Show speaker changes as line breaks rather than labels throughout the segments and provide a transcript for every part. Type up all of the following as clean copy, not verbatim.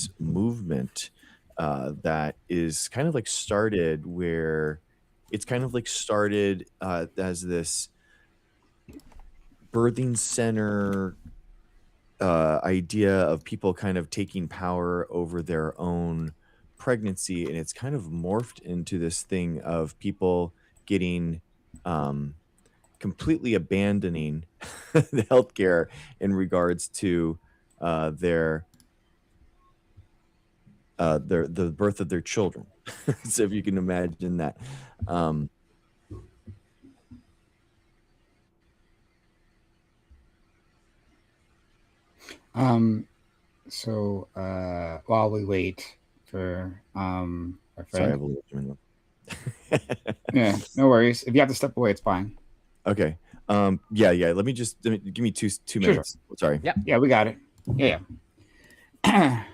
this movement that is kind of like started where it's kind of like started as this birthing center idea of people kind of taking power over their own pregnancy, and it's kind of morphed into this thing of people getting um, completely abandoning the healthcare in regards to their the birth of their children. So if you can imagine that. Um,
Um, while we wait for our
Sorry, I
friend,
have a little too
yeah, no worries. If you have to step away, it's fine.
Okay. Yeah, yeah. Let me give me two
Sure, sure.
minutes. Sorry.
Yep.
Yeah, we got it. Yeah. Yeah.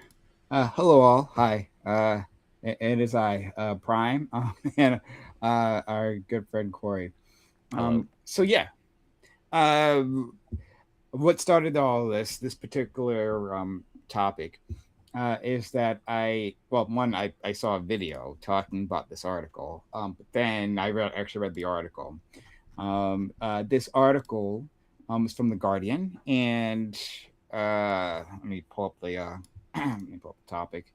Hello, all. Hi. It is I, Prime, and our good friend Corey.
Hello.
So yeah, uh, what started all this particular topic is that I saw a video talking about this article, but then actually read the article. This article is from the Guardian, and let me pull up the let me pull up the topic.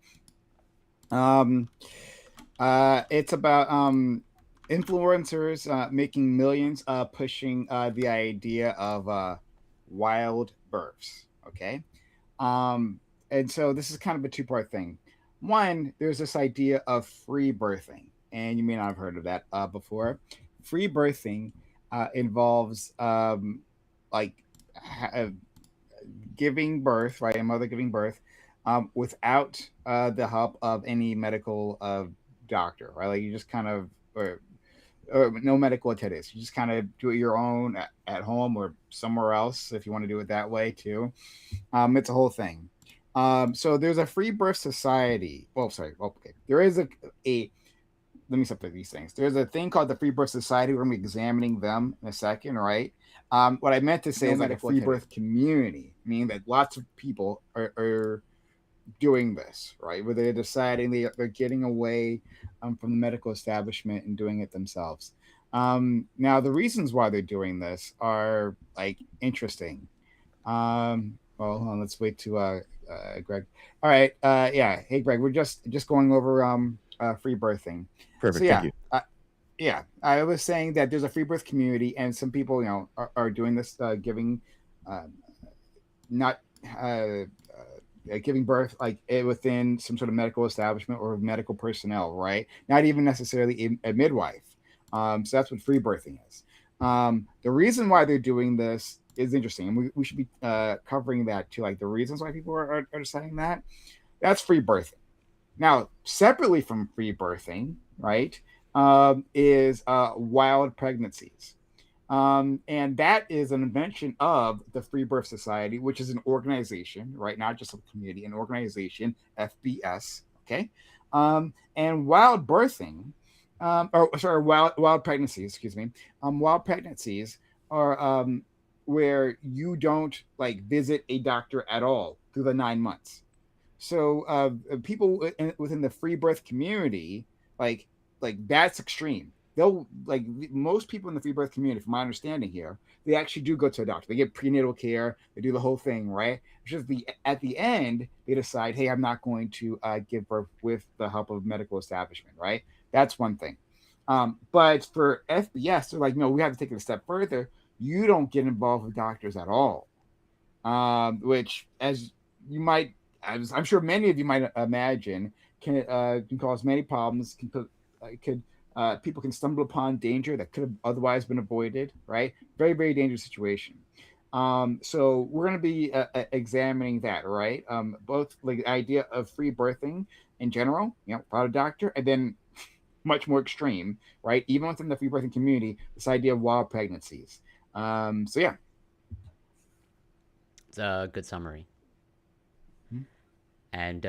Um, it's about influencers making millions, pushing the idea of wild births. Okay, um, and so this is kind of a two-part thing. One, there's this idea of free birthing, and you may not have heard of that before. Free birthing involves like ha- giving birth, right? A mother giving birth without the help of any medical doctor, right? Like you just kind of, or no medical attendants. You just kind of do it your own at home or somewhere else if you want to do it that way too. It's a whole thing. So there's a free birth society. Well, sorry. Well, okay. There is a let me separate these things. There's a thing called the Free Birth Society. We're going to be examining them in a second, right? What I meant to say
No
is like a
medical
free
attendant.
birth community, meaning that lots of people are doing this, right? Where they're deciding they're getting away from the medical establishment and doing it themselves. Now, the reasons why they're doing this are like interesting. Well, hold on, let's wait to Greg. All right, yeah. Hey, Greg, we're just going over free birthing. So
Perfect. Thank
yeah,
you.
yeah. I was saying that there's a free birth community, and some people, are doing this, giving, uh, not giving birth like within some sort of medical establishment or medical personnel, right? Not even necessarily a midwife. So that's what free birthing is. The reason why they're doing this is interesting, and we should be covering that too, like the reasons why people are deciding that. That's free birthing. Now, separately from free birthing, right, is wild pregnancies. And that is an invention of the Free Birth Society, which is an organization, right? Not just a community, an organization, FBS. Okay. And wild birthing, or sorry, wild pregnancies, excuse me. Wild pregnancies are where you don't like visit a doctor at all through the 9 months. So people within the free birth community, like like that's extreme. They'll like most people in the free birth community, from my understanding here, they actually do go to a doctor. They get prenatal care. They do the whole thing, right? It's just the at the end they decide, hey, I'm not going to give birth with the help of medical establishment, right? That's one thing. But for FBS, they're like, no, we have to take it a step further. You don't get involved with doctors at all, which, as you might, as I'm sure many of you might imagine, can cause many problems. Can put could people can stumble upon danger that could have otherwise been avoided. Right, very dangerous situation. So we're going to be examining that, right? Both like the idea of free birthing in general, without a doctor, and then much more extreme, right? Even within the free birthing community, this idea of wild pregnancies. So yeah.
It's a good summary.
Hmm.
And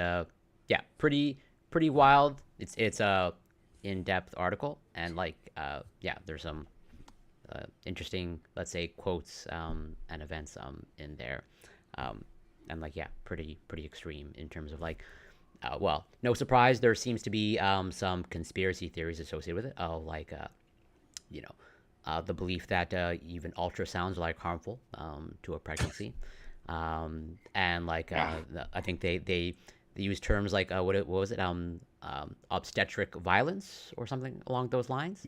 yeah, pretty wild. It's a in-depth article, and like yeah, there's some interesting, let's say, quotes and events in there, um, and like yeah, pretty extreme in terms of like well, no surprise, there seems to be some conspiracy theories associated with it. You know, the belief that even ultrasounds are like harmful to a pregnancy, and
Yeah.
I think they use terms like what was it obstetric violence or something along those lines.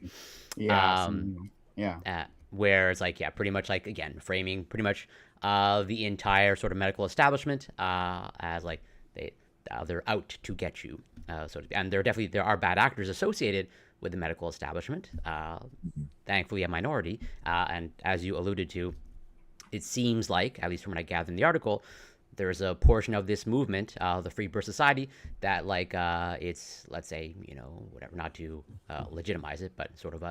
Yeah.
Um,
Yeah.
where it's like, yeah, pretty much like, again, framing pretty much the entire sort of medical establishment as like they they're out to get you. And there are bad actors associated with the medical establishment.
Mhm.
Thankfully, a minority. And as you alluded to, it seems like, at least from what I gathered in the article, there's a portion of this movement, the Free Birth Society, that it's, let's say, whatever, not to legitimize it, but sort of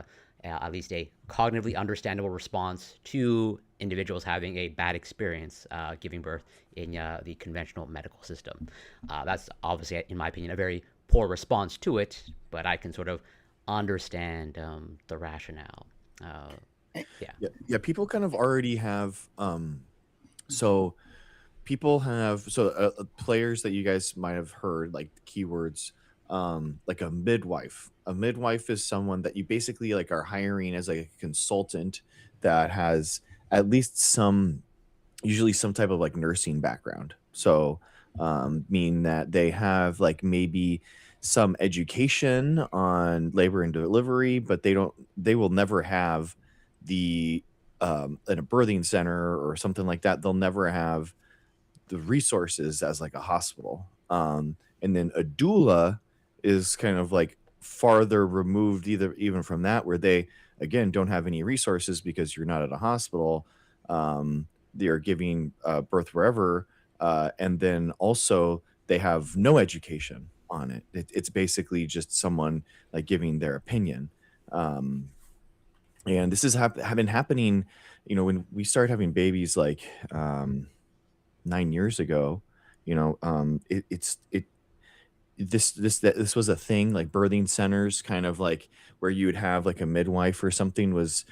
at least a cognitively understandable response to individuals having a bad experience giving birth in the conventional medical system. That's obviously, in my opinion, a very poor response to it, but I can sort of understand the rationale. Uh, yeah.
Yeah, yeah, people kind of already have so people have players that you guys might have heard like the keywords like a midwife. A midwife is someone that you basically like are hiring as like a consultant that has at least some usually some type of like nursing background. So, mean that they have like maybe some education on labor and delivery, but they will never have the, in a birthing center or something like that, they'll never have the resources as like a hospital. And then a doula is kind of like farther removed either even from that, where they again don't have any resources because you're not at a hospital. They are giving birth wherever, and then also they have no education on it. It's basically just someone like giving their opinion. Um, and this has have been happening, when we started having babies like 9 years ago. It, it's it this was a thing like birthing centers, kind of like where you would have like a midwife or something. Was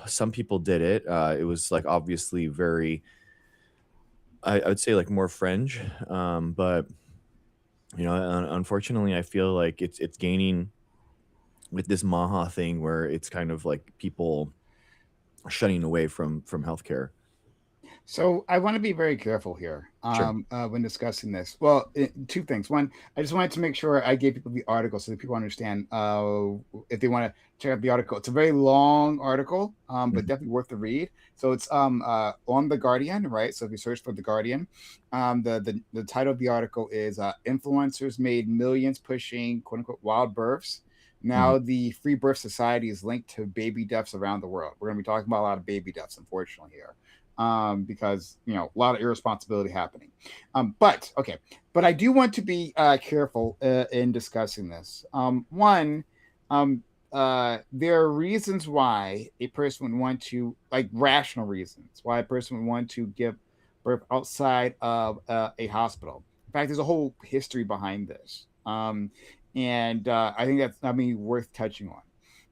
some people did it. It was like obviously very, I would say like more fringe, but unfortunately, I feel like it's gaining with this Maha thing where it's kind of like people shutting away from healthcare.
So I want to be very careful here
Sure.
when discussing this. Well, two things. One, I just wanted to make sure I gave people the article so that people understand if they want to check out the article. It's a very long article, but
Mhm.
definitely worth the read. So it's on the Guardian, right? So if you search for the Guardian, the title of the article is "Influencers Made Millions Pushing quote unquote wild births."
Mhm.
Now the Free Birth Society is linked to baby deaths around the world. We're going to be talking about a lot of baby deaths, unfortunately, here because a lot of irresponsibility happening. But okay, but I do want to be careful in discussing this. One, there are reasons why a person would want to, like rational reasons, why a person would want to give birth outside of a hospital. In fact, there's a whole history behind this, and I think that's worth touching on.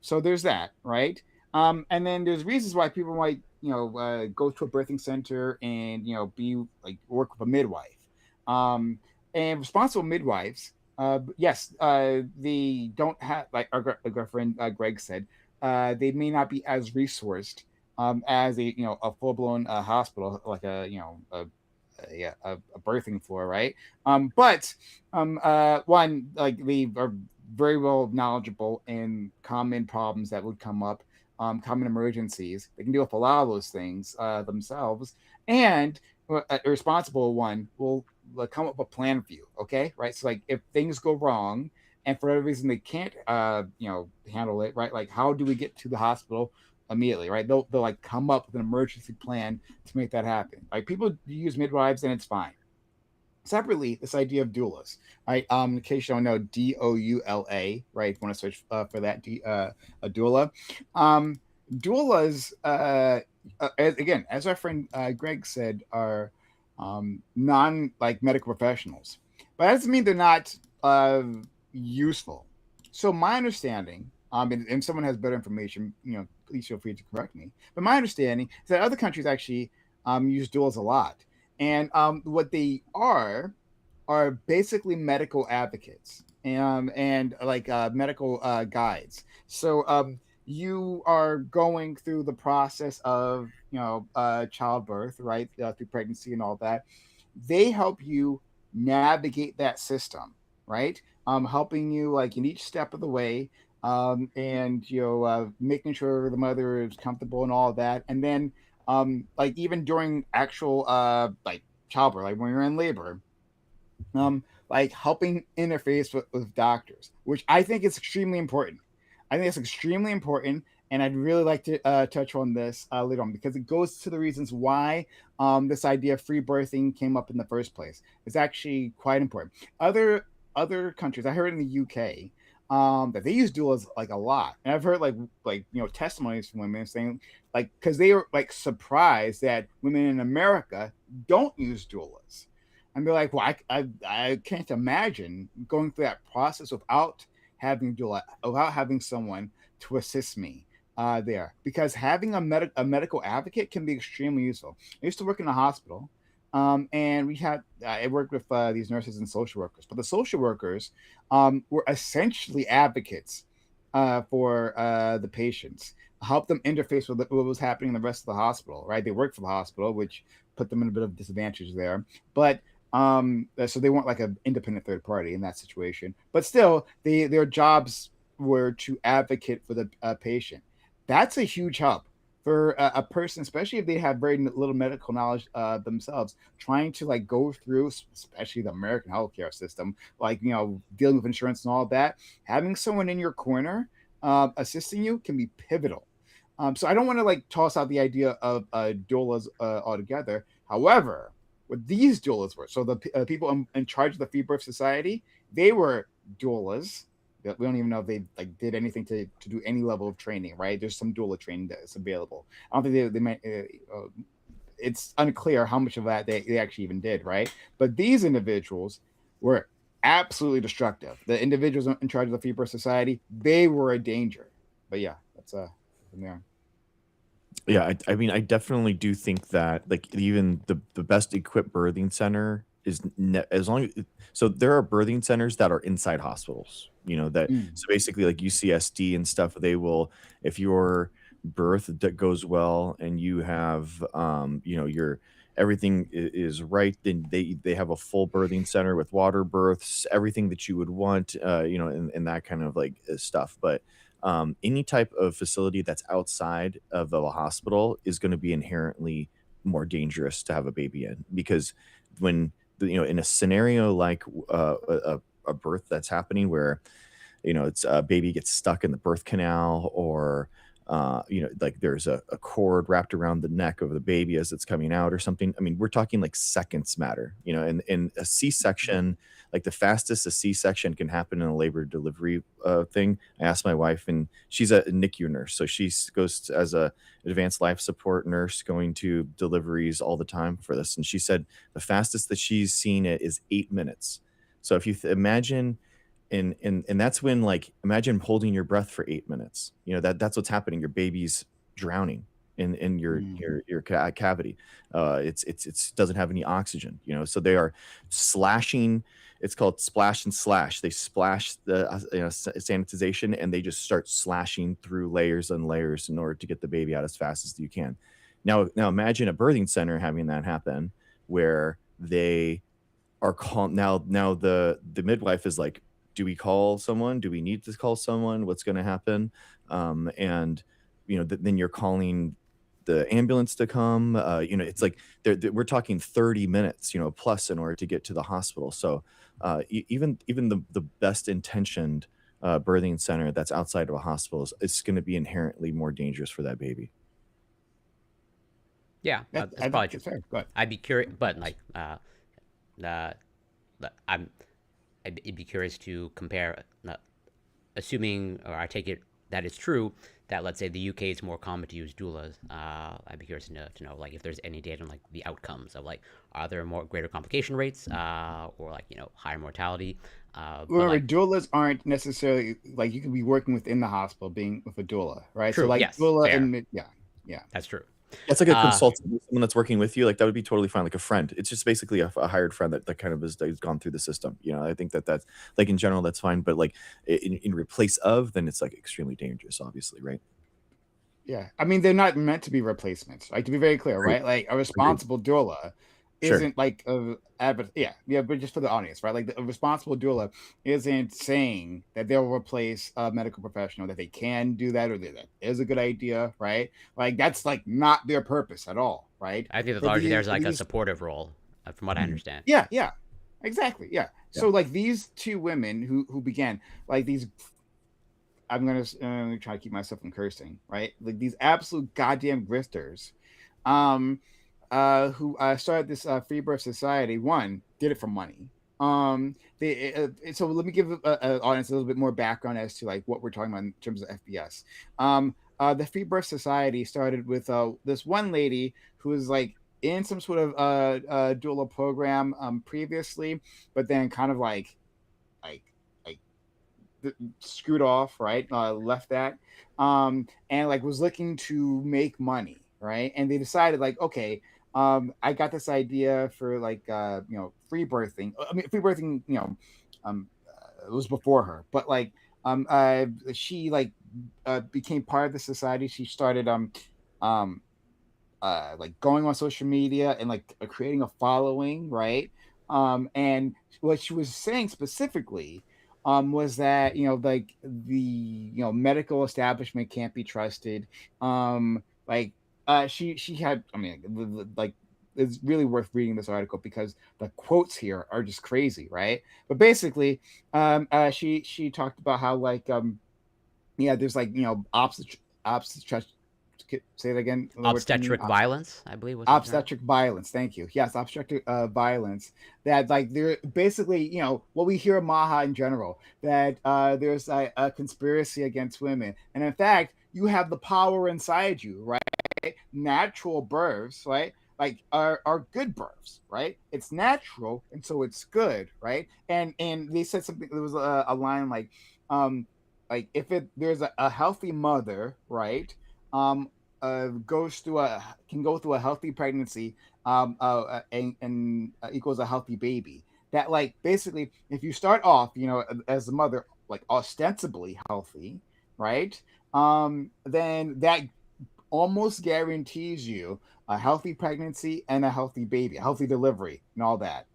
So there's that, right? And then there's reasons why people might, go to a birthing center and, be like work with a midwife. And responsible midwives, yes, they don't have, like our friend Greg said, they may not be as resourced as a full blown hospital, like a birthing floor, right? But one, like they are very well knowledgeable in common problems that would come up, common emergencies. They can deal with a lot of those things themselves, and a responsible one will come up with a plan for you. Okay, right? So like if things go wrong. And for whatever reason they can't, handle it, right? Like, how do we get to the hospital immediately, right? They'll like come up with an emergency plan to make that happen. Like people use midwives and it's fine. Separately, this idea of doulas, right? In case you don't know, DOULA, right? If you want to search for that, a doula. Um, doulas, again, as our friend Greg said, are non like medical professionals, but that doesn't mean they're not useful. So my understanding, and someone has better information, please feel free to correct me. But my understanding is that other countries actually use doulas a lot, and what they are basically medical advocates and like medical guides. So you are going through the process of childbirth, right, through pregnancy and all that. They help you navigate that system, right? Helping you like in each step of the way, and making sure the mother is comfortable and all that, and then like even during actual like childbirth, like when you're in labor, like helping interface with doctors, which I think is extremely important. I think it's extremely important, and I'd really like to touch on this later on because it goes to the reasons why this idea of free birthing came up in the first place. It's actually quite important. Other countries, I heard in the UK, that they use doulas like a lot, and I've heard like testimonies from women saying like because they were like surprised that women in America don't use doulas, and they're like, well, I can't imagine going through that process without having doula, without having someone to assist me there. Because having a medical advocate can be extremely useful. I used to work in a hospital, and we had I worked with these nurses and social workers, but the social workers were essentially advocates for the patients, help them interface with what was happening in the rest of the hospital. Right, they worked for the hospital, which put them in a bit of disadvantage there, but so they weren't like an independent third party in that situation, but still their jobs were to advocate for the patient. That's a huge help for a person, especially if they have very little medical knowledge themselves, trying to like go through, especially the American healthcare system, like dealing with insurance and all that. Having someone in your corner assisting you can be pivotal. So I don't want to like toss out the idea of doulas altogether. However, what these doulas were, so the people in charge of the Free Birth Society, they were doulas. We don't even know if they like did anything to do any level of training, right? There's some doula training that's available. I don't think they might. It's unclear how much of that they actually even did, right? But these individuals were absolutely destructive. The individuals in charge of the Free Birth Society, they were a danger. But yeah, that's from there.
Yeah, I mean, I definitely do think that like even the best equipped birthing center is as long as so there are birthing centers that are inside hospitals, that
Mm.
so basically like UCSD and stuff, they will if your birth that goes well and you have your everything is right, then they have a full birthing center with water births, everything that you would want, and that kind of like stuff. But any type of facility that's outside of a hospital is going to be inherently more dangerous to have a baby in because when in a scenario like a birth that's happening where it's a baby gets stuck in the birth canal or like there's a cord wrapped around the neck of the baby as it's coming out or something. I mean, we're talking like seconds matter, and in a C-section, like the fastest a C-section can happen in a labor delivery thing. I asked my wife, and she's a NICU nurse, so she goes as a advanced life support nurse going to deliveries all the time for this, and she said the fastest that she's seen it is 8 minutes. So if you imagine and that's when like imagine holding your breath for 8 minutes. That's what's happening. Your baby's drowning in your
Mm.
cavity. It's doesn't have any oxygen. So they are slashing. It's called splash and slash. They splash the sanitization and they just start slashing through layers and layers in order to get the baby out as fast as you can. Now imagine a birthing center having that happen where they are calm. Now the midwife is like, do we call someone? Do we need to call someone? What's going to happen? And then you're calling the ambulance to come. It's like we're talking 30 minutes, plus in order to get to the hospital. So even the best intentioned birthing center that's outside of a hospital is going to be inherently more dangerous for that baby.
Yeah, that's
I
probably
think
true.
it's fair. Go ahead.
I'd be curious, but like, uh, I'm I'd be curious to compare, assuming, or I take it that it's true, that let's say the UK is more common to use doulas. I'd be curious to know like if there's any data on like the outcomes of like are there more greater complication rates or like higher mortality. But
Remember,
like
doulas aren't necessarily you could be working within the hospital, being with a doula, right? So
true,
like
yes,
doula
fair,
and yeah, yeah.
that's true.
It's like a
Uh,
consultant, someone that's working with you, like, that would be totally fine, like a friend. It's just basically a hired friend that kind of has gone through the system, you know? I think that's like, in general, that's fine, but, like, in replace of, then it's, like, extremely dangerous, obviously, right?
Yeah, I mean, they're not meant to be replacements. Like to be very clear,
Agreed,
right? Like a
agreed.
responsible doula
Sure.
isn't like a yeah, but just for the audience, right? Like a responsible doula isn't saying that they'll replace a medical professional, that they can do that or that that is a good idea, right? Like that's like not their purpose at all, right?
I think the
For
largely there's
the
like a
these
supportive role, from what I
Mhm.
understand.
yeah, yeah, exactly, yeah.
Yeah.
So like these two women who began like these I'm gonna try to keep myself from cursing, right? Like these absolute goddamn grifters, um, who started this free birth society. One did it for money. So let me give audience a little bit more background as to like what we're talking about in terms of FBS. The Free Birth Society started with this one lady who was like in some sort of doula program previously, but then kind of like like screwed off, right? Left that, and like was looking to make money, right? And they decided like, okay, I got this idea for like free birthing. I mean, free birthing, it was before her, but like she like became part of the society. She started um like going on social media and like creating a following, right? And what she was saying specifically was that like medical establishment can't be trusted. Like she had, I mean, like it's really worth reading this article because the quotes here are just crazy, right? But basically, she talked about how like yeah, there's like obstetric say it again the word for me
Obstetric violence, I believe was the term.
obstetric violence, thank you, yes, obstetric violence, that like they're basically what we hear maha in general, that there's a conspiracy against women, and in fact you have the power inside you, right? Natural births, right? Like are good births, right? It's natural and so it's good, right? And they said something, there was a line um like if it there's a healthy mother, right? um goes through a can go through a healthy pregnancy, and equals a healthy baby. That like basically, if you start off, as a mother, like ostensibly healthy, right? Then that almost guarantees you a healthy pregnancy and a healthy baby, a healthy delivery, and all that.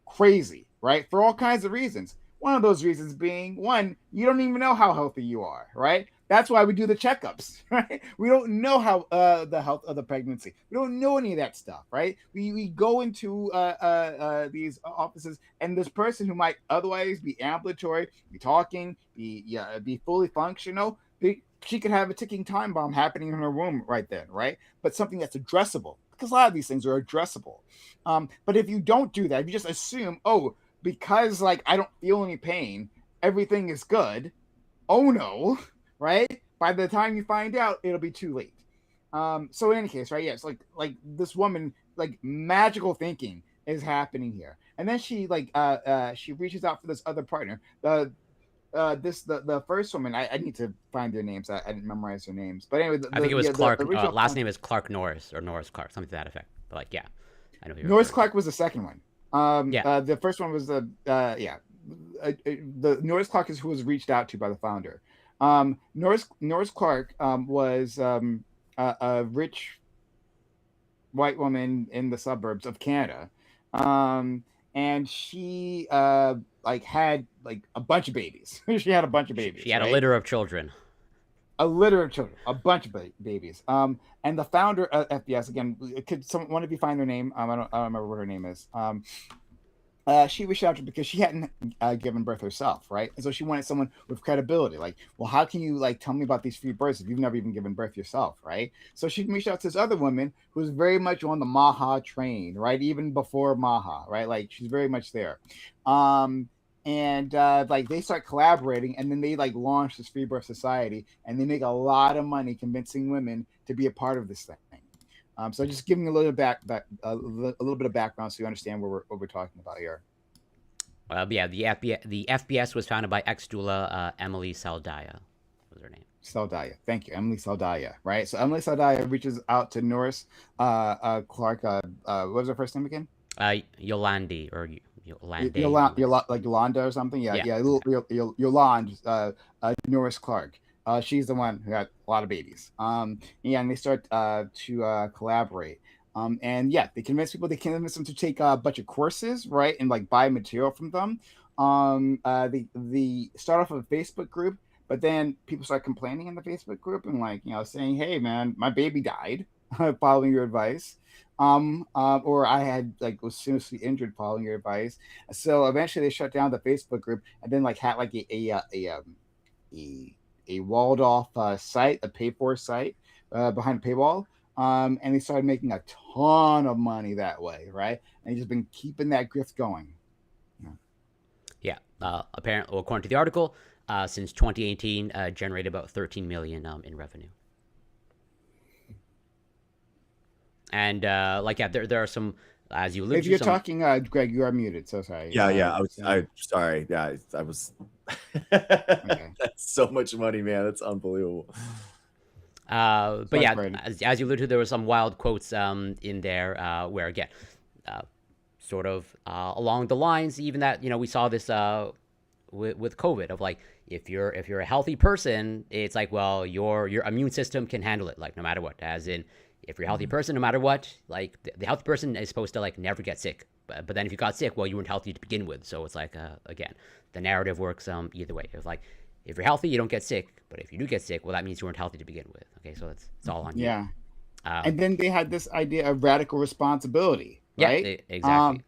Crazy, right? For all kinds of reasons. One of those reasons being, one, you don't even know how healthy you are, right? That's why we do the checkups, right? We don't know how the health of the pregnancy. We don't know any of that stuff, right? We go into these offices, and this person who might otherwise be ambulatory, be talking, be fully functional, she could have a ticking time bomb happening in her womb right then, right? But something that's addressable, because a lot of these things are addressable. But if you don't do that, if you just assume, oh, because like I don't feel any pain, everything is good. Oh no, right? By the time you find out, it'll be too late. So in any case, right? Yes, like this woman, like magical thinking is happening here, and then she reaches out for this other partner. The first woman, I need to find their names. I didn't memorize their names, but anyway,
I think it was
the
Clark.
original
Last name is Clark Norris or Norris Clark, something to that effect. But like, yeah, I know who you're
Norris
referring to.
Clark was the second one.
Yeah,
The first one was the Norris Clark is who was reached out to by the founder. Norris Clark was a rich white woman in the suburbs of Canada, and she like had like a bunch of babies. She had a bunch of
she
babies,
had a
right?
litter of children.
A litter of children, a bunch of babies. And the founder of FBS, again, could someone, one of you find her name? I don't remember what her name is. She reached out to because she hadn't given birth herself, right? And so she wanted someone with credibility. Like, well, how can you like tell me about these free births if you've never even given birth yourself, right? So she reached out to this other woman who's very much on the Maha train, right? Even before Maha, right? Like she's very much there. Um, and like they start collaborating, and then they like launch this free birth society, and they make a lot of money convincing women to be a part of this thing. So just giving a little a little bit of background so you understand what we're talking about here.
But yeah, the FBS was founded by ex doula Emily Saldaya. Was her name?
Saldaya. Thank you, Emily Saldaya. Right. So Emily Saldaya reaches out to Norris Clark. What was her first name again?
Yolandi or Yolande.
Like Yolanda or something. Yeah,
Yeah,
yeah.
exactly.
Yolanda, Norris Clark. She's the one who had a lot of babies. Yeah, and they start to collaborate. And yeah, they convince people. They convince them to take a bunch of courses, right, and like buy material from them. They start off with a Facebook group, but then people start complaining in the Facebook group and like saying, "Hey, man, my baby died following your advice." Or I had like was seriously injured following your advice. So eventually they shut down the Facebook group and then like had like a, a walled off site, a pay for site behind a paywall. And they started making a ton of money that way, right? And just been keeping that grift going. Yeah.
Yeah. Apparently, well, according to the article, since 2018, generated about 13 million in revenue. And like yeah, there are some, as you alluded
If
to,
you're
some.
talking, Greg, you are muted. So sorry.
Yeah, yeah.
So,
I sorry. Yeah, I was.
okay.
That's so much money, man. That's unbelievable.
But
Sorry,
yeah,
Brady.
as you alluded to, there were some wild quotes in there where again, sort of along the lines even that we saw this with COVID of like if you're a healthy person, it's like well your immune system can handle it like no matter what. As in, if you're a healthy person, no matter what, like the healthy person is supposed to like never get sick. But then if you got sick, well, you weren't healthy to begin with. So it's like again, the narrative works either way. It's like if you're healthy, you don't get sick. But if you do get sick, well, that means you weren't healthy to begin with. Okay, so it's all on you.
Yeah. And then they had this idea of radical responsibility,
Yeah,
right?
exactly.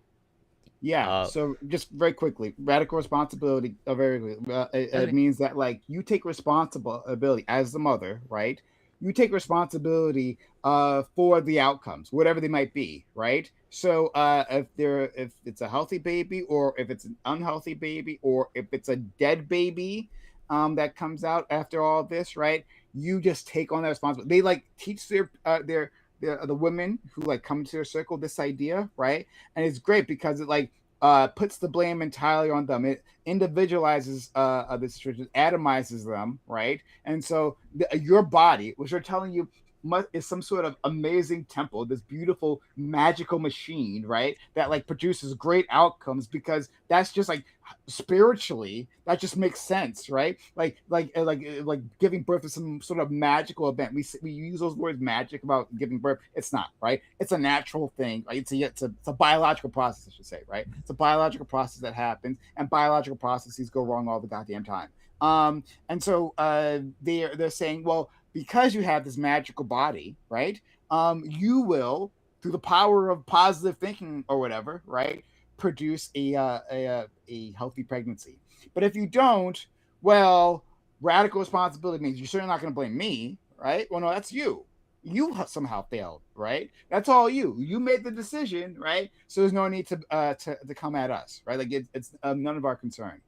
Yeah. So just very quickly, radical responsibility. Very quickly, it
Okay.
means that like you take responsibility as the mother, right? You take responsibility for the outcomes, whatever they might be, right? So if it's a healthy baby, or if it's an unhealthy baby, or if it's a dead baby that comes out after all this, right? You just take on that responsibility. They like teach their the women who like come to their circle this idea, right? And it's great because it like puts the blame entirely on them. It individualizes the situation, atomizes them, right? And so your body, which are telling you is some sort of amazing temple, this beautiful magical machine, right? That like produces great outcomes because that's just like spiritually that just makes sense, right? Like giving birth is some sort of magical event. We use those words magic about giving birth. It's not, right? It's a natural thing. Like it's a biological process, I should say, right? It's a biological process that happens, and biological processes go wrong all the goddamn time. And so they're saying, well, because you have this magical body, right? You will, through the power of positive thinking or whatever, right, produce a healthy pregnancy. But if you don't, well, radical responsibility means you're certainly not going to blame me, right? Well, no, that's you. You somehow failed, right? That's all you. You made the decision, right? So there's no need to come at us, right? Like it's none of our concern.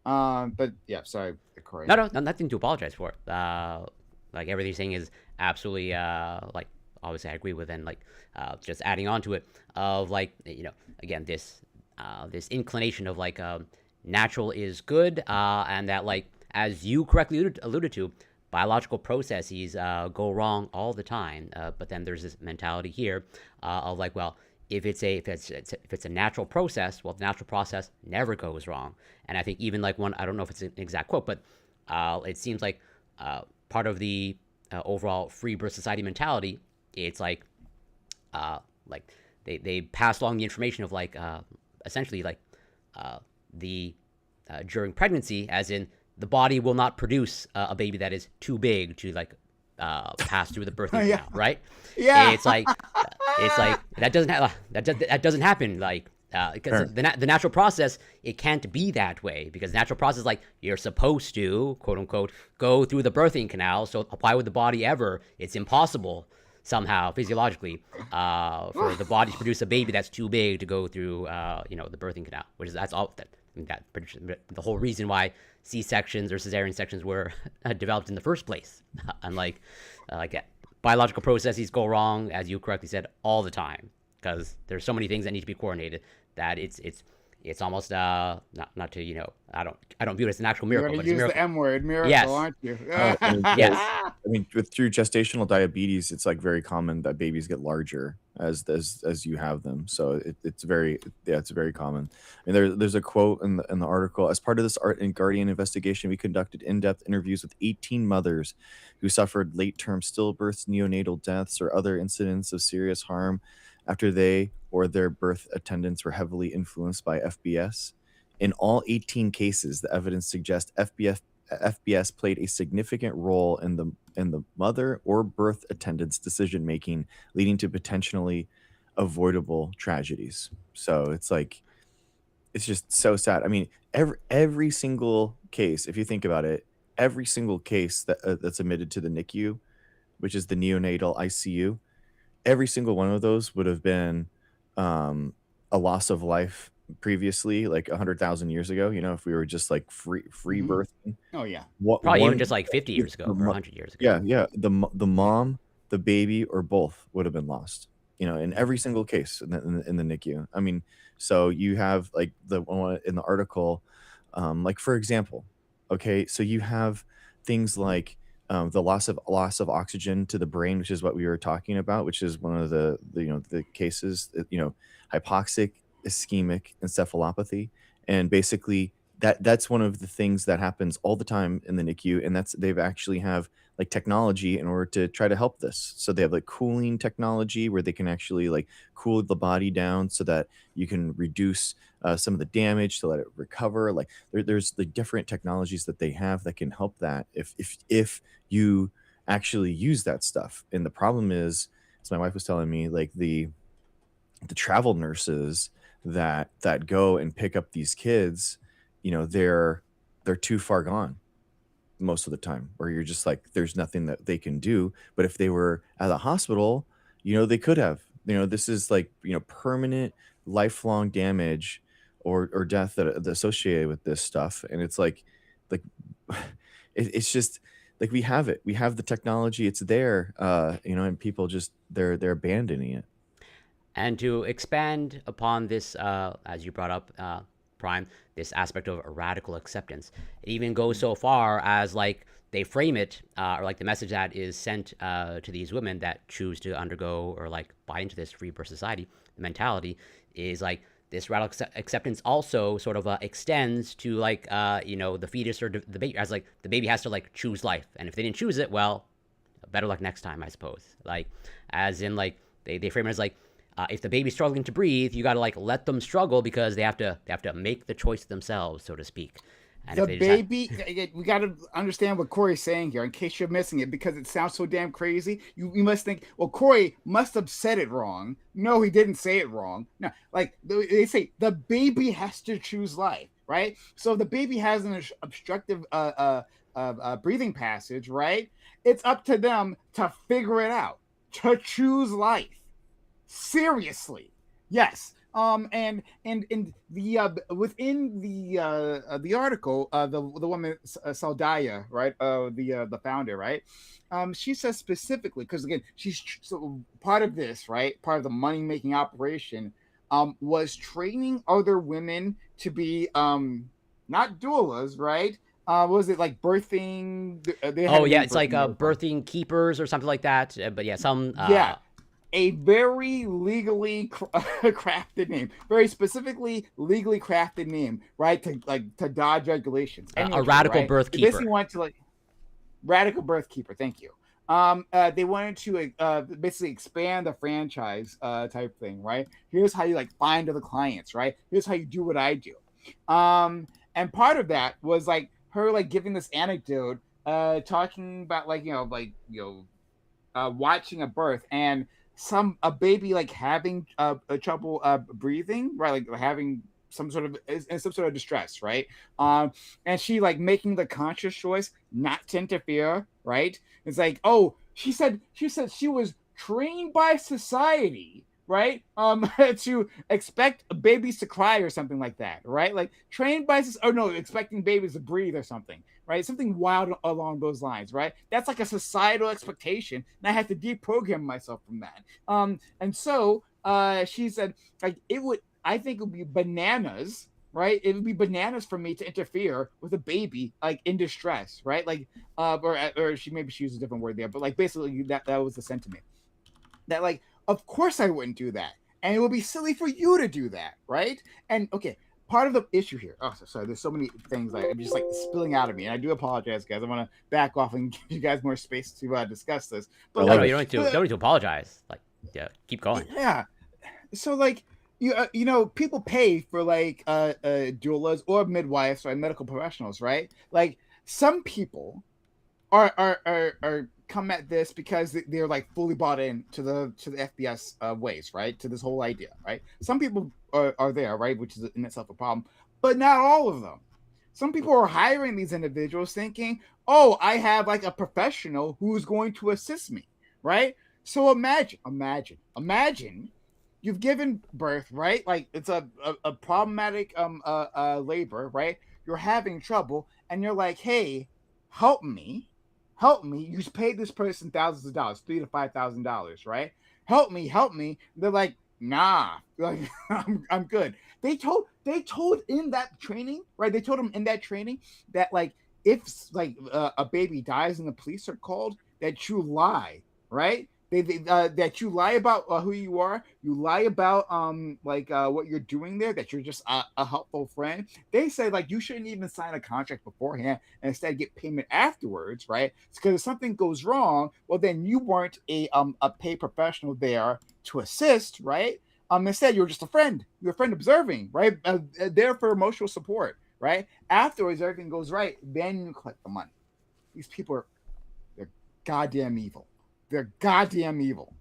But yeah, sorry, Corey.
No, nothing to apologize for. Like everything you're saying is absolutely like obviously I agree with, and like just adding on to it of like again this this inclination of like natural is good, and that like as you correctly alluded to, biological processes go wrong all the time. But then there's this mentality here of like, well, if it's a natural process, well, the natural process never goes wrong. And I think even like one, I don't know if it's an exact quote, but it seems like part of the overall free birth society mentality, it's like they pass along the information of like essentially like the during pregnancy, as in the body will not produce a baby that is too big to like pass through the birthing
Yeah.
canal, right?
Yeah.
It's like that doesn't happen like because the natural process, it can't be that way, because the natural process, like you're supposed to quote unquote go through the birthing canal. So why would the body ever? It's impossible somehow physiologically for the body to produce a baby that's too big to go through the birthing canal, which is that's all that the whole reason why C-sections or cesarean sections were developed in the first place. Unlike biological processes go wrong, as you correctly said, all the time, because there's so many things that need to be coordinated that it's it's almost not to I don't view it as an actual
You're
miracle,
gonna
but it's a
use the
miracle.
M word, miracle,
Yes,
aren't you?
Oh, and so
yes,
I mean, with through gestational diabetes, it's like very common that babies get larger as you have them. So it's very yeah, it's very common. And there's a quote in the article. As part of this Art and Guardian investigation, we conducted in-depth interviews with 18 mothers who suffered late-term stillbirths, neonatal deaths, or other incidents of serious harm after they or their birth attendants were heavily influenced by FBS. In all 18 cases, the evidence suggests FBS played a significant role in the mother or birth attendant's decision making, leading to potentially avoidable tragedies. So it's like it's just so sad. I mean, every single case, if you think about it, every single case that's admitted to the NICU, which is the neonatal ICU, every single one of those would have been um, a loss of life previously, like 100,000 years ago. You know, if we were just like free
Mhm.
birthing,
Oh yeah.
what
probably even
one
just like 50 years ago or 100 years ago.
yeah, yeah, the mom, the baby, or both would have been lost, you know, in every single case in the NICU. I mean, so you have like the one in the article, like for example, okay, so you have things like the loss of oxygen to the brain, which is what we were talking about, which is one of the cases, hypoxic ischemic encephalopathy, and basically that's one of the things that happens all the time in the NICU, and they've actually have like technology in order to try to help this. So they have like cooling technology where they can actually like cool the body down so that you can reduce some of the damage to let it recover. Like there's the different technologies that they have that can help that if you actually use that stuff. And the problem is, as my wife was telling me, like the travel nurses that go and pick up these kids, you know, they're too far gone most of the time, where you're just like, there's nothing that they can do. But if they were at a hospital, you know, they could have. You know, this is like, you know, permanent, lifelong damage or death that associated with this stuff. And it's like it's just like we have it. We have the technology. It's there. You know, and people just they're abandoning it.
And to expand upon this, as you brought up, Prime, this aspect of radical acceptance, it even goes so far as like they frame it, or like the message that is sent to these women that choose to undergo or like buy into this free birth society. The mentality is like this radical acceptance also sort of extends to like the fetus or the baby, as like the baby has to like choose life, and if they didn't choose it, well, better luck next time, I suppose. Like, as in like they frame it as like if the baby's struggling to breathe, you got to like let them struggle because they have to make the choice themselves, so to speak. And if
The
they just have,
baby, we got to understand what Corey's saying here in case you're missing it because it sounds so damn crazy. You must think, well, Corey must have said it wrong. No, he didn't say it wrong. No, like they say, the baby has to choose life, right? So if the baby has an obstructive breathing passage, right? It's up to them to figure it out, to choose life. Seriously, yes. And the within the article, the woman Saldaya, right, the founder, right, she says specifically, because again she's so part of this, right, part of the money making operation, was training other women to be not doulas, right, was it like birthing, they had
oh
a
yeah,
name,
it's like
birthing protocol,
birthing keepers or something like that. But yeah, some
yeah, a very legally crafted name, very specifically legally crafted name, right? To dodge regulations.
a
Anyway,
radical
right?
birth
They basically
keeper.
want to like radical birth keeper. Thank you. They wanted to basically expand the franchise type thing, right? Here's how you like find other clients, right? Here's how you do what I do. And part of that was like her like giving this anecdote, talking about like watching a birth and a baby like having a trouble breathing, right, like having some sort of in some sort of distress, right, and she like making the conscious choice not to interfere, right. It's like, oh, she said she was trained by society, right, to expect babies to cry or something like that, right, like trained by oh no, expecting babies to breathe or something, right? Something wild along those lines, right? That's like a societal expectation, and I had to deprogram myself from that. And so she said, like, it would. I think it would be bananas, right? It would be bananas for me to interfere with a baby like in distress, right? Like, or she used a different word there, but like basically that was the sentiment. That like, of course I wouldn't do that, and it would be silly for you to do that, right? And okay, part of the issue here. Oh, sorry. There's so many things like I'm just like spilling out of me, and I do apologize, guys. I want to back off and give you guys more space to discuss this.
I
But
No,
love
no,
like,
it.
you don't need to apologize. Like, yeah, keep going.
yeah. So like you know people pay for like doulas or midwives or medical professionals, right? Like some people are come at this because they're like fully bought in to the FBS ways, right? To this whole idea, right? Some people are there, right, which is in itself a problem, but not all of them. Some people are hiring these individuals thinking, "Oh, I have like a professional who's going to assist me," right? So imagine you've given birth, right? Like it's a problematic labor, right? You're having trouble, and you're like, "Hey, help me, help me." You paid this person thousands of dollars, $3,000 to $5,000, right? Help me. They're like, nah, like I'm good. They told in that training, right? They told them in that training that like if like a baby dies and the police are called, that you lie, right? That you lie about who you are, you lie about what you're doing there, that you're just a helpful friend. They say like you shouldn't even sign a contract beforehand and instead get payment afterwards, right? Because if something goes wrong, well then you weren't a paid professional there to assist, right? Instead you're just a friend. You're a friend observing, right? There for emotional support, right? Afterwards, everything goes right, then you collect the money. These people are they're goddamn evil. They're goddamn evil.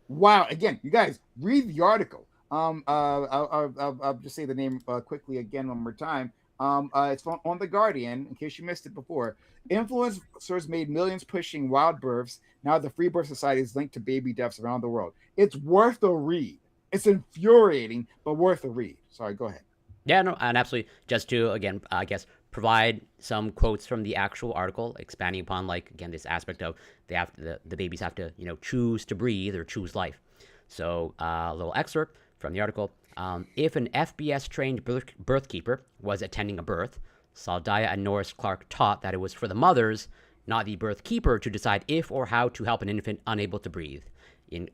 Wow. Again, you guys read the article. I'll just say the name quickly again one more time. It's on the Guardian. In case you missed it before, influencers made millions pushing wild births. Now the Free Birth Society is linked to baby deaths around the world. It's worth a read. It's infuriating, but worth a read. Sorry, go ahead.
Yeah, no, and absolutely. Just to again, I guess provide some quotes from the actual article, expanding upon like again this aspect of the babies have to choose to breathe or choose life. So a little excerpt from the article. If an FBS trained birth keeper was attending a birth, Saldaya and Norris Clark taught that it was for the mothers, not the birth keeper, to decide if or how to help an infant unable to breathe.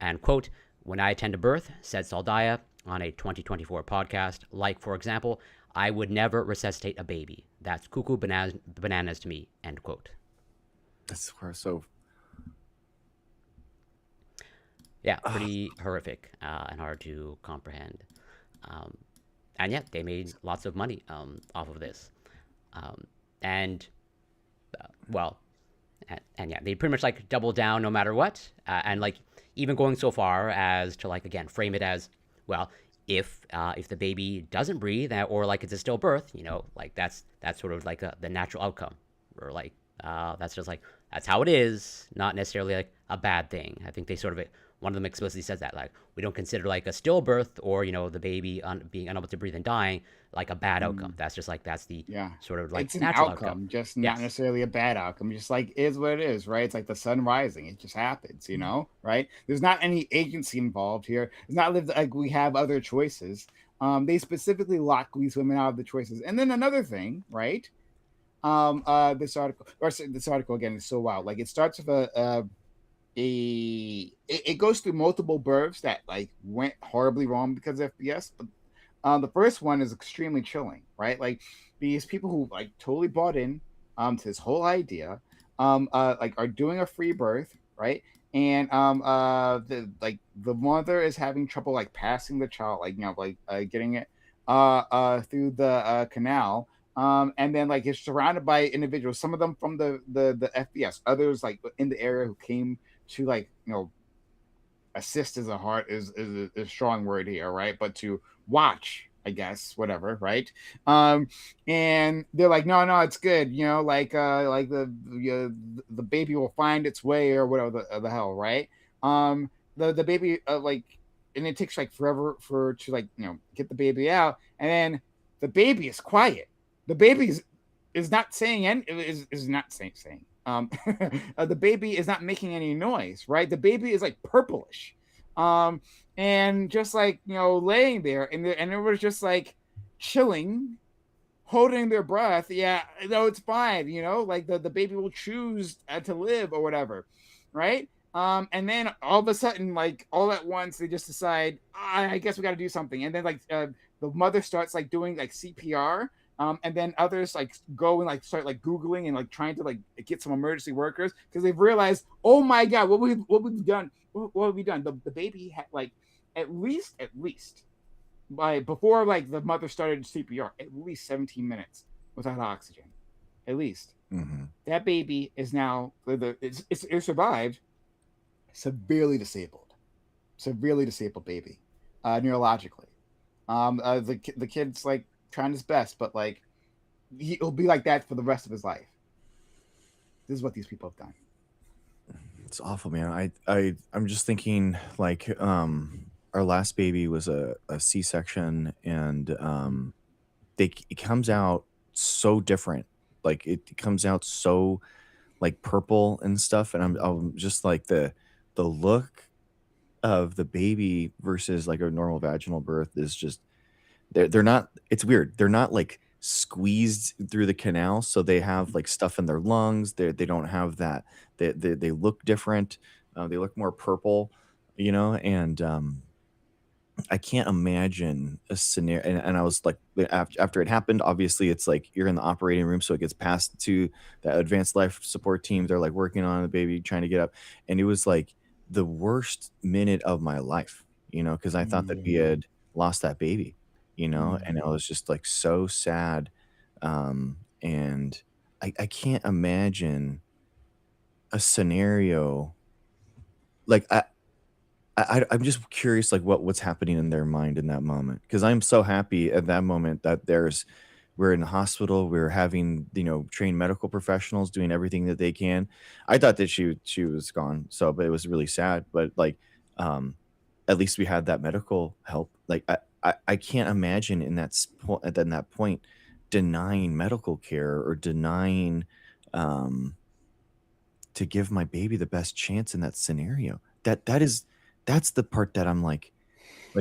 And quote, when I attend a birth, said Saldaya on a 2024 podcast, like, for example, I would never resuscitate a baby. That's cuckoo bananas to me, end quote.
That's so.
Yeah, pretty horrific and hard to comprehend. And yeah, they made lots of money off of this. And, well, and yeah, they pretty much like double down no matter what. And like even going so far as to like, again, frame it as, well, if the baby doesn't breathe or like it's a stillbirth, like that's sort of like the natural outcome, or like that's just like that's how it is, not necessarily like a bad thing. I think they sort of one of them explicitly says that like we don't consider like a stillbirth or the baby being unable to breathe and dying like a bad outcome. That's just like that's the sort of like
it's an
natural
outcome, just
Yes.
not necessarily a bad outcome. Just like is what it is, right? It's like the sun rising; it just happens, right? There's not any agency involved here. It's not like we have other choices. They specifically lock these women out of the choices. And then another thing, right? This article again is so wild. Like it starts with it goes through multiple births that like went horribly wrong because of FBS, but the first one is extremely chilling, right? Like these people who like totally bought in to this whole idea, like are doing a free birth, right? And the mother is having trouble like passing the child, like getting it through the canal. And then like it's surrounded by individuals, some of them from the FBS, others like in the area who came to like assist is a strong word here, right? But to watch, I guess, whatever, right? And they're like, no, it's good, like the baby will find its way or whatever the hell, right? The baby like, and it takes like forever to like get the baby out, and then the baby is quiet. The baby is not saying is not saying. The baby is not making any noise, right? The baby is like purplish. And just like, laying there, and it was just like chilling, holding their breath. Yeah, no, it's fine. Like the baby will choose to live or whatever, right? And then all of a sudden, like all at once, they just decide, I guess we got to do something. And then like the mother starts like doing like CPR. And then others like go and like start like Googling and like trying to like get some emergency workers because they've realized, oh my God, what we've done, what have we done? The baby had like at least by before like the mother started CPR, at least 17 minutes without oxygen. At least
Mhm.
that baby is now it survived, severely disabled baby, neurologically. The kid's like trying his best, but like he'll be like that for the rest of his life. This is what these people have done.
It's awful, man. I'm just thinking like our last baby was a C-section, and it comes out so different. Like it comes out so like purple and stuff, and I'm just like the look of the baby versus like a normal vaginal birth is just they're not, it's weird. They're not like squeezed through the canal, so they have like stuff in their lungs. They don't have that. They look different. They look more purple, and I can't imagine a scenario. And I was like, after it happened, obviously, it's like you're in the operating room, so it gets passed to the advanced life support team. They're like working on the baby, trying to get up, and it was like the worst minute of my life, because I thought that we
Yeah.
had lost that baby, and
Mm.
I was just like so sad, and I can't imagine a scenario like I'm just curious, like what's happening in their mind in that moment, because I'm so happy at that moment that we're in the hospital, we're having trained medical professionals doing everything that they can. I thought that she was gone, so but it was really sad, but like um, at least we had that medical help. Like I can't imagine in that point denying medical care or denying um to give my baby the best chance in that scenario. That's the part that I'm like,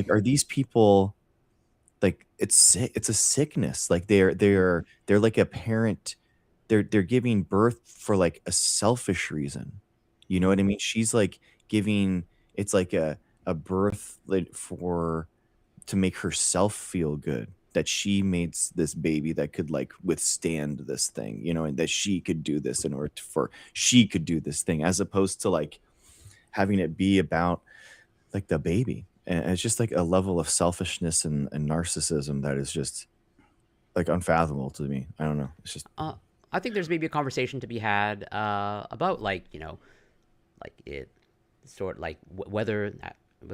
are these people like it's sick, it's a sickness. Like they're like a parent, they're giving birth for like a selfish reason. You know what I mean? She's like giving it's like a birth like for to make herself feel good that she made this baby that could like withstand this thing, and that she could do this in order for she could do this thing, as opposed to like having it be about like the baby. And it's just like a level of selfishness and narcissism that is just like unfathomable to me. I don't know. It's just
Uh, I think there's maybe a conversation to be had about like like it sort like whether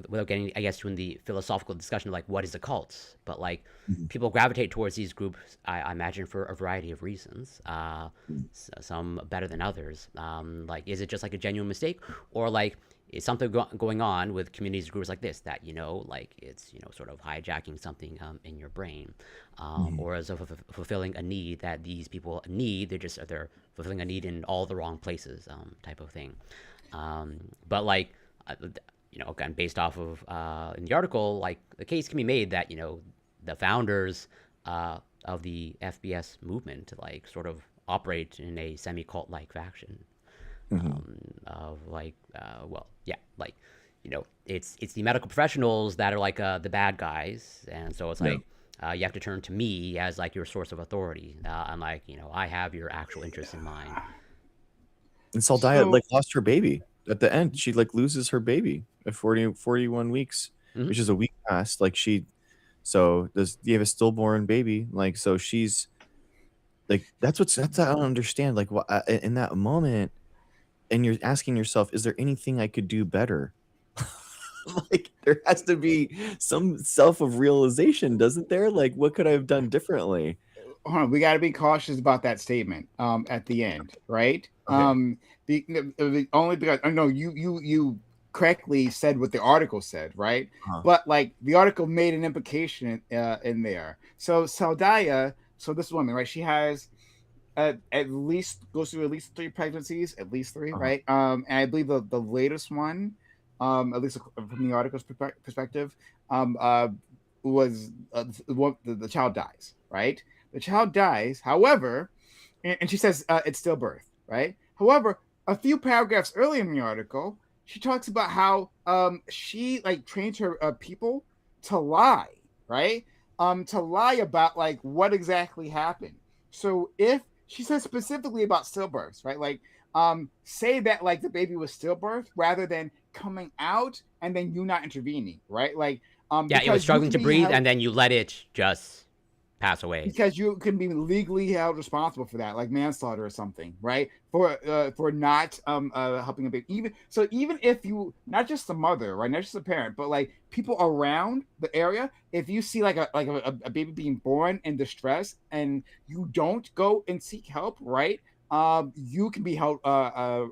without getting I guess to in the philosophical discussion of like what is a cult, but like
Mhm.
people gravitate towards these groups I imagine for a variety of reasons.
Mhm.
Some better than others. Like is it just like a genuine mistake, or like is something going on with communities groups like this that like it's sort of hijacking something in your brain,
Mhm.
or is it fulfilling a need that these people need? They're fulfilling a need in all the wrong places, type of thing. But like, uh, again, based off of in the article, like the case can be made that the founders of the FBS movement like sort of operate in a semi-cult like fashion.
Mhm.
Of like, well, yeah, like it's the medical professionals that are like the bad guys, and so it's
Yeah.
like. You have to turn to me as like your source of authority. I'm like, I have your actual interests in mind.
And Saldaya
So
like lost her baby at the end. She like loses her baby at 41 weeks,
Hmm.
which is a week past. Like so does you have a stillborn baby? Like so she's like that's I don't understand. Like what in that moment, and you're asking yourself, is there anything I could do better? Like there has to be some self of realization, doesn't there? Like what could I have done differently?
hold on, we got to be cautious about that statement at the end, right?
Okay.
Only because I know you correctly said what the article said, right?
Uh-huh.
But like the article made an implication in there. So Saldaya, so this woman, right? She has at least goes through at least three pregnancies, at least three,
Uh-huh.
right? And I believe the latest one, at least from the article's perspective, um, uh, was the child dies, right? The child dies. However, and she says it's stillbirth, right? However, a few paragraphs earlier in the article, she talks about how she like trains her people to lie, right? To lie about like what exactly happened. So if she says specifically about stillbirths, right? Like say that like the baby was stillbirth rather than coming out and then you not intervening, right? Like
Yeah, it was
because you
struggling
can
to
be
breathe,
held
and then you let it just pass away.
because you can be legally held responsible for that, like manslaughter or something, right? For not helping a baby. Even if you not just the mother, right, not just the parent, but like people around the area, if you see like a baby being born in distress and you don't go and seek help, right? You can be held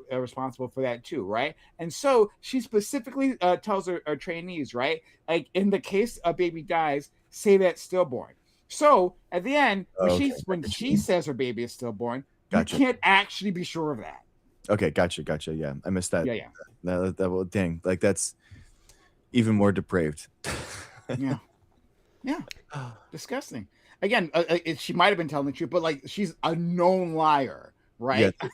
responsible for that too, right? And so she specifically tells her trainees, right? Like in the case a baby dies, say that stillborn. So at the end,
Oh, okay, I
when
get
she
you.
says her baby is stillborn, you
Gotcha.
can't actually be sure of that.
Okay, gotcha. Yeah, I missed that.
Yeah, yeah,
Well, dang, like that's even more depraved.
yeah, yeah. Disgusting. Again, she might have been telling the truth, but like she's a known liar,
Yeah,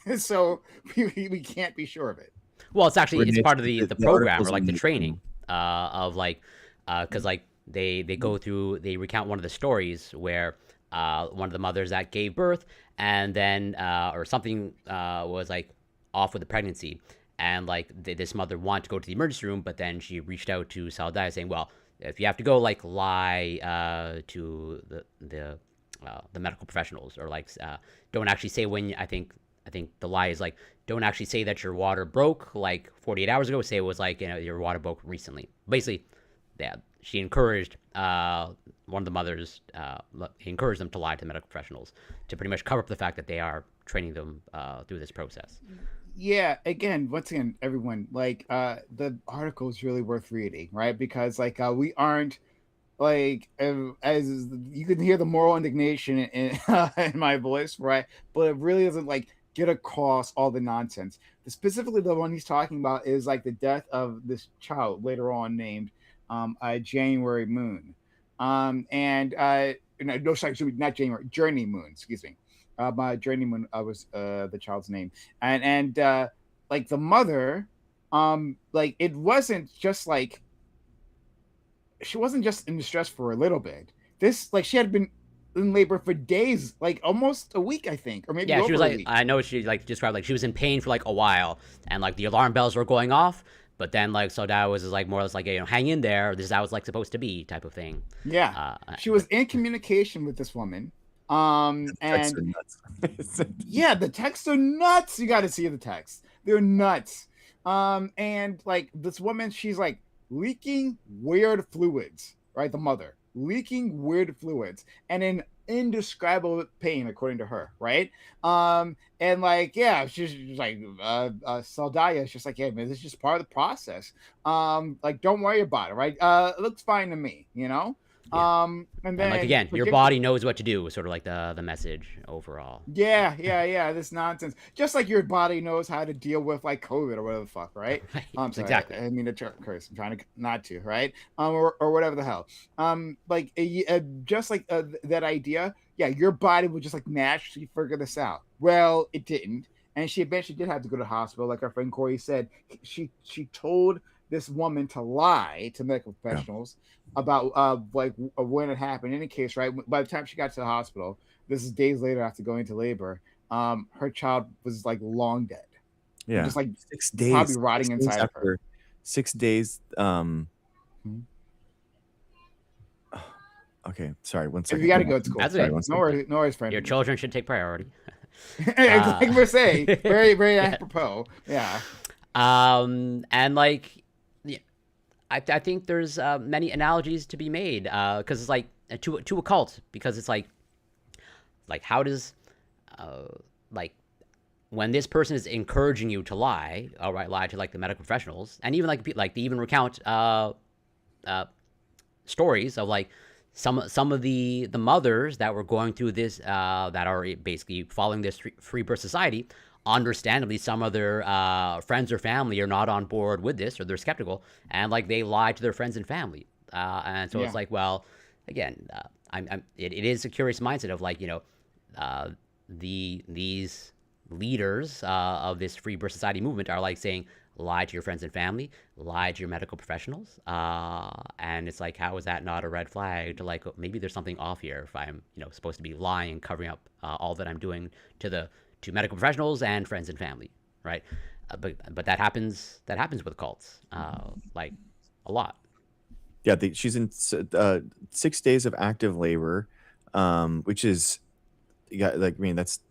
right? So we can't be sure of it.
Well, it's
Renee,
part of the
the
program, or
articles
like the
in
training of like because like they recount one of the stories where one of the mothers that gave birth, and then or something was like off with the pregnancy, and like this mother wanted to go to the emergency room, but then she reached out to Saldai saying, well, if you have to go, like lie to the medical professionals, or like don't actually say when. I think the lie is like, don't actually say that your water broke like 48 hours ago. Say it was like, your water broke recently. Basically, yeah, she encouraged one of the mothers, encouraged them to lie to the medical professionals to pretty much cover up the fact that they are training them through this process.
Yeah, again, once again, everyone, like the article is really worth reading, right? Because like we aren't like as you can hear the moral indignation in my voice, right? But it really doesn't like get across all the nonsense. Specifically, the one he's talking about is like the death of this child later on named January Moon, and no, sorry, not January, Journey Moon, excuse me. My Journey Moon was the child's name, and like the mother, like it wasn't just like she wasn't just in distress for a little bit. This like she had been in labor for days, like almost a week, I think, or maybe
Yeah, she was
over a
like,
week.
I know she like described like she was in pain for like a while, and like the alarm bells were going off, but then like so that was like more or less like, hang in there. This is how it's like supposed to be, type of thing.
Yeah, she was
But
in communication with this woman,
texts
and
are nuts.
yeah, the texts are nuts. You got to see the text; they're nuts. And like this woman, she's like leaking weird fluids, right? The mother leaking weird fluids, and in indescribable pain, according to her, right? And like, yeah, she's like, Saldaya is just like, yeah, man, this is just part of the process. Like, don't worry about it, right? It looks fine to me, you know.
yeah,
And
and like
then
again, your body knows what to do. Was sort of like the message overall.
yeah, this nonsense. Just like your body knows how to deal with like COVID or whatever the fuck, right?
Right,
I'm sorry,
exactly.
I mean to curse. I'm trying to not to, right? Or whatever the hell. Like just like that idea. Yeah, your body would just like naturally figure this out. Well, it didn't, and she eventually did have to go to the hospital. Like our friend Corey said, she told this woman to lie to medical
Yeah.
professionals about like when it happened. In any case, right? By the time she got to the hospital, this is days later after going into labor. Her child was like long dead,
Yeah.
just like
6
probably
days.
rotting
6 days
inside of her.
after 6 days,
Mhm.
okay, sorry, 1
If you
second.
got
Go
to
ahead.
go, it's cool.
That's
Sorry,
okay.
1
No
second.
worries, no worries,
Your
friend.
children should take priority.
Like we're saying, very, very
Yeah.
apropos. Yeah.
And like, yeah, I think there's many analogies to be made because it's like to a cult, because it's like how does like when this person is encouraging you to lie, all right, lie to like the medical professionals, and even like they even recount stories of like some of the mothers that were going through this, that are basically following this free birth society, understandably, some of their friends or family are not on board with this, or they're skeptical, and like they lie to their friends and family. And so it's
Yeah.
like, well, again, it is a curious mindset of like, uh, these leaders of this free birth society movement are like saying, lie to your friends and family, lie to your medical professionals, and it's like, how is that not a red flag to like, oh, maybe there's something off here if I'm supposed to be lying and covering up all that I'm doing to medical professionals and friends and family, right? But that happens with cults, like a lot.
Yeah, she's in 6 days of active labor, which is, yeah, like, I mean, that's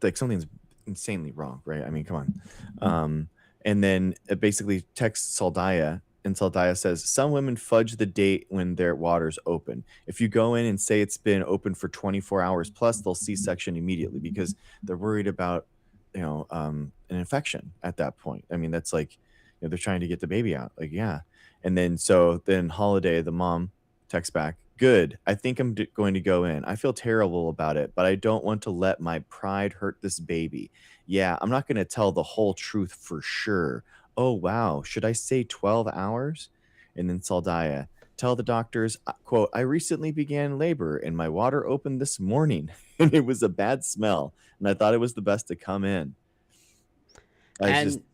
like something's insanely wrong, right? I mean, come on. And then it basically texts Saldaya, and Saldaya says, some women fudge the date when their water's open. If you go in and say it's been open for 24 hours plus, they'll C-section immediately because they're worried about, an infection at that point. I mean, that's like, they're trying to get the baby out. Like, yeah. And then Holiday, the mom, texts back, good. I think I'm going to go in. I feel terrible about it, but I don't want to let my pride hurt this baby. Yeah, I'm not going to tell the whole truth for sure. Oh, wow. Should I say 12 hours? And then Saldaya, tell the doctors, quote, I recently began labor and my water opened this morning and it was a bad smell. And I thought it was the best to come in. I just,
And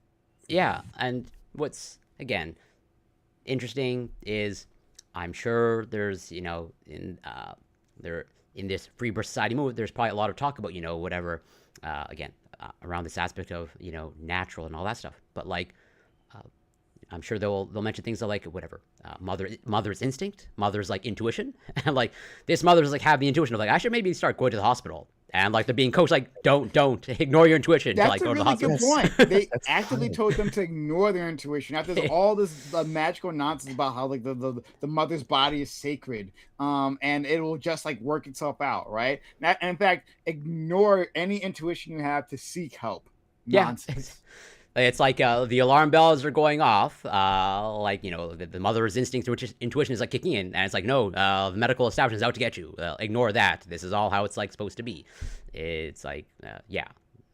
yeah, and what's again interesting is, I'm sure there's there in this free birth society movement, there's probably a lot of talk about whatever, again, around this aspect of natural and all that stuff. But like, uh, I'm sure they'll mention things like whatever, mother's instinct, mother's like intuition, and like this mother's like have the intuition of like, I should maybe start going to the hospital, and like they're being coached like, don't ignore your intuition to
That's
like
a
go to the
really good
hospital.
point. They
that's
actively
fine.
told them to ignore their intuition. Now, there's all this magical nonsense about how like the mother's body is sacred, and it will just like work itself out, right? And in fact, ignore any intuition you have to seek help.
Yeah,
Nonsense.
it's like the alarm bells are going off. Like the mother's instincts, which is intuition, is like kicking in, and it's like, no, the medical establishment is out to get you. Ignore that. This is all how it's like supposed to be. It's like, yeah,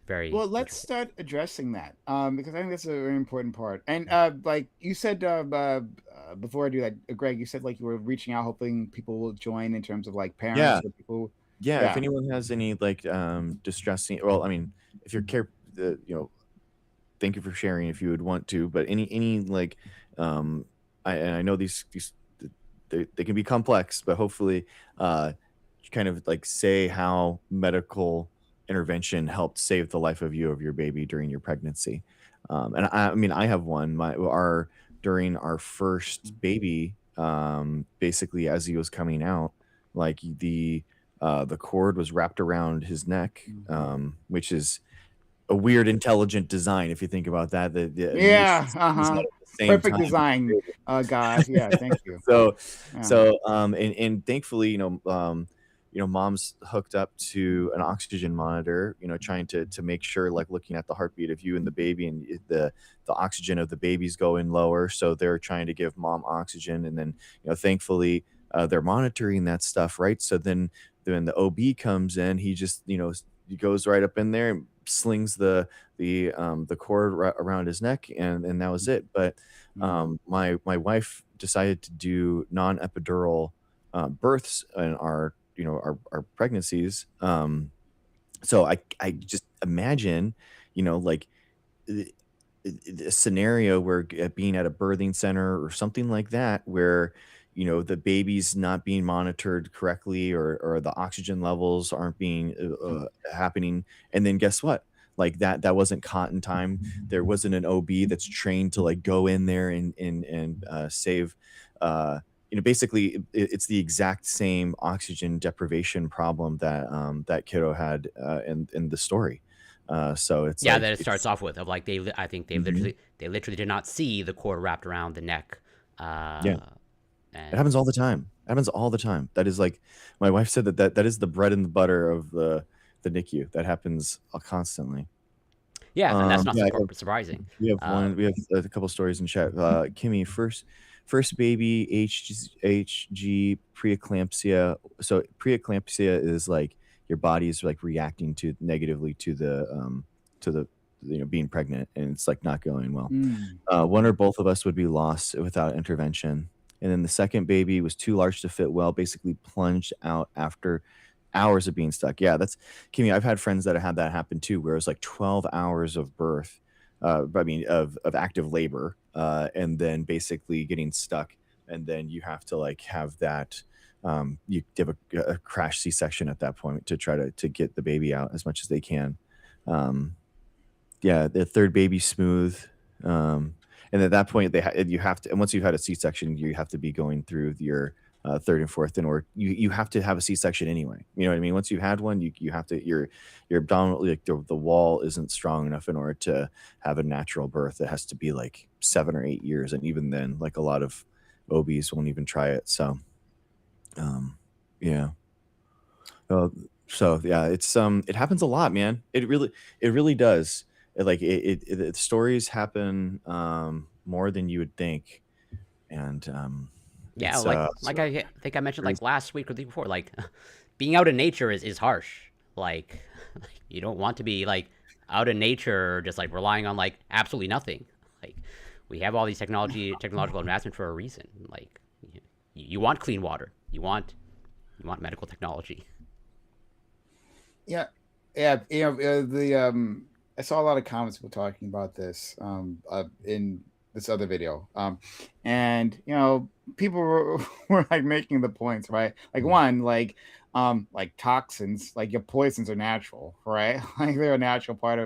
very
Well, let's
interesting.
start addressing that, because I think that's a very important part. And like you said, before I do that, Greg, you said like you were reaching out, hoping people will join in terms of like
Yeah.
parents or people.
Yeah. If
Yeah.
anyone has any like distressing, well, I mean, if you're thank you for sharing if you would want to, but any like, I know these they can be complex, but hopefully, kind of like say how medical intervention helped save the life of your baby during your pregnancy. And I mean, I have one. Our During our first baby, basically as he was coming out, like the cord was wrapped around his neck, which is a weird intelligent design if you think about that. I mean, it
Yeah.
shoots things out
Uh-huh.
at the same
Perfect
time.
design, guys. Yeah. Thank you.
So
Yeah.
and thankfully, mom's hooked up to an oxygen monitor, trying to make sure, like looking at the heartbeat of you and the baby, and the oxygen of the baby's going lower, so they're trying to give mom oxygen. And then thankfully, they're monitoring that stuff, right? So then the OB comes in, he just he goes right up in there and slings the cord around his neck, and that was it. But my wife decided to do non-epidural births in our pregnancies. So I just imagine, like a scenario where being at a birthing center or something like that, where the baby's not being monitored correctly, or the oxygen levels aren't being happening. And then guess what? Like that wasn't caught in time. There wasn't an OB that's trained to like go in there and save. Basically, it's the exact same oxygen deprivation problem that kiddo had in the story. So it's
Yeah,
like
that it starts
it's
off with of like I think
Mhm.
they literally did not see the cord wrapped around the neck,
Yeah, it
and
happens all the time. It happens all the time. That is like, my wife said that is the bread and the butter of the NICU. That happens
yeah,
constantly.
and that's not
Yeah,
surprising.
we have
Uh,
a couple stories in chat. Kimmy, first first baby, HG preeclampsia. So preeclampsia is like your body is like reacting to negatively to the being pregnant, and it's like not going well.
Mm.
One or both of us would be lost without intervention. And then the second baby was too large to fit well, basically plunged out after hours of being stuck. Yeah, that's Kimmy. I've had friends that have had that happen too, where it's like 12 hours of birth, I mean, of active labor, and then basically getting stuck. And then you have to like have that, you have a crash C-section at that point to try to get the baby out as much as they can. Um, yeah, the third baby smooth, and at that point, you have to, and once you've had a C-section, you have to be going through your, third and fourth in order you have to have a C-section anyway, you know what I mean? Once you've had one, you have to your abdominal, like, the wall isn't strong enough in order to have a natural birth. It has to be, like, 7 or 8 years, and even then, like, a lot of OBs won't even try it, so, um, yeah. Uh, so yeah, it happens a lot, man. It really does. The stories happen more than you would think, and
Yeah,
it's
like I think I mentioned
crazy.
like last week or the week before, like being out in nature is harsh. Like, you don't want to be like out in nature just like relying on like absolutely nothing. Like, we have all these technological advancement for a reason. Like, you want clean water. You want medical technology.
Yeah, yeah. The I saw a lot of comments people talking about this in this other video, and people were, were like making the points, right? Like one, like toxins, like your poisons are natural, right? Like they're a natural part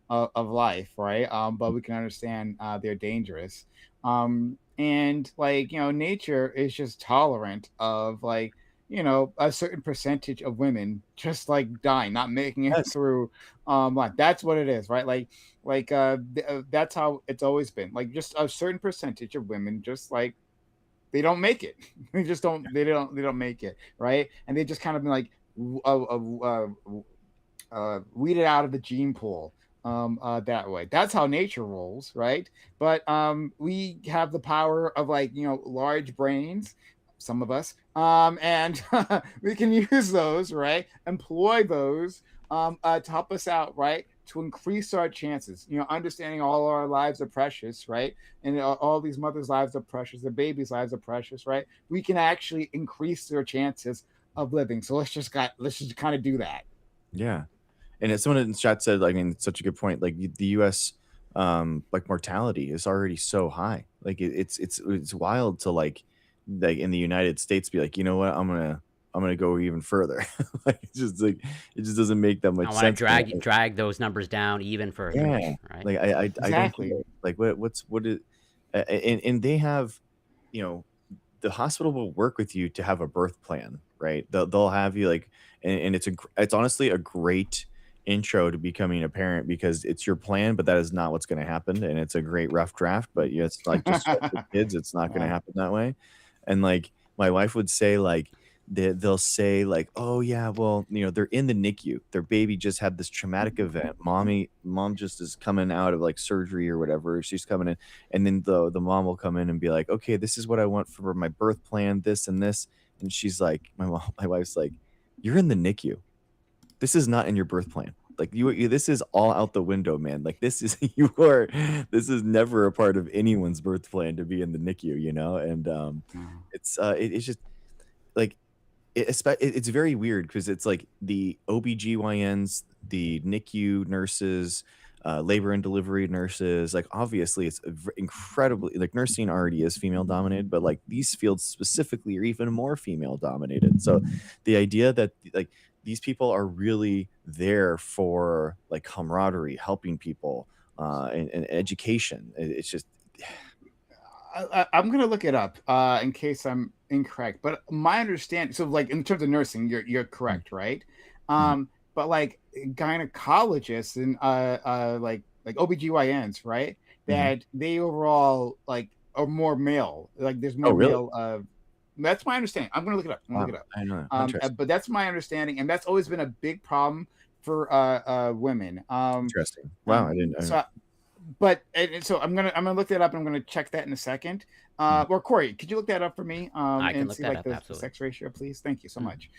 of life, right? But we can understand they're dangerous, and like nature is just tolerant of like a certain percentage of women just like dying, not making it
Yes.
through like that's what it is, right? That's how it's always been, like just a certain percentage of women just like they don't make it. They don't make it, right? And they just kind of been like weeded out of the gene pool that way. That's how nature rolls, right? But we have the power of like large brains, some of us, and we can use those, right? Employ those to help us out, right? To increase our chances, understanding all our lives are precious, right? And all these mothers' lives are precious, the babies' lives are precious, right? We can actually increase their chances of living. So let's just kind of do that.
Yeah. And as someone in the chat said, I mean, it's such a good point. Like the U.S. Like mortality is already so high. Like it's wild to like in the United States be like, you know what, I'm gonna go even further. Like it just doesn't make that
I
much
want to
sense.
drag those numbers down even further,
Yeah,
right?
like I don't get
Exactly.
it. Like what is and they have, you know, the hospital will work with you to have a birth plan, right? They'll have you like, and it's honestly a great intro to becoming a parent because it's your plan, but that is not what's going to happen, and it's a great rough draft. But yeah, it's like just with kids, it's not going to
Uh,
happen that way. And like my wife would say, like they'll say like, oh yeah, well they're in the NICU, their baby just had this traumatic event, mom just is coming out of like surgery or whatever, she's coming in, and then the mom will come in and be like, okay, this is what I want for my birth plan, this and this. And she's like, my wife's like, you're in the NICU, this is not in your birth plan. Like this is all out the window, man. Like this is this is never a part of anyone's birth plan to be in the NICU, and it's just like it's very weird because it's like the OBGYNs, the NICU nurses, labor and delivery nurses, like obviously it's incredibly, like nursing already is female dominated, but like these fields specifically are even more female dominated. So the idea that like these people are really there for like camaraderie, helping people, and education. It's just
I'm gonna look it up in case I'm incorrect. But my understanding, so like in terms of nursing, you're correct, right?
Mhm.
But like gynecologists and like OBGYNs, right?
Mhm.
That they overall like are more male. Like there's
Oh,
more
really?
male. That's my understanding. I'm gonna look it up. I'm gonna
Wow,
look it up.
I know that. Interesting.
But that's my understanding, and that's always been a big problem for women.
Interesting. Wow,
Um,
I didn't.
so but and so I'm gonna look that up and I'm gonna check that in a second.
Mhm.
Or Corey, could you look that up for me
I can
and
look
see
that
like
up,
the
absolutely.
sex ratio, please? Thank you so
Mhm.
much.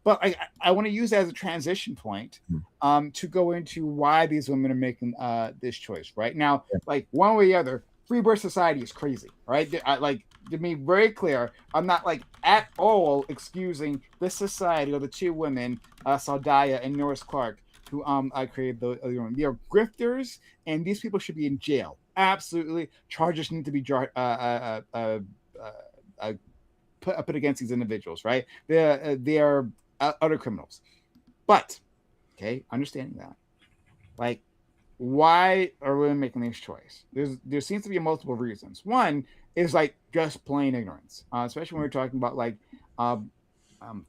But I want to use that as a transition point
Mhm.
to go into why these women are making this choice right now.
Yeah.
Like one way or the other, free birth society is crazy, right? Like to be very clear, I'm not like at all excusing this society or the two women, Saldaya and Norris Clark, who I created they are grifters, and these people should be in jail. Absolutely, charges need to be uh, uh, put against these individuals. Right? They are utter criminals. But okay, understanding that, like, why are women making this choice? There seems to be multiple reasons. One is like just plain ignorance, especially when we're talking about like um,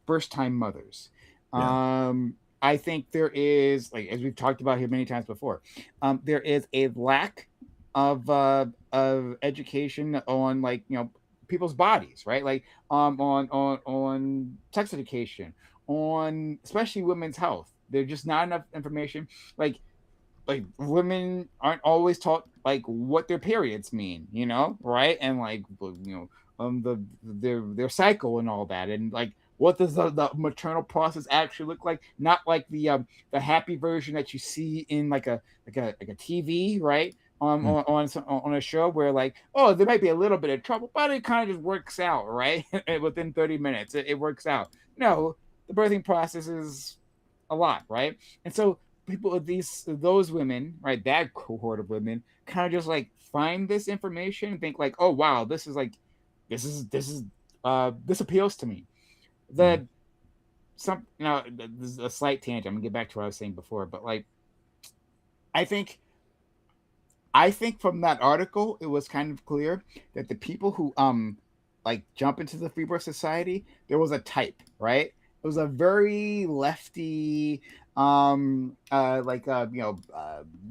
first time mothers.
Yeah.
I think there is, like, as we've talked about here many times before, there is a lack of education on, like, people's bodies, right? Like on sex education, on especially women's health. There's just not enough information. Like women aren't always taught like what their periods mean, right? And like, their cycle and all that, and like what does the maternal process actually look like? Not like the happy version that you see in like a TV, right?
Mhm.
On a show where, like, oh, there might be a little bit of trouble, but it kind of just works out, right? Within 30 minutes, it works out. No, the birthing process is a lot, right? And so people, those women, right, that cohort of women, kind of just like find this information and think like, oh wow, this appeals to me.
Mhm.
The some This is a slight tangent. I'm gonna get back to what I was saying before, but like, I think I think from that article, it was kind of clear that the people who like jump into the Free Birth Society, there was a type, right? It was a very lefty,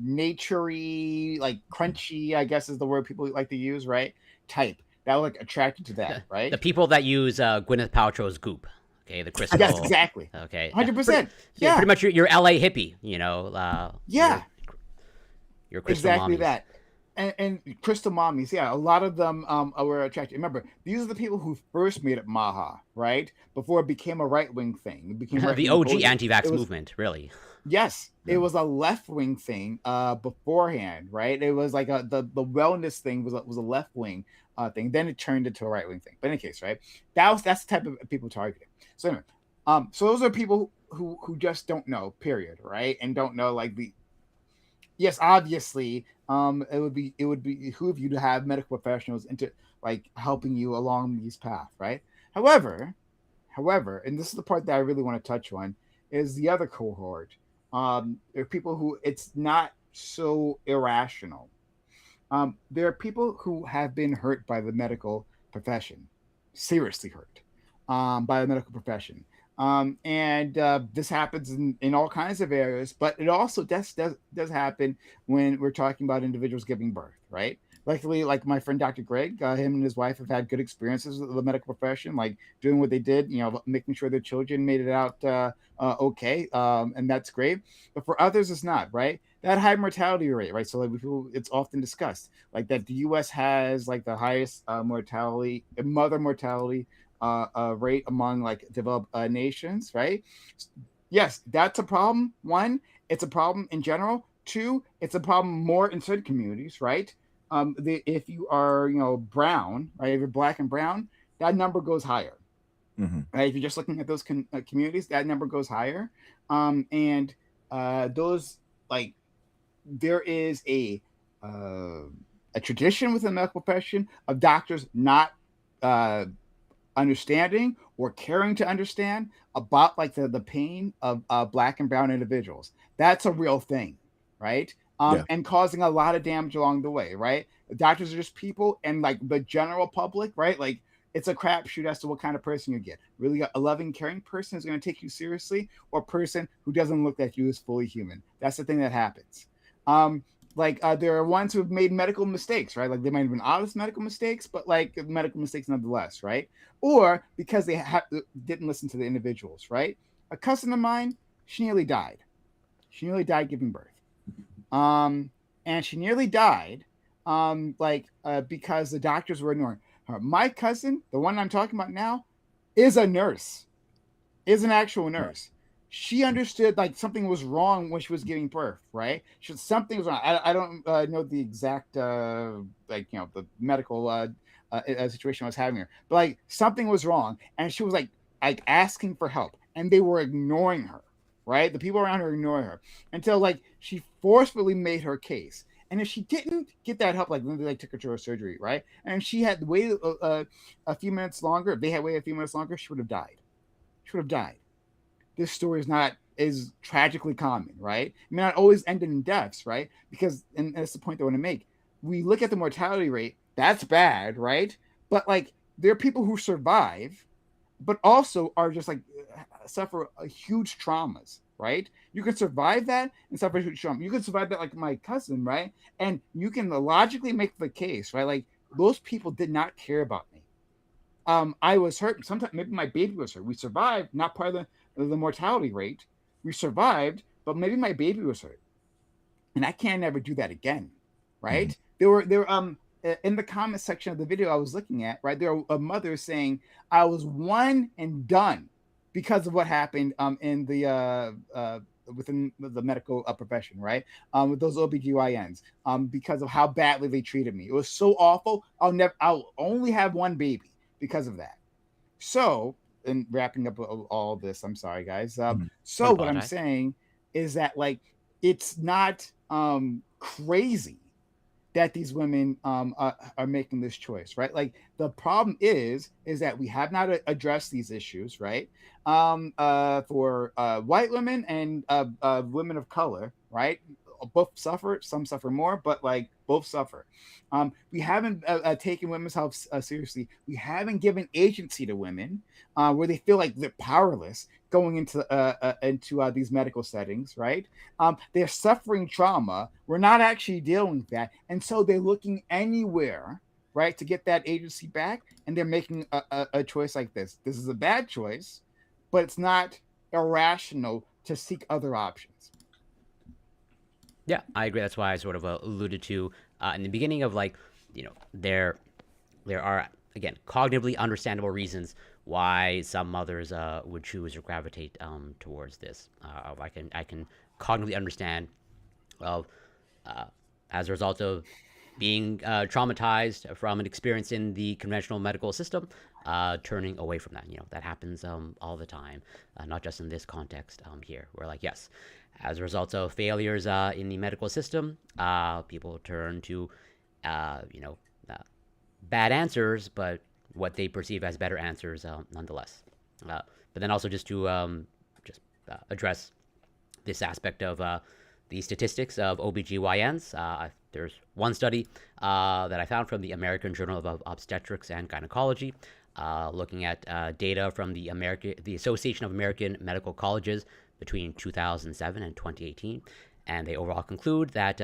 naturey, like crunchy, I guess is the word people like to use, right? Type that was like attracted to that,
The
right?
people that use Gwyneth Paltrow's Goop, okay, the
Yes,
crystal,
exactly,
okay, yeah,
100%.
pretty
Yeah,
much your LA hippie,
yeah,
your crystal
exactly
mommies.
that. And crystal mommies, yeah, a lot of them were attracted. Remember, these are the people who first made it Maha, right? Before it became a right wing thing, it became right
The
wing
OG
opposing. It
anti-vax
was
movement, really.
Yes, it
Yeah.
was a left wing thing beforehand, right? It was like the wellness thing was a left wing thing. Then it turned into a right wing thing. But in any case, right? That's the type of people targeted. So anyway, so those are people who just don't know, period, right? And don't know like the yes, obviously, it would be behoove you to have medical professionals into like helping you along these paths, right? However, and this is the part that I really want to touch on, is the other cohort. There are people who it's not so irrational. There are people who have been hurt by the medical profession, seriously hurt by the medical profession. And this happens in all kinds of areas, but it also does happen when we're talking about individuals giving birth, right? Luckily, like my friend Dr. Greg, him and his wife have had good experiences with the medical profession, like doing what they did, making sure their children made it out okay, and that's great. But for others, it's not, right? That high mortality rate, right? So like it's often discussed, like that the U.S. has like the highest mother mortality rate among like developed nations, right? Yes, that's a problem. One, it's a problem in general. Two, it's a problem more in certain communities, right? If you are, brown, right? If you're black and brown, that number goes higher.
Mhm.
Right? If you're just looking at those communities, that number goes higher. And those like there is uh, a tradition within the medical profession of doctors not uh, understanding or caring to understand about like the pain of black and brown individuals. That's a real thing, right?
Yeah.
And causing a lot of damage along the way, right? Doctors are just people, and like the general public, right? Like it's a crapshoot as to what kind of person you get. Really, a loving, caring person is going to take you seriously, or a person who doesn't look at you as fully human. That's the thing that happens. Um, there are ones who have made medical mistakes, right? Like they might have been honest medical mistakes, but like medical mistakes nonetheless, right? Or because they didn't listen to the individuals, right? A cousin of mine, she nearly died. She nearly died giving birth. Um, and she nearly died, because the doctors were ignoring her. My cousin, the one I'm talking about now, is a nurse, is an actual nurse. She understood like something was wrong when she was giving birth, right? Something was wrong. I don't know the exact the medical situation I was having her, but like something was wrong, and she was like asking for help, and they were ignoring her, right? The people around her ignoring her until like she forcefully made her case. And if she didn't get that help, like when they like took her to her surgery, right? And she had waited a few minutes longer, if they had waited a few minutes longer, she would have died. She would have died. This story is tragically common, right? It may not always end in deaths, right? Because, and that's the point I want to make. We look at the mortality rate, that's bad, right? But like there are people who survive, but also are just like suffer huge traumas, right? You can survive that and suffer huge trauma. You can survive that, like my cousin, right? And you can logically make the case, right? Like those people did not care about me. I was hurt. Sometimes maybe my baby was hurt. We survived, not part of the mortality rate. We survived, but maybe my baby was hurt, and I can't ever do that again,
Mhm.
right? There were in the comment section of the video I was looking at, right? There were a mother saying I was one and done because of what happened in the within the medical profession, right? With those OBGYNs, because of how badly they treated me. It was so awful. I'll only have one baby because of that. So, in wrapping up all of this, I'm sorry, guys.
Mhm.
Don't
So what I'm
apologize.
saying is that like it's not crazy that these women are making this choice, right? Like the problem is that we have not addressed these issues, right? For white women and women of color, right? Both suffer. Some suffer more, but like both suffer. We haven't taken women's health seriously. We haven't given agency to women, where they feel like they're powerless going into these medical settings, right? They're suffering trauma. We're not actually dealing with that. And so they're looking anywhere, right, to get that agency back. And they're making a choice like this. This is a bad choice, but it's not irrational to seek other options.
Yeah, I agree. That's why I sort of alluded to in the beginning of like, there are again cognitively understandable reasons why some mothers would choose or gravitate towards this. I can cognitively understand of uh, as a result of being traumatized from an experience in the conventional medical system, turning away from that. That happens all the time, not just in this context here. Where like yes, as a result of failures in the medical system, people turn to uh, you know uh, bad answers, but what they perceive as better answers nonetheless. But then also just address this aspect of the statistics of OBGYNs. There's one study that I found from the American Journal of Obstetrics and Gynecology, looking at data from the Association of American Medical Colleges between 2007 and 2018, and they overall conclude that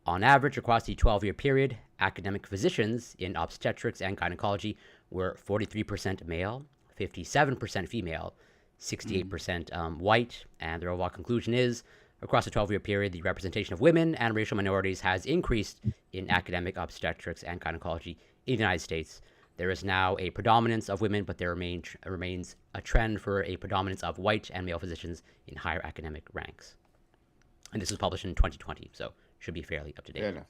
on average, across the 12-year period, academic physicians in obstetrics and gynecology were 43% male, 57% female,
Mm.
68% white, and their overall conclusion is across the 12-year period, the representation of women and racial minorities has increased in academic obstetrics and gynecology in the United States. There is now a predominance of women, but there remains a trend for a predominance of white and male physicians in higher academic ranks. And this was published in 2020, so should be fairly up to date.
Yeah.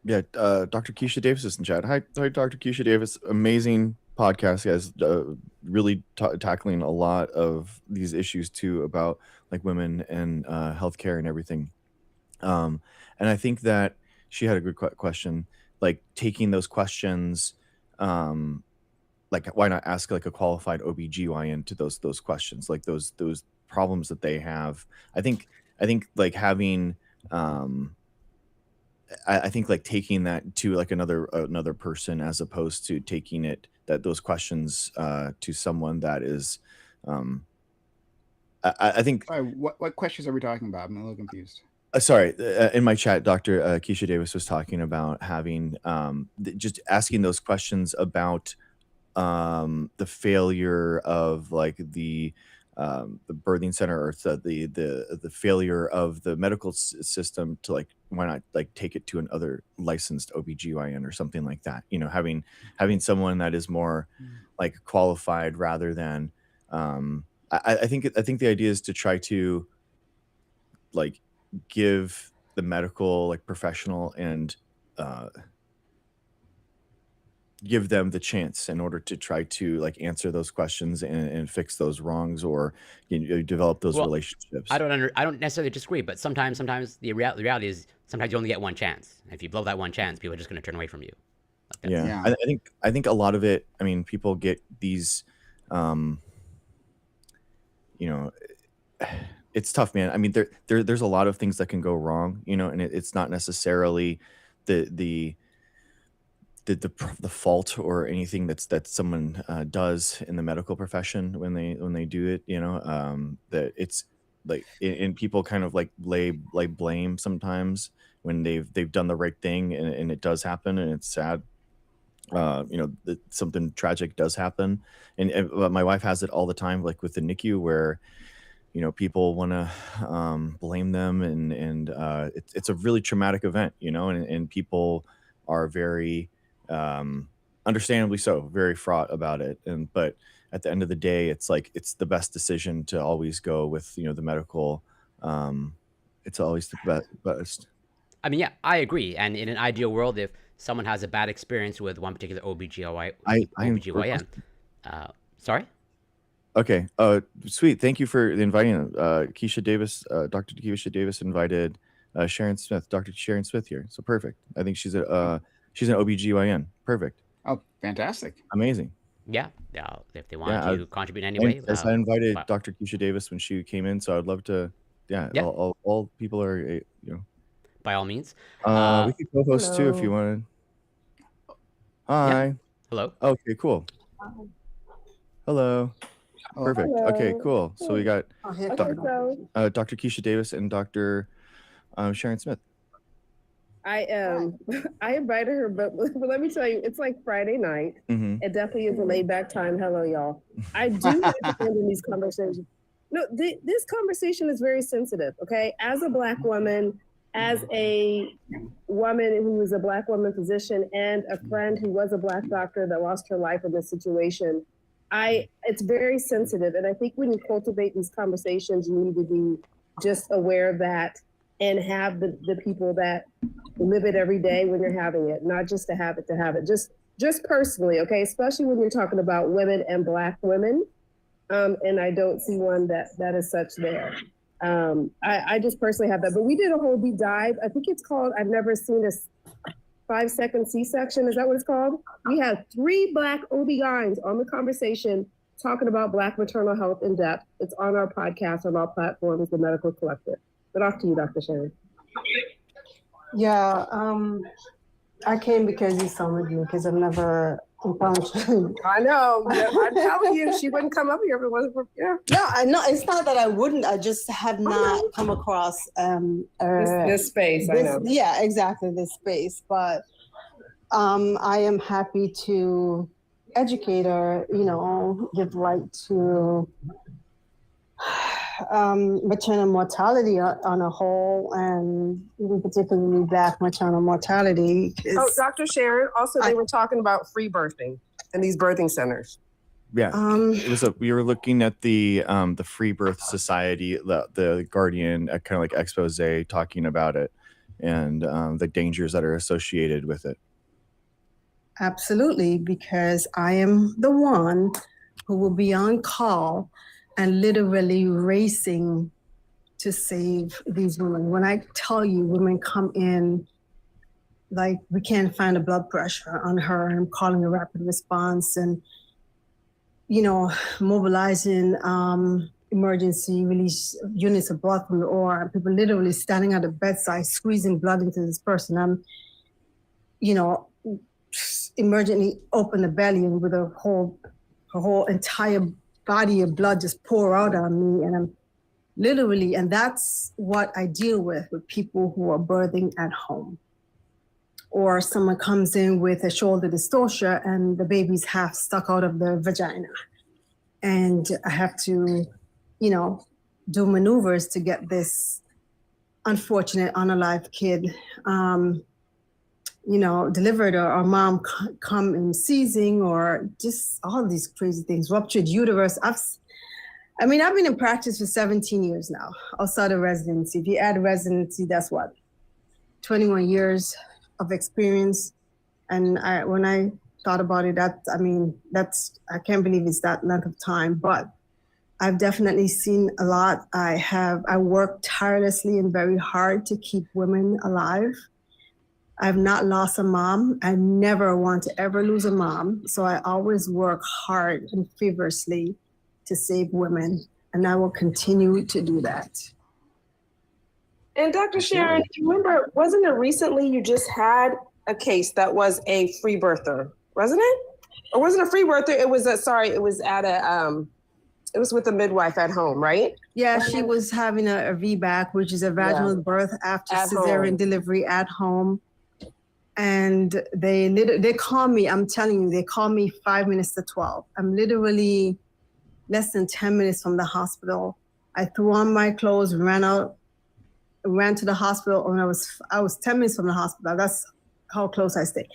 Yeah, Dr. Keisha Davis is in chat. Hi, Dr. Keisha Davis. Amazing podcast, guys. Really tackling a lot of these issues too about like women and healthcare and everything. And I think that she had a good question. Like taking those questions, like why not ask like a qualified OBGYN to those questions, like those problems that they have. I think like having I think like taking that to like another person as opposed to taking those questions to someone that is um I think
Sorry, what questions are we talking about? I'm a little confused.
sorry, in my chat, Dr. Keisha Davis was talking about having just asking those questions about the failure of like the birthing center, or the failure of the medical system to, like, why not like take it to another licensed OBGYN or something like that, having someone that is more like qualified rather than I think the idea is to try to like give the medical like professional and uh give them the chance in order to try to like answer those questions and fix those wrongs, or develop those
Well,
relationships.
I don't necessarily disagree, but sometimes the reality is sometimes you only get one chance. And if you blow that one chance, people are just going to turn away from you. Like that's
Yeah,
Yeah.
I think a lot of it. I mean, people get these, um, you know, it's tough, man. I mean, there's a lot of things that can go wrong, and it's not necessarily the the the fault or anything that someone does in the medical profession when they do it. That it's like, and people kind of like lay blame sometimes when they've done the right thing, and it does happen, and it's sad. That something tragic does happen, but my wife has it all the time, like with the NICU, where people want to blame them, and it's a really traumatic event, and people are very, understandably so, very fraught about it. But at the end of the day, it's like it's the best decision to always go with the medical. um it's always the best.
I mean, yeah, I agree. And in an ideal world, if someone has a bad experience with one particular
I
OBGYN, sorry?
Okay. Sweet. Thank you for inviting Keisha Davis. Dr. Keisha Davis invited Sharon Smith, Dr. Sharon Smith here. So perfect. I think she's an OBGYN. Perfect.
Oh, fantastic.
Amazing.
Yeah, yeah. If they want
Yeah.
to contribute in any
And
way,
as I invited
but
Dr. Keisha Davis when she came in, so I'd love to. Yeah.
yeah,
All people are.
by all means.
We could co-host too if you
Hello.
wanted.
Yeah.
Hi.
Hello.
Okay. Cool. Hello.
Oh,
Perfect. Okay.
Hello.
Cool. So we got
Oh, here
Doc-
comes the-
Dr. Keisha Davis and Dr. Sharon Smith.
I I invited her, but let me tell you, it's like Friday night.
Hmm.
It definitely is a laid back time. Hello, y'all. I do like to end in these conversations. No, this conversation is very sensitive. Okay, as a Black woman, as a woman who is a Black woman physician, and a friend who was a Black doctor that lost her life in this situation, it's very sensitive, and I think when you cultivate these conversations, you need to be just aware of that, and have the people that live it every day when you're having it, not just to have it, just personally, okay? Especially when you're talking about women and Black women, and I don't see one that is such there. I just personally have that, but we did a whole deep dive. I think it's called "I've Never Seen a 5-second C-section." Is that what it's called? We had 3 Black OB-GYNs on the conversation talking about Black maternal health in depth. It's on our podcast, on our platforms, the Medical Collective. But off to you, Dr. Sharon.
Yeah, I came because you summoned me because I've never encountered.
I know. I'm telling you, she wouldn't come up here if it wasn't for
No, I know it's not that I wouldn't. I just have not come across
this space. I know.
Yeah, exactly, this space. But I am happy to educate or give light to maternal mortality on a whole, and even particularly Black maternal mortality.
Oh, Dr. Sharon, also they were talking about free birthing in these birthing centers.
Yeah, we were looking at the Free Birth Society, the Guardian, kind of like expose talking about it, and the dangers that are associated with it.
Absolutely, because I am the one who will be on call and literally racing to save these women. When I tell you, women come in like we can't find a blood pressure on her, and I'm calling a rapid response, and mobilizing emergency release units of blood from the OR. People literally standing at the bedside, squeezing blood into this person. I'm, emergently open the belly, and with her whole entire body of blood just pour out on me, and I'm literally, and that's what I deal with people who are birthing at home. Or someone comes in with a shoulder dystocia and the baby's half stuck out of the vagina. And I have to you know, do maneuvers to get this unfortunate unalive kid, you know, delivered, or mom come in seizing, or just all these crazy things, ruptured uterus. I've been in practice for 17 years now, outside of residency. If you add residency, that's what, 21 years of experience. And when I thought about it, I can't believe it's that length of time, but I've definitely seen a lot. I work tirelessly and very hard to keep women alive. I've not lost a mom. I never want to ever lose a mom. So I always work hard and feverishly to save women, and I will continue to do that.
And Dr. Sharon, you remember, wasn't it recently you just had a case that was a free birther, wasn't it? Or wasn't a free birther? It was it was with a midwife at home, right?
Yeah, she was having a VBAC, which is a vaginal birth after cesarean delivery at home. And they call me, I'm telling you, they call me 5 minutes to 12. I'm literally less than 10 minutes from the hospital. I threw on my clothes, ran to the hospital, and I was 10 minutes from the hospital. That's how close I stay.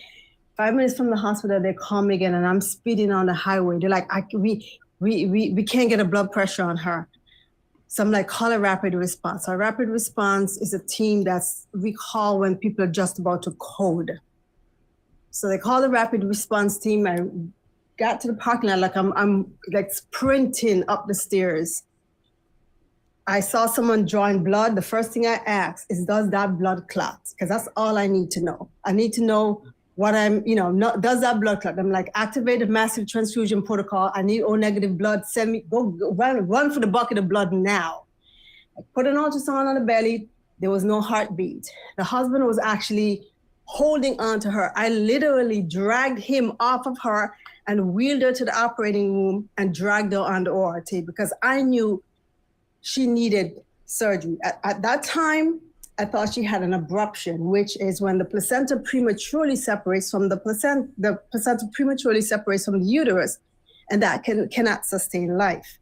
5 minutes from the hospital, they call me again, and I'm speeding on the highway. They're like, we can't get a blood pressure on her. So I'm like, call a rapid response. A rapid response is a team we call when people are just about to code. So they call the rapid response team. I got to the parking lot, like I'm like sprinting up the stairs. I saw someone drawing blood. The first thing I asked is, does that blood clot? Because that's all I need to know. I need to know what does that blood clot? I'm like, activated massive transfusion protocol. I need O negative blood. Send me, go run for the bucket of blood now. I put an ultrasound on the belly. There was no heartbeat. The husband was actually holding on to her. I literally dragged him off of her and wheeled her to the operating room and dragged her on the ORT because I knew she needed surgery. At that time, I thought she had an abruption, which is when the placenta prematurely separates from the placenta prematurely separates from the uterus, and that cannot sustain life.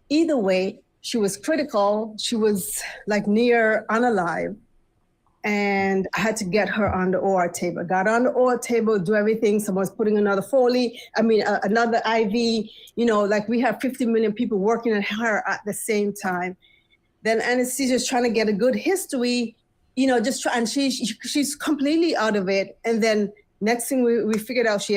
Either way, she was critical. She was like near unalive, and I had to get her on the OR table. Got on the OR table, do everything. Someone's putting another Foley, another IV. Like we have 50 million people working on her at the same time. Then anesthesia's trying to get a good history, and she's completely out of it. And then next thing we figured out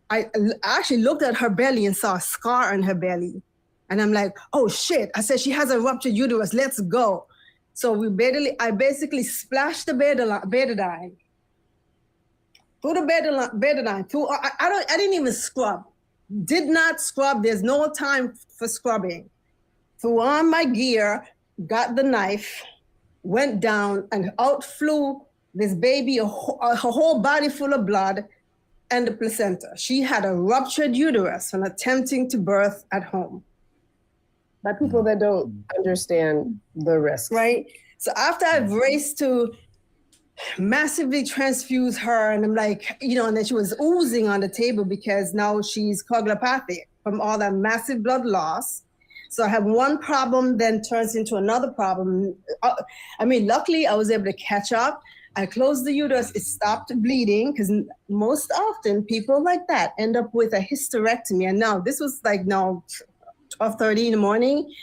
I actually looked at her belly and saw a scar on her belly. And I'm like, oh shit. I said, she has a ruptured uterus, let's go. So I basically splashed the betadine through the betadine. I didn't even scrub. Did not scrub. There's no time for scrubbing. Threw on my gear, got the knife, went down, and out flew this baby, her whole body full of blood, and the placenta. She had a ruptured uterus and attempting to birth at home.
By people that don't understand the risks.
Right? So after I've raced to massively transfuse her, and I'm like, and then she was oozing on the table because now she's coagulopathic from all that massive blood loss. So I have one problem, then turns into another problem. Luckily I was able to catch up. I closed the uterus, it stopped bleeding, because most often people like that end up with a hysterectomy. And now this was like 12:30 in the morning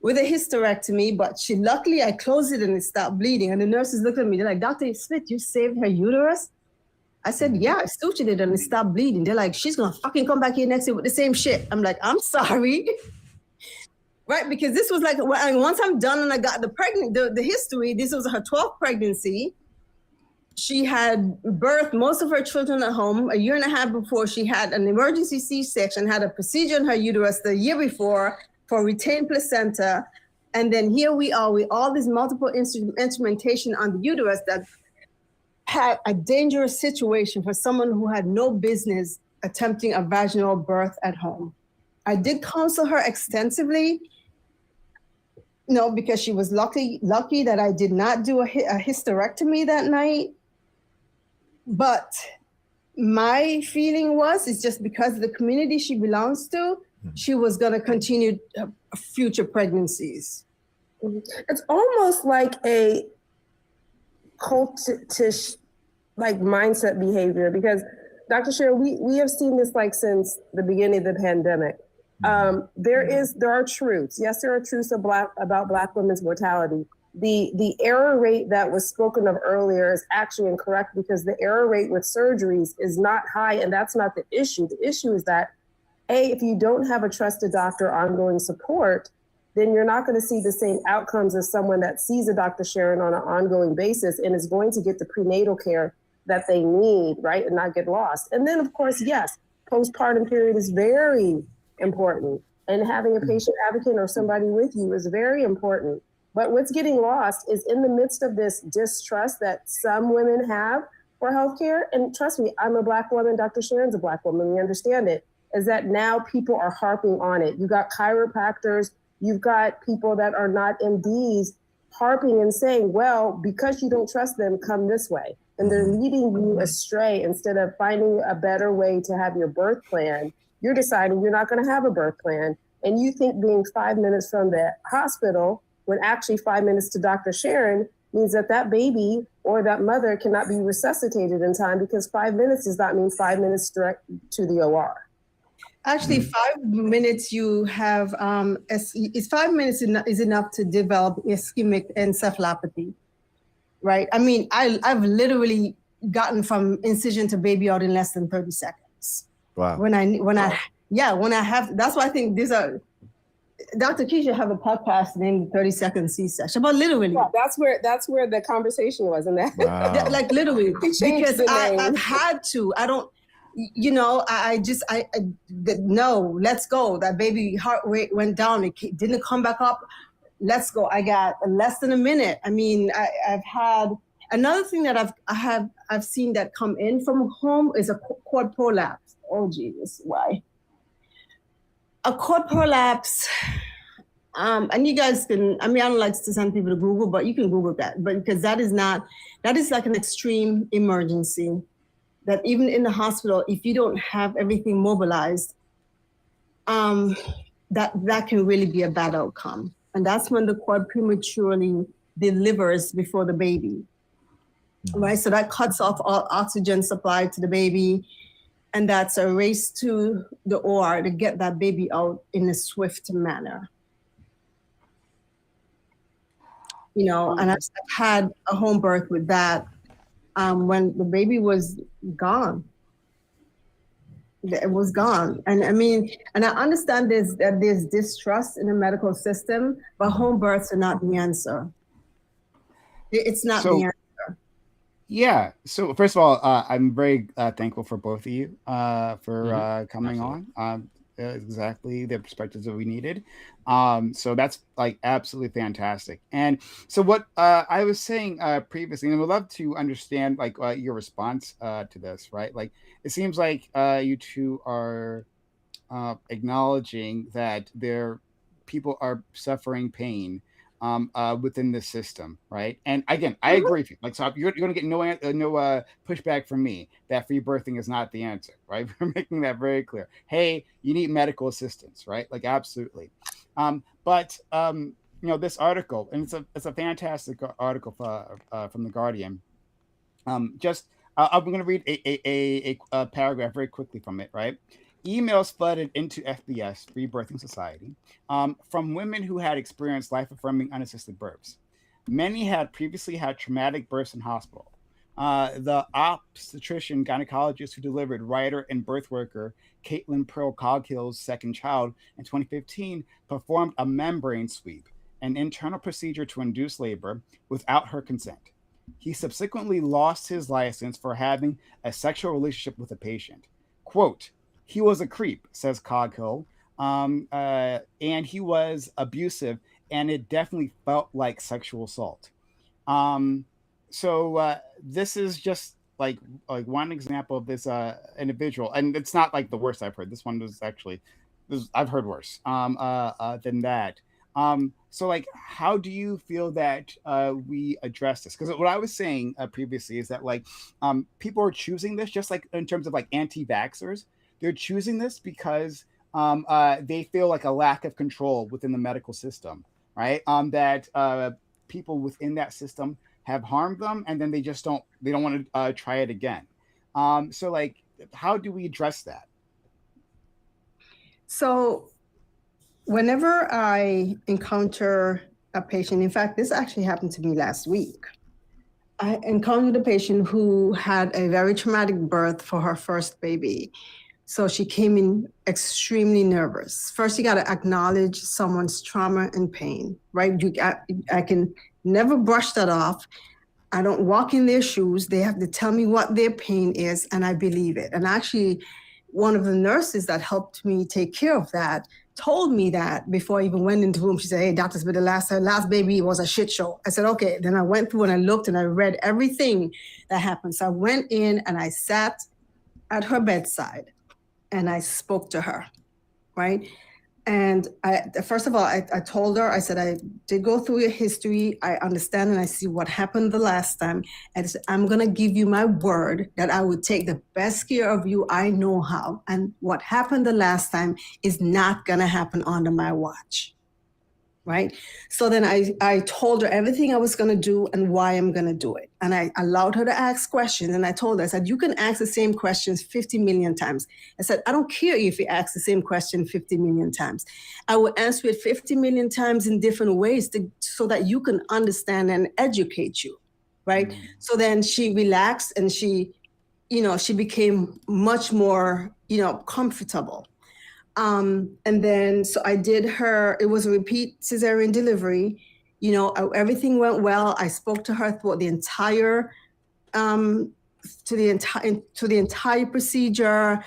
with a hysterectomy, but luckily I closed it and it stopped bleeding. And the nurses looked at me, they're like, Dr. Smith, you saved her uterus? I said, yeah, I sutured it and it stopped bleeding. They're like, she's gonna fucking come back here next year with the same shit. I'm like, I'm sorry. Right, because this was like, once I'm done and I got the history, this was her 12th pregnancy. She had birthed most of her children at home. A year and a half before, she had an emergency C-section, had a procedure in her uterus the year before for retained placenta. And then here we are with all this multiple instrumentation on the uterus that had a dangerous situation for someone who had no business attempting a vaginal birth at home. I did counsel her extensively. Because she was lucky that I did not do a hysterectomy that night. But my feeling it's just because of the community she belongs to, she was going to continue future pregnancies.
It's almost like a cultish like mindset behavior, because Dr. Cheryl, we have seen this like since the beginning of the pandemic. There are truths. Yes, there are truths about Black women's mortality. The error rate that was spoken of earlier is actually incorrect, because the error rate with surgeries is not high, and that's not the issue. The issue is that, if you don't have a trusted doctor ongoing support, then you're not going to see the same outcomes as someone that sees a Dr. Sharon on an ongoing basis and is going to get the prenatal care that they need, right, and not get lost. And then, of course, yes, postpartum period is very important, and having a patient advocate or somebody with you is very important. But what's getting lost is in the midst of this distrust that some women have for healthcare, and trust me, I'm a Black woman, Dr. Sharon's a Black woman, we understand it, is that now people are harping on it. You got chiropractors, you've got people that are not MDs harping and saying, well, because you don't trust them, come this way. And they're leading you astray. Instead of finding a better way to have your birth plan, you're deciding you're not going to have a birth plan. And you think being 5 minutes from the hospital, when actually 5 minutes to Dr. Sharon, means that that baby or that mother cannot be resuscitated in time, because 5 minutes does not mean 5 minutes direct to the OR.
Actually, 5 minutes you have, is 5 minutes is enough to develop ischemic encephalopathy, right? I mean, I've literally gotten from incision to baby out in less than 30 seconds.
Wow.
When I have, that's why I think these are, Dr. Keisha have a podcast named 30 Second C-Section, but literally.
Yeah, that's where the conversation was, and that,
Wow.
Like literally, because I've had to, I don't, you know, no, let's go. That baby heart rate went down. It didn't come back up. Let's go. I got less than a minute. I mean, I've had another thing that I've seen that come in from home is a cord prolapse. Oh, Jesus, why? A cord prolapse. And you guys can, I mean, I don't like to send people to Google, but you can Google that. But because that is like an extreme emergency. That even in the hospital, if you don't have everything mobilized, that can really be a bad outcome. And that's when the cord prematurely delivers before the baby, right? So that cuts off all oxygen supply to the baby. And that's a race to the OR to get that baby out in a swift manner. You know, and I've had a home birth with that. When the baby was gone, it was gone. And I mean, and I understand there's distrust in the medical system, but home births are not the answer. It's not the answer.
Yeah. So first of all, I'm very thankful for both of you for coming on. Exactly the perspectives that we needed. So that's like absolutely fantastic. And so what I was saying previously, and I would love to understand like your response to this, right? Like it seems like you two are acknowledging that people are suffering pain within the system, right? And again, I agree with you. Like, so you're going to get no pushback from me that free birthing is not the answer, right? We're making that very clear. Hey, you need medical assistance, right? Like, absolutely. But you know, this article, and it's a fantastic article from the Guardian. I'm going to read a paragraph very quickly from it, right? Emails flooded into FBS, Free Birthing Society, from women who had experienced life-affirming unassisted births. Many had previously had traumatic births in hospital. The obstetrician gynecologist who delivered writer and birth worker Caitlin Pearl Coghill's second child in 2015 performed a membrane sweep, an internal procedure to induce labor, without her consent. He subsequently lost his license for having a sexual relationship with a patient. Quote, "He was a creep," says Coghill, and he was abusive, and it definitely felt like sexual assault. So this is just like one example of this individual, and it's not like the worst I've heard. This one was actually, I've heard worse than that. So like, how do you feel that we address this? Because what I was saying previously is that like people are choosing this, just like in terms of like anti-vaxxers. They're choosing this because they feel like a lack of control within the medical system, right? That people within that system have harmed them, and then they don't want to try it again. So like, how do we address that?
So whenever I encounter a patient, in fact, this actually happened to me last week. I encountered a patient who had a very traumatic birth for her first baby. So she came in extremely nervous. First, you got to acknowledge someone's trauma and pain, right? I can never brush that off. I don't walk in their shoes. They have to tell me what their pain is, and I believe it. And actually, one of the nurses that helped me take care of that told me that before I even went into the room. She said, "Hey, doctors, but the last baby was a shit show." I said, "Okay." Then I went through and I looked and I read everything that happened. So I went in and I sat at her bedside and I spoke to her, right? And first of all, I told her, I said, I did go through your history. I understand and I see what happened the last time. And I said, I'm going to give you my word that I would take the best care of you I know how. And what happened the last time is not going to happen under my watch. Right? So then I told her everything I was going to do and why I'm going to do it. And I allowed her to ask questions. And I told her, I said, you can ask the same questions 50 million times. I said, I don't care if you ask the same question 50 million times. I will answer it 50 million times in different ways so that you can understand and educate you. Right? Mm-hmm. So then she relaxed and she became much more, comfortable. And then, so I did it was a repeat cesarean delivery. Everything went well. I spoke to her throughout the entire, to the entire procedure,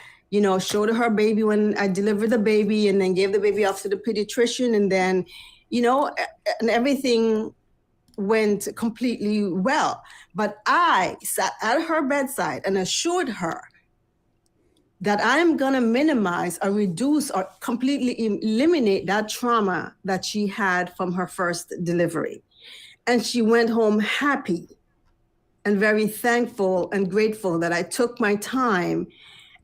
showed her baby when I delivered the baby and then gave the baby off to the pediatrician. And then, and everything went completely well. But I sat at her bedside and assured her that I'm going to minimize or reduce or completely eliminate that trauma that she had from her first delivery. And she went home happy and very thankful and grateful that I took my time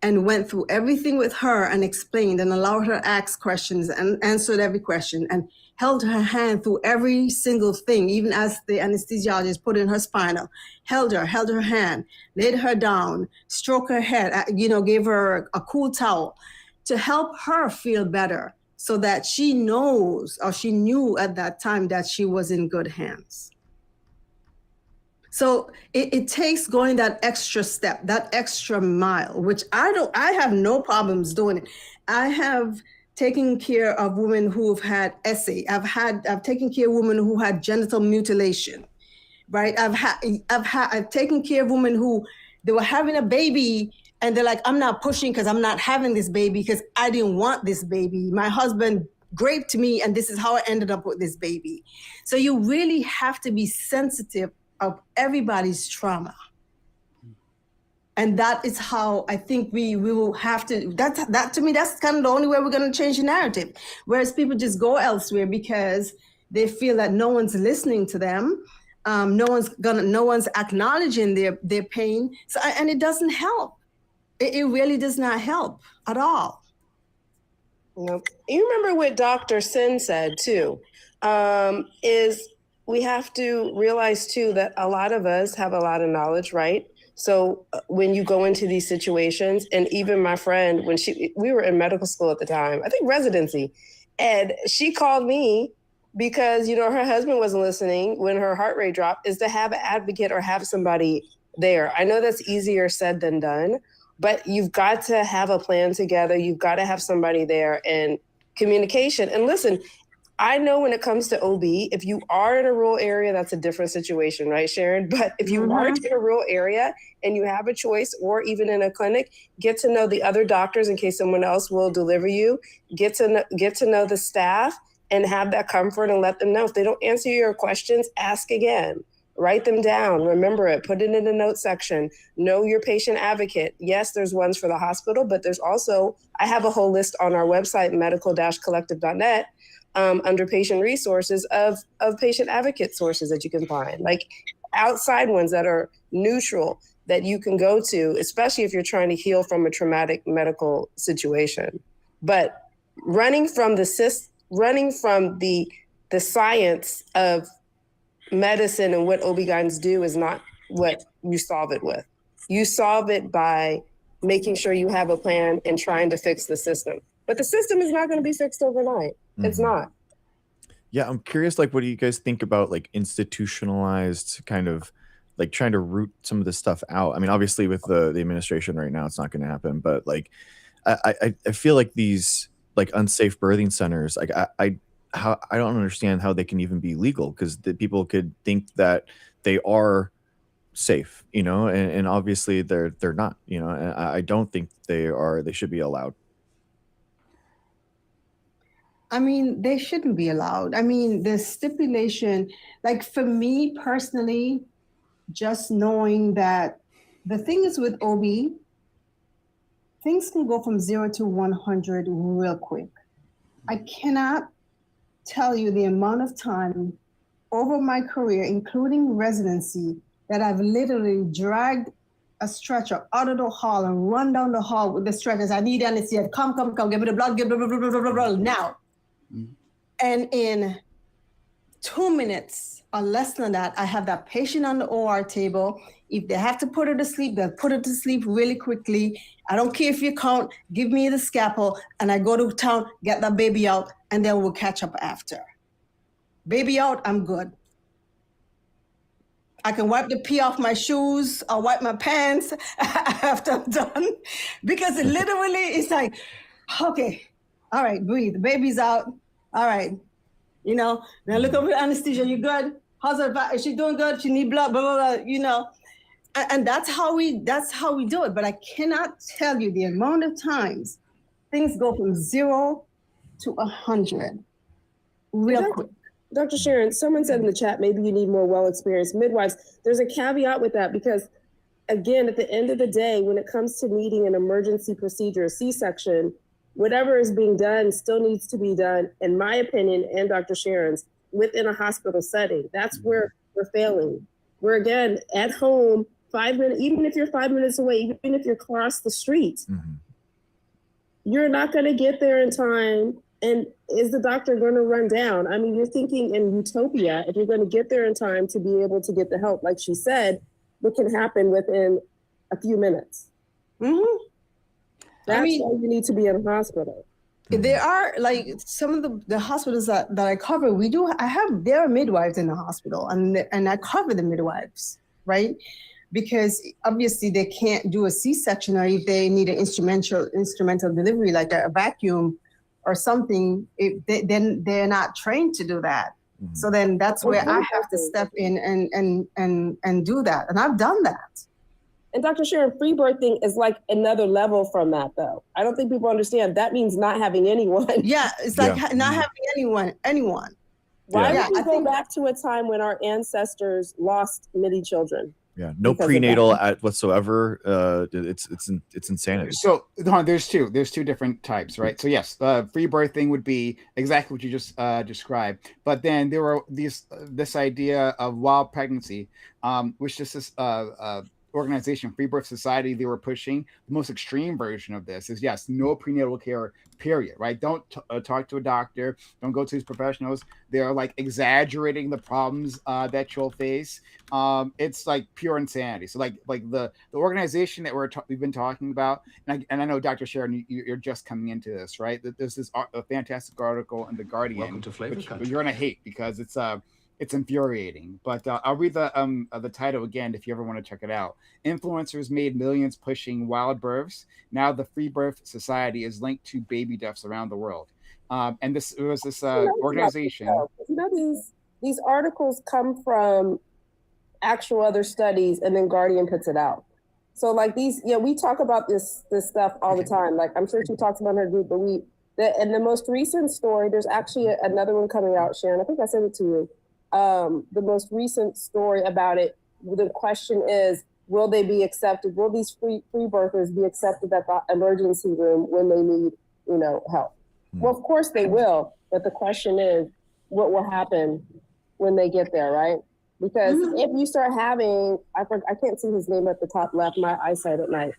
and went through everything with her and explained and allowed her to ask questions and answered every question and held her hand through every single thing, even as the anesthesiologist put in her spinal, held her hand, laid her down, stroked her head, gave her a cool towel to help her feel better so that she knows, or she knew at that time, that she was in good hands. So it takes going that extra step, that extra mile, which I have no problems doing it. I have taken care of women who have had SA. I've taken care of women who had genital mutilation, right? I've taken care of women who they were having a baby and they're like, I'm not pushing because I'm not having this baby because I didn't want this baby. My husband raped me and this is how I ended up with this baby. So you really have to be sensitive of everybody's trauma. And that is how I think we will have to, that to me, that's kind of the only way we're going to change the narrative. Whereas people just go elsewhere because they feel that no one's listening to them. No one's acknowledging their pain. So, and it doesn't help. It really does not help at all.
Nope. You remember what Dr. Sin said too, is we have to realize too that a lot of us have a lot of knowledge, right? So when you go into these situations, and even my friend, we were in medical school at the time, I think residency, and she called me because, her husband wasn't listening when her heart rate dropped, is to have an advocate or have somebody there. I know that's easier said than done, but you've got to have a plan together. You've got to have somebody there and communication. And listen, I know when it comes to OB, if you are in a rural area, that's a different situation, right, Sharon? But if you aren't in a rural area and you have a choice, or even in a clinic, get to know the other doctors in case someone else will deliver you. Get to know the staff and have that comfort and let them know. If they don't answer your questions, ask again. Write them down. Remember it. Put it in the notes section. Know your patient advocate. Yes, there's ones for the hospital, but there's also, I have a whole list on our website, medical-collective.net, under patient resources of patient advocate sources that you can find, like outside ones that are neutral that you can go to, especially if you're trying to heal from a traumatic medical situation. But running from the science of medicine and what OB-GYNs do is not what you solve it with. You solve it by making sure you have a plan and trying to fix the system. But the system is not going to be fixed overnight. It's not.
Yeah, I'm curious, like, what do you guys think about like institutionalized kind of like trying to root some of this stuff out? I mean, obviously with the administration right now, it's not going to happen, but like, I feel like these like unsafe birthing centers, like I don't understand how they can even be legal because the people could think that they are safe, you know, and obviously they're not, you know, and I don't think they should be allowed.
I mean, they shouldn't be allowed. I mean, the stipulation, like for me personally, just knowing that the thing is with OB, things can go from 0 to 100 real quick. I cannot tell you the amount of time over my career, including residency, that I've literally dragged a stretcher out of the hall and run down the hall with the stretchers. I need anesthesia. Come, give me the blood, give me blah, now. And in 2 minutes or less than that, I have that patient on the OR table. If they have to put her to sleep, they'll put her to sleep really quickly. I don't care if you count, give me the scalpel, and I go to town, get that baby out, and then we'll catch up after. Baby out, I'm good. I can wipe the pee off my shoes or wipe my pants after I'm done. Because it literally is like, okay, all right, breathe. The baby's out. All right. You know, now look over the anesthesia. You good? How's her back? Is she doing good? She need blood, blah, blah, blah, you know. And that's how we do it. But I cannot tell you the amount of times things go from 0 to 100 real quick.
Dr. Sharon, someone said in the chat, maybe you need more well-experienced midwives. There's a caveat with that because, again, at the end of the day, when it comes to needing an emergency procedure, a C-section, whatever is being done still needs to be done, in my opinion, and Dr. Sharon's, within a hospital setting. That's where we're failing. We're, again, at home, 5 minutes, even if you're 5 minutes away, even if you're across the street, you're not going to get there in time. And is the doctor going to run down? I mean, you're thinking in utopia, if you're going to get there in time to be able to get the help, like she said, it can happen within a few minutes. That's why you need to be in a hospital.
There are like some of the hospitals that I cover, there are midwives in the hospital and I cover the midwives, right? Because obviously they can't do a C-section, or if they need an instrumental delivery, like a vacuum or something, then they're not trained to do that. So then that's where I have to step in and do that. And I've done that.
And Dr. Sharon, free birthing is like another level from that, though. I don't think people understand. That means not having anyone.
Yeah, it's like not having anyone.
Why would we go back to a time when our ancestors lost many children?
Yeah, no prenatal whatsoever. It's insanity.
So there's two different types, right? So yes, free birthing would be exactly what you just described. But then there were this idea of wild pregnancy, which is this organization, Free Birth Society, they were pushing. The most extreme version of this is, yes, no prenatal care, period, right? Don't talk to a doctor. Don't go to these professionals. They're like exaggerating the problems that you'll face. It's like pure insanity. So like the organization that we've been talking about, and I know, Dr. Sharon, you're just coming into this, right? There's this a fantastic article in The Guardian, which you're going to hate because it's infuriating, but I'll read the title again if you ever want to check it out. Influencers made millions pushing wild births. Now the Free Birth Society is linked to baby deaths around the world. And this organization.
You know, these articles come from actual other studies, and then Guardian puts it out. So like these, we talk about this stuff all the time. Like I'm sure she talks about in her group, but in the most recent story, there's actually another one coming out, Sharon. I think I sent it to you. The most recent story about it, the question is, will they be accepted? Will these free birthers be accepted at the emergency room when they need, help? Well, of course they will, but the question is, what will happen when they get there, right? Because if you start having, I can't see his name at the top left, my eyesight at night.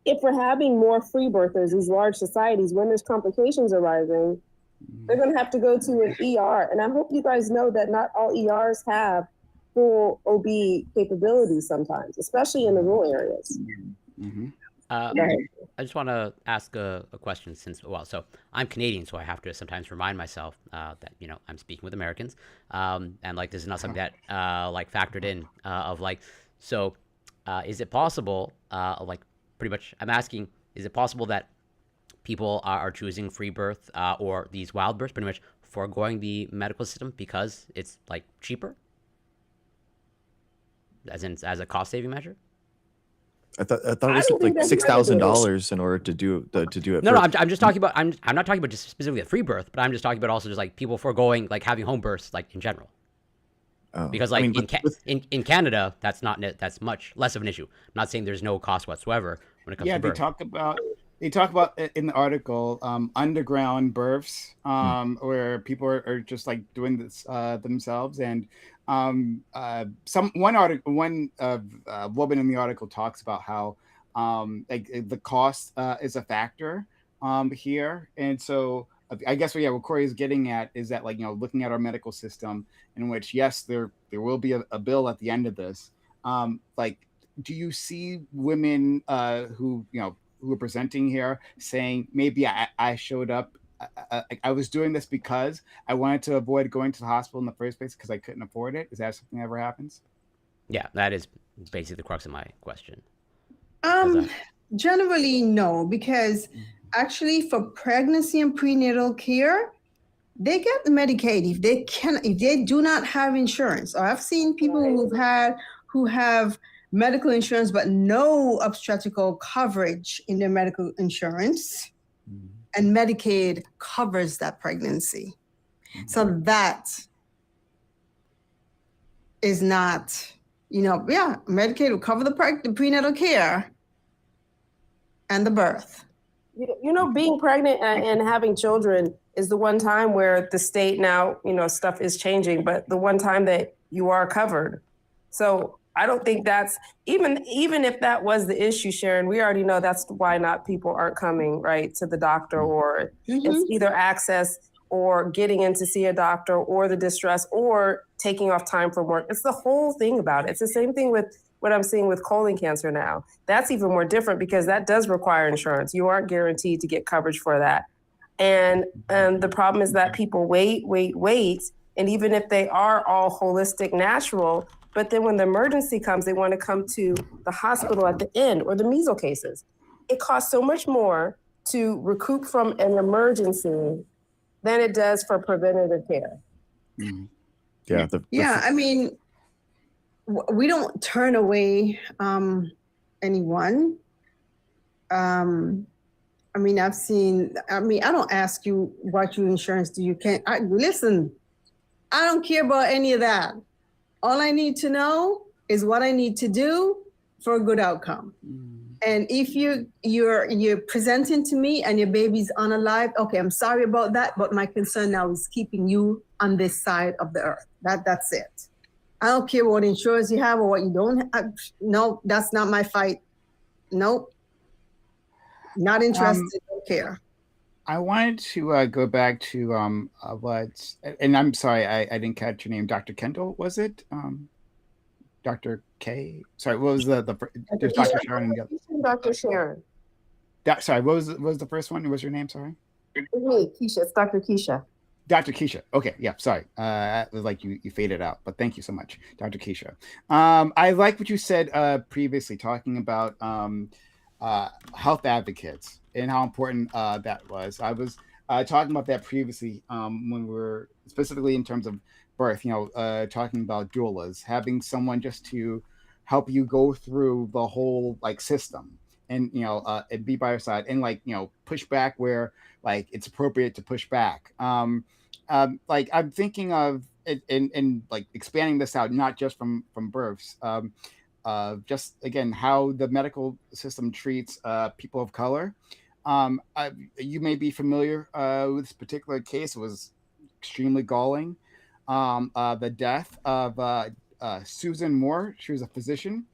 if we're having more free birthers, these large societies, when there's complications arising, they're going to have to go to an ER. And I hope you guys know that not all ERs have full OB capabilities sometimes, especially in the rural areas.
Mm-hmm.
I just want to ask a question since, well, so I'm Canadian, so I have to sometimes remind myself that, you know, I'm speaking with Americans. And like, this is not something that like factored in of like, so is it possible, like pretty much I'm asking, is it possible that people are choosing free birth or these wild births, pretty much foregoing the medical system because it's like cheaper? As in, as a cost saving measure?
I thought it
I
was
don't think
like
that's
$6,000 in order to do it.
No, I'm just talking about, I'm not talking about just specifically a free birth, but I'm just talking about also just like people foregoing like having home births like in general.
Oh,
Because like in Canada, that's that's much less of an issue. I'm not saying there's no cost whatsoever when it comes to birth.
They talk about in the article underground births where people are just like doing this themselves, and one woman in the article talks about how like the cost is a factor here, and so I guess what Corey is getting at is that, like, you know, looking at our medical system, in which, yes, there will be a bill at the end of this. Like, do you see women who are presenting here saying, maybe I showed up, I was doing this because I wanted to avoid going to the hospital in the first place because I couldn't afford it? Is that something that ever happens?
Yeah, that is basically the crux of my question.
Generally, no, because actually for pregnancy and prenatal care, they get Medicaid if they do not have insurance. Or I've seen people who have medical insurance but no obstetrical coverage in their medical insurance, and Medicaid covers that pregnancy. So that is not, Medicaid will cover the prenatal care and the birth.
You know, being pregnant and having children is the one time where the state now, stuff is changing, but the one time that you are covered. So I don't think that's, even if that was the issue, Sharon, we already know that's why not people aren't coming, right, to the doctor, or it's either access or getting in to see a doctor or the distress or taking off time from work. It's the whole thing about it. It's the same thing with what I'm seeing with colon cancer now. That's even more different because that does require insurance. You aren't guaranteed to get coverage for that. And the problem is that people wait. And even if they are all holistic, natural, but then when the emergency comes, they want to come to the hospital at the end, or the measles cases. It costs so much more to recoup from an emergency than it does for preventative care.
I mean, we don't turn away anyone. I don't ask you what your insurance do. Listen, I don't care about any of that. All I need to know is what I need to do for a good outcome. And if you're presenting to me and your baby's unalive, okay, I'm sorry about that, but my concern now is keeping you on this side of the earth. That's it. I don't care what insurance you have or what you don't have. No, that's not my fight. Nope. Not interested. Don't care.
I wanted to go back to and I'm sorry, I didn't catch your name. Dr. Kendall, was it? Dr. K? Sorry, what was there's Dr. Sharon and the other.
Dr. Sharon.
Sorry, what was the first one? What was your name? Sorry.
It's me, Keisha. It's Dr. Keisha.
Dr. Keisha. Okay, yeah, sorry. It was like you faded out, but thank you so much, Dr. Keisha. I like what you said previously, talking about health advocates and how important that was. I was talking about that previously when we were specifically in terms of birth, talking about doulas, having someone just to help you go through the whole system, and and be by your side, and push back where it's appropriate to push back. I'm thinking of it and expanding this out, not just from births, just again how the medical system treats people of color. You may be familiar with this particular case. It was extremely galling. The death of Susan Moore. She was a physician.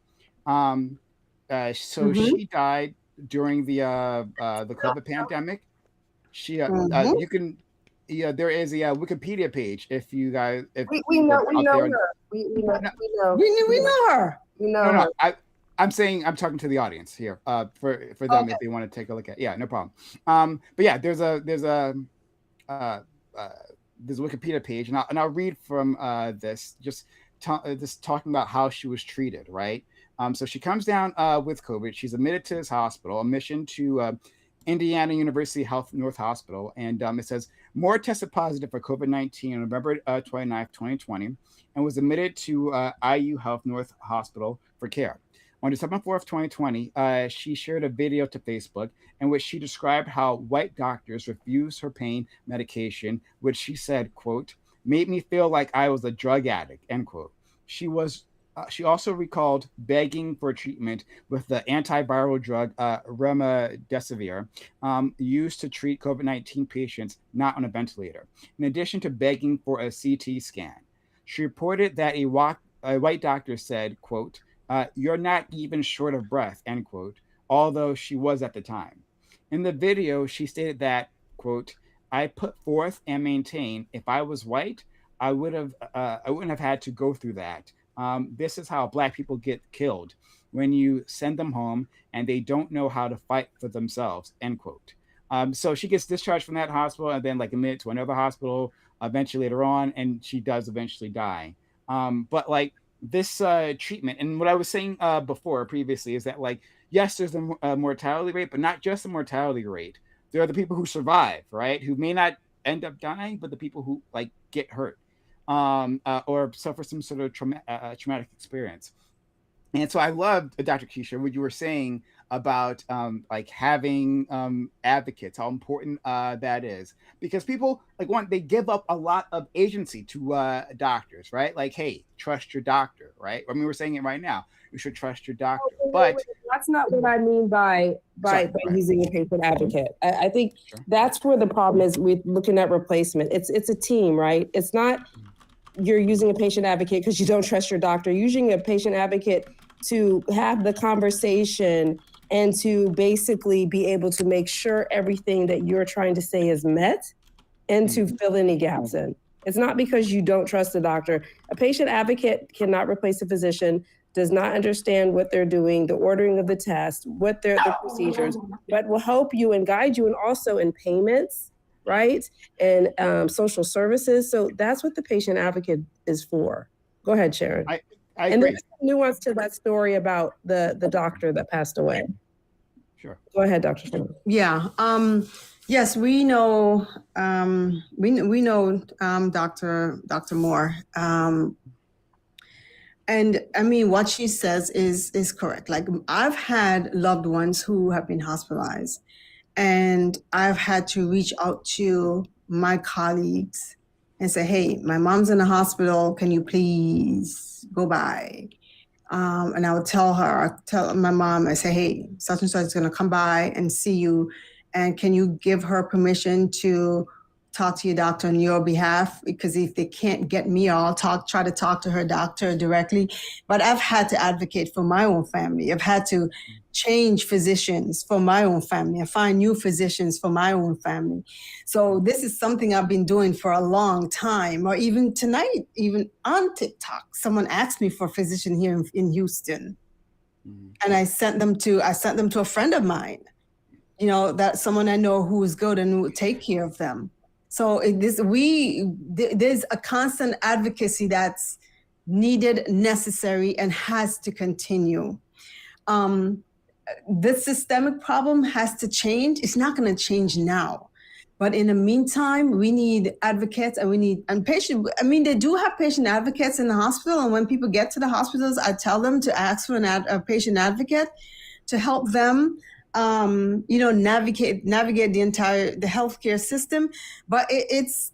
She died during the COVID pandemic. She
Mhm.
you can there is a Wikipedia page if you guys if
We
people
know
out there.
her. We know
No,
we know
We know her.
we know
no, no.
her.
I'm saying I'm talking to the audience here for them
Okay.
if they want to take a look at. Yeah, no problem. But yeah, uh, uh, there's a Wikipedia page, and I'll read from this just talking about how she was treated, right? So she comes down with COVID. She's admitted to this hospital, admission to Indiana University Health North Hospital, and it says Moore tested positive for COVID-19 on November 29th, 2020, and was admitted to IU Health North Hospital for care. On December 4th, 2020, she shared a video to Facebook in which she described how white doctors refused her pain medication, which she said, quote, made me feel like I was a drug addict, end quote. She was she also recalled begging for treatment with the antiviral drug remdesivir, used to treat COVID-19 patients not on a ventilator, in addition to begging for a CT scan. She reported that a white doctor said, quote, you're not even short of breath, end quote, although she was at the time. In the video, she stated that, quote, I put forth and maintain if I was white, I wouldn't have had to go through that. This is how black people get killed when you send them home and they don't know how to fight for themselves, end quote. So she gets discharged from that hospital and then like admitted to another hospital eventually later on, and she does eventually die. But like this treatment, and what I was saying before previously is that like yes, there's a mortality rate, but not just the mortality rate. There are the people who survive, right? Who may not end up dying, but the people who like get hurt or suffer some sort of traumatic experience. And so I loved Dr. Keisha what you were saying about like having advocates, how important that is, because people like one they give up a lot of agency to doctors, right? Like, hey, trust your doctor, right? I mean, we're saying it right now. You should trust your doctor, but
That's not what I mean by
sorry,
by using a patient advocate. I think
sure.
that's where the problem is with looking at replacement. It's a team, right? It's not you're using a patient advocate because you don't trust your doctor. You're using a patient advocate to have the conversation and to basically be able to make sure everything that you're trying to say is met and to fill any gaps in. It's not because you don't trust the doctor. A patient advocate cannot replace a physician, does not understand what they're doing, the ordering of the test, what the procedures, but will help you and guide you, and also in payments, right? And social services. So that's what the patient advocate is for. Go ahead, Sharon.
I
And
agree.
there's nuance to that story about the doctor that passed away.
Sure.
Go ahead, Dr. Sharon.
Yeah. Yes, we know. We know Dr. Moore. And I mean, what she says is correct. Like I've had loved ones who have been hospitalized, and I've had to reach out to my colleagues and say, "Hey, my mom's in the hospital. Can you please go by?" And I would tell my mom, I say, "Hey, such and such is going to come by and see you, and can you give her permission to talk to your doctor on your behalf? Because if they can't get me, I'll try to talk to her doctor directly." But I've had to advocate for my own family. I've had to change physicians for my own family and find new physicians for my own family. So this is something I've been doing for a long time. Or even tonight, even on TikTok, someone asked me for a physician here in Houston, and I sent them to a friend of mine. You know, that someone I know who is good and will take care of them. So there's a constant advocacy that's needed, necessary, and has to continue. This systemic problem has to change. It's not going to change now. But in the meantime, we need advocates and patient. I mean, they do have patient advocates in the hospital. And when people get to the hospitals, I tell them to ask for a patient advocate to help them navigate the healthcare system. But it is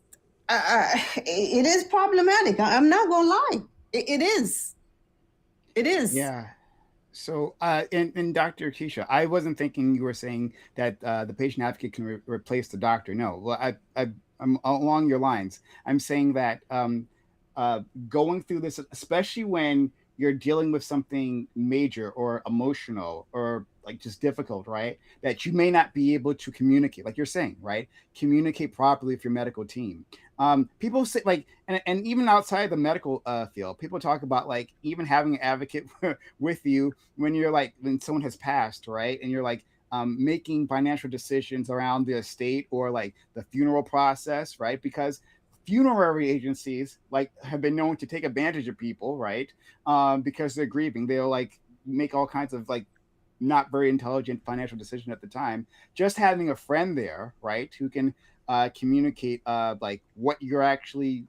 problematic. I'm not gonna lie. It is.
Yeah. So, and Dr. Keisha, I wasn't thinking you were saying that the patient advocate can replace the doctor. No, well, I'm along your lines. I'm saying that going through this, especially when you're dealing with something major or emotional or like just difficult, right? That you may not be able to communicate, like you're saying, right? Communicate properly with your medical team. People say like, and even outside the medical field, people talk about like even having an advocate with you when you're like when someone has passed, right? And you're like making financial decisions around the estate or like the funeral process, right? Because funerary agencies like have been known to take advantage of people, right? Because they're grieving, they'll like make all kinds of like not very intelligent financial decision at the time. Just having a friend there, right, who can communicate like what your actual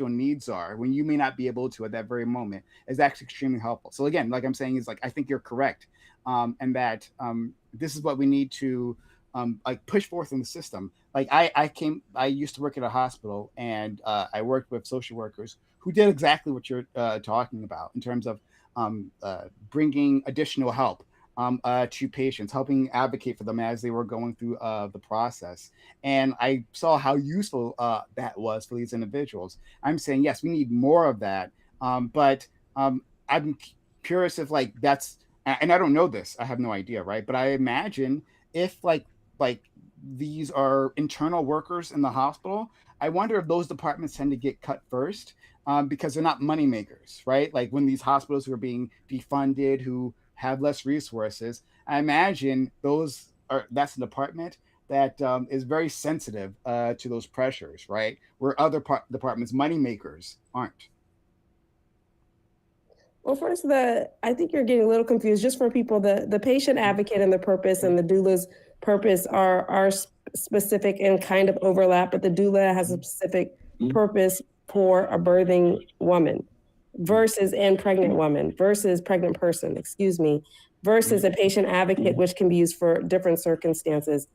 needs are when you may not be able to at that very moment is actually extremely helpful. So again, like I'm saying, is like I think you're correct, and that this is what we need to like push forth in the system. Like I used to work at a hospital, and I worked with social workers who did exactly what you're talking about in terms of bringing additional help to patients, helping advocate for them as they were going through the process. And I saw how useful that was for these individuals. I'm saying, yes, we need more of that. But I'm curious if like that's, and I don't know this, I have no idea, right? But I imagine if like these are internal workers in the hospital, I wonder if those departments tend to get cut first because they're not money makers, right? Like when these hospitals who are being defunded, who have less resources, I imagine that's a department that is very sensitive to those pressures, right? Where other departments, money makers, aren't.
Well, first, I think you're getting a little confused. Just for people, the patient advocate and the purpose and the doula's purpose are specific and kind of overlap, but the doula has a specific purpose for a birthing woman versus and pregnant woman versus pregnant person, excuse me, versus a patient advocate, which can be used for different circumstances.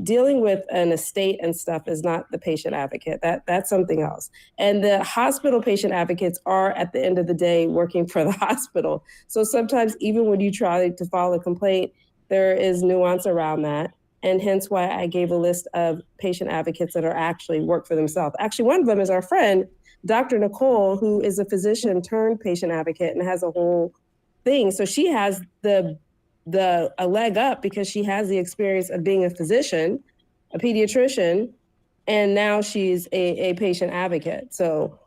Dealing with an estate and stuff is not the patient advocate. That's something else. And the hospital patient advocates are, at the end of the day, working for the hospital. So sometimes even when you try to file a complaint, there is nuance around that. And hence why I gave a list of patient advocates that are actually work for themselves. Actually, one of them is our friend, Dr. Nicole, who is a physician turned patient advocate and has a whole thing. So she has a leg up because she has the experience of being a physician, a pediatrician, and now she's a patient advocate. So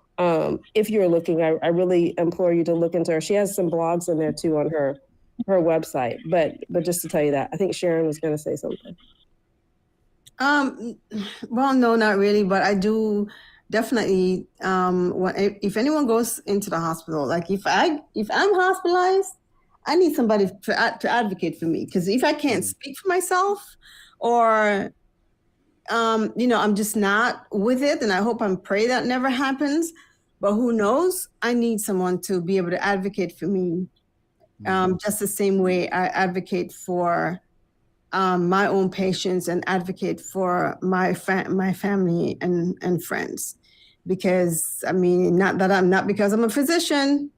if you're looking, I really implore you to look into her. She has some blogs in there too on her website. But just to tell you that, I think Sharon was going to say something.
Well, no, not really, but I do definitely. If anyone goes into the hospital, like if I'm hospitalized, I need somebody to advocate for me, because if I can't speak for myself, or I'm just not with it, and I hope and pray that never happens. But who knows? I need someone to be able to advocate for me, just the same way I advocate for my own patients and advocate for my family and friends. Because not because I'm a physician.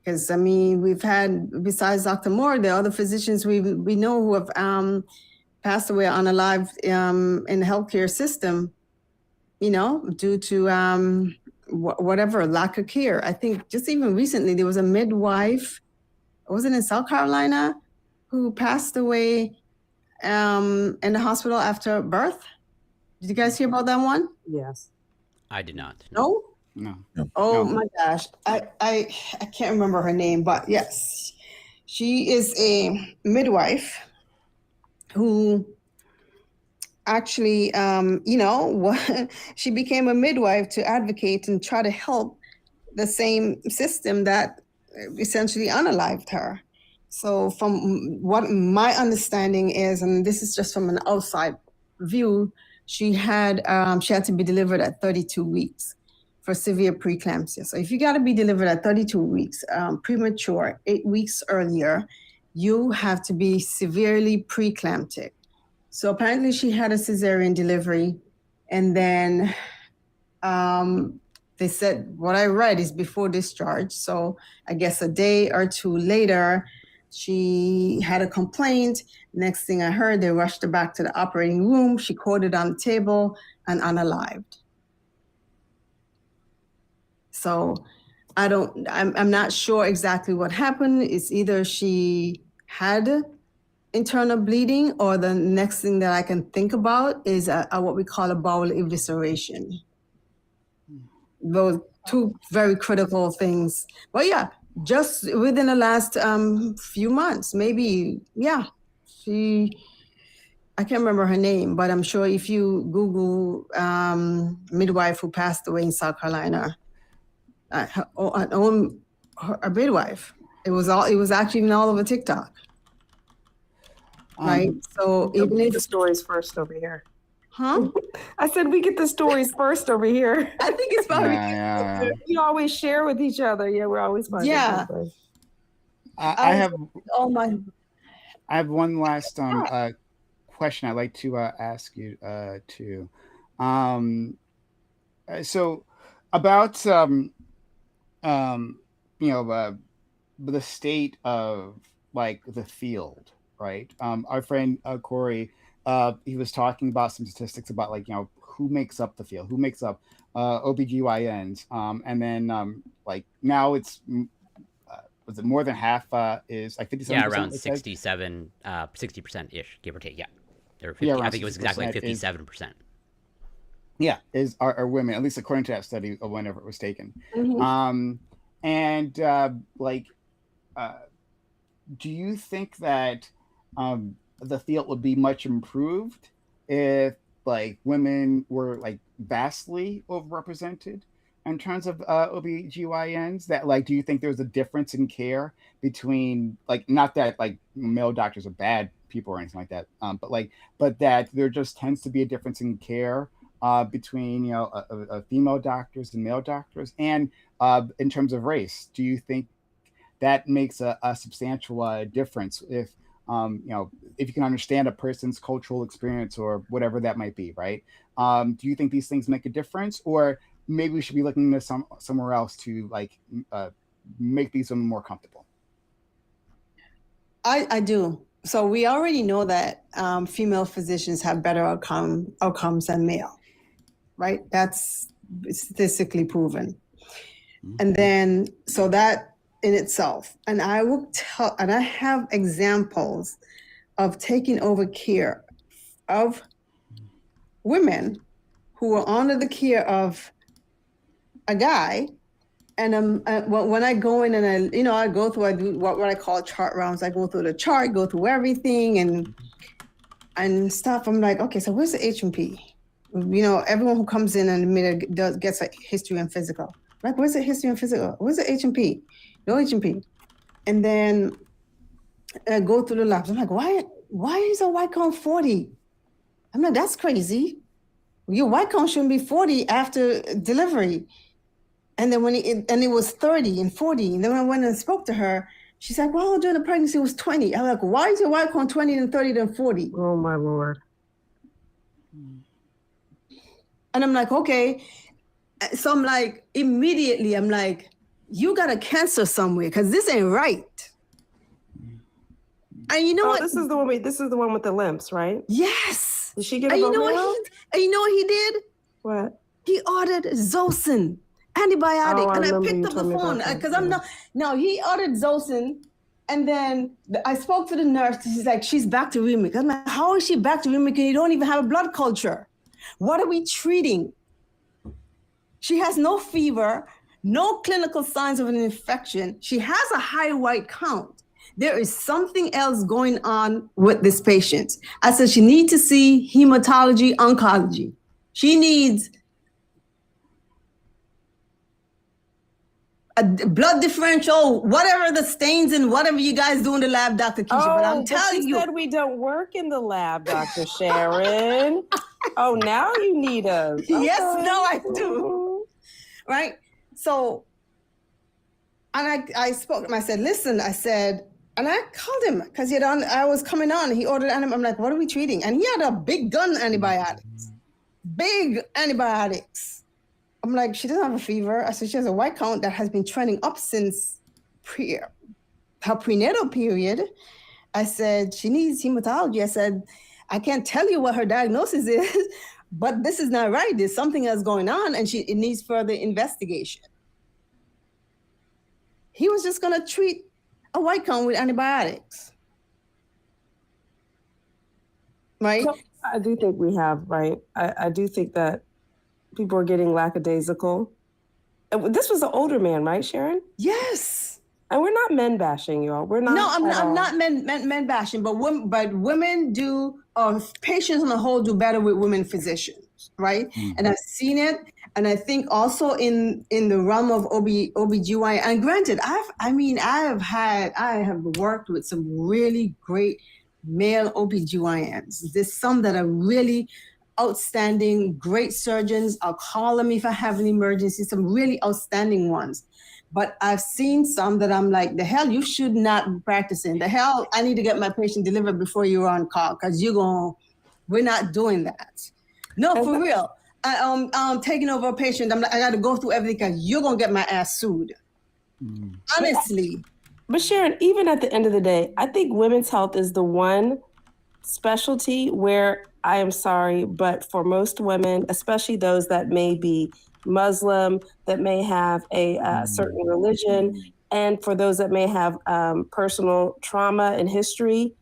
Because we've had, besides Dr. Moore, there are other physicians we know who have passed away unalived in the healthcare system, due to whatever, lack of care. I think just even recently there was a midwife, was it in South Carolina, who passed away in the hospital after birth. Did you guys hear about that one?
Yes.
I did not.
No?
No.
Oh
No.
my gosh. I can't remember her name, but yes, she is a midwife who actually, she became a midwife to advocate and try to help the same system that essentially unalived her. So from what my understanding is, and this is just from an outside view, she had to be delivered at 32 weeks for severe preeclampsia. So if you got to be delivered at 32 weeks, premature, 8 weeks earlier, you have to be severely preeclamptic. So apparently she had a cesarean delivery, and then they said what I read is before discharge. So I guess a day or two later, she had a complaint. Next thing I heard, they rushed her back to the operating room. She coded on the table and unalived. So I'm not sure exactly what happened. It's either she had internal bleeding, or the next thing that I can think about is what we call a bowel evisceration. Those two very critical things. But yeah, just within the last few months, maybe, yeah, I can't remember her name, but I'm sure if you Google midwife who passed away in South Carolina, a midwife, it was actually even all over TikTok. Right. So even
the
if,
stories first over here.
huh?
I said we get the stories first over here.
I think it's probably,
Yeah.
We always share with each other. Yeah, we're always finding
Yeah.
good things.
I have
my,
I have one last question I'd like to ask you too. So about you know the state of like the field, right? Our friend Corey, he was talking about some statistics about like who makes up the field, who makes up OBGYNs, and then like now it's was it more than half is like 57%?
Yeah, around 67, 60% ish, give or take. Yeah, there were 50,
Yeah,
I
around
think it was exactly like
60%
57%.
Yeah, are women, at least according to that study of whenever it was taken.
Mhm.
And like, do you think that the field would be much improved if like women were like vastly overrepresented in terms of OBGYNs? That like, do you think there's a difference in care between like, not that like male doctors are bad people or anything like that, but that there just tends to be a difference in care between female doctors and male doctors, and in terms of race? Do you think that makes a substantial difference if if you can understand a person's cultural experience or whatever that might be, right? Do you think these things make a difference, or maybe we should be looking to somewhere else to like make these women more comfortable?
I do. So we already know that female physicians have better outcomes than male, right? That's statistically proven. And then, so that in itself, and I will tell, and I have examples of taking over care of women who were under the care of a guy. And when I go in and I go through, I do what I call chart rounds. I go through the chart, go through everything and stuff. I'm like, okay, so where's the H&P? Everyone who comes in and gets a history and physical. Like, where's the history and physical? Where's the H&P? No H&P. And then I go through the labs. I'm like, why is a white count 40? I'm like, that's crazy. Your white count shouldn't be 40 after delivery. And then it was 30 and 40. And then when I went and spoke to her, she's like, well, during the pregnancy it was 20. I'm like, why is your white count 20 and 30 than 40?
Oh my Lord.
And I'm like, okay. So I'm like, immediately, I'm like, you got a cancer somewhere, because this ain't right. And you know what?
This is the one with the limps, right?
Yes.
Did she get
and
a
you know
bone marrow?
and you know what he did?
What?
He ordered Zosyn antibiotic. And I
remember
picked
you
up the
told me
phone
about that,
because I'm not. No, he ordered Zosyn. And then I spoke to the nurse. She's like, she's bacteremic. I'm like, how is she bacteremic and you don't even have a blood culture? What are we treating? She has no fever, no clinical signs of an infection. She has a high white count. There is something else going on with this patient. I said, she needs to see hematology, oncology. She needs a blood differential, whatever the stains and whatever you guys do in the lab, Dr. Keisha. But I'm telling you.
You said we don't work in the lab, Dr. Sharon. Oh, now you need us. Okay.
Yes, no, I do. Right? So, and I spoke to him. I said, listen, and I called him because I was coming on. He ordered, and I'm like, what are we treating? And he had a big gun antibiotics. Big antibiotics. I'm like, she doesn't have a fever. I said, she has a white count that has been trending up since her prenatal period. I said, she needs hematology. I said, I can't tell you what her diagnosis is, but this is not right. There's something else going on, and it needs further investigation. he was just going to treat a white count with antibiotics. Right?
So I do think we have, right? I do think that people are getting lackadaisical. And this was an older man, right, Sharon?
Yes.
And we're not men bashing, y'all. We're not.
No, I'm not men bashing, but women do, patients on the whole do better with women physicians, right? Mm-hmm. And I've seen it. And I think also in the realm of OBGYN, and granted, I have worked with some really great male OBGYNs. There's some that are really outstanding, great surgeons. I'll call them if I have an emergency, some really outstanding ones. But I've seen some that I'm like, the hell, you should not be practicing. The hell, I need to get my patient delivered before you're on call, because we're not doing that. No, for real. I'm taking over a patient. I got to go through everything because you're going to get my ass sued. Honestly.
But Sharon, even at the end of the day, I think women's health is the one specialty where, I am sorry, but for most women, especially those that may be Muslim, that may have a certain religion, and for those that may have personal trauma and history,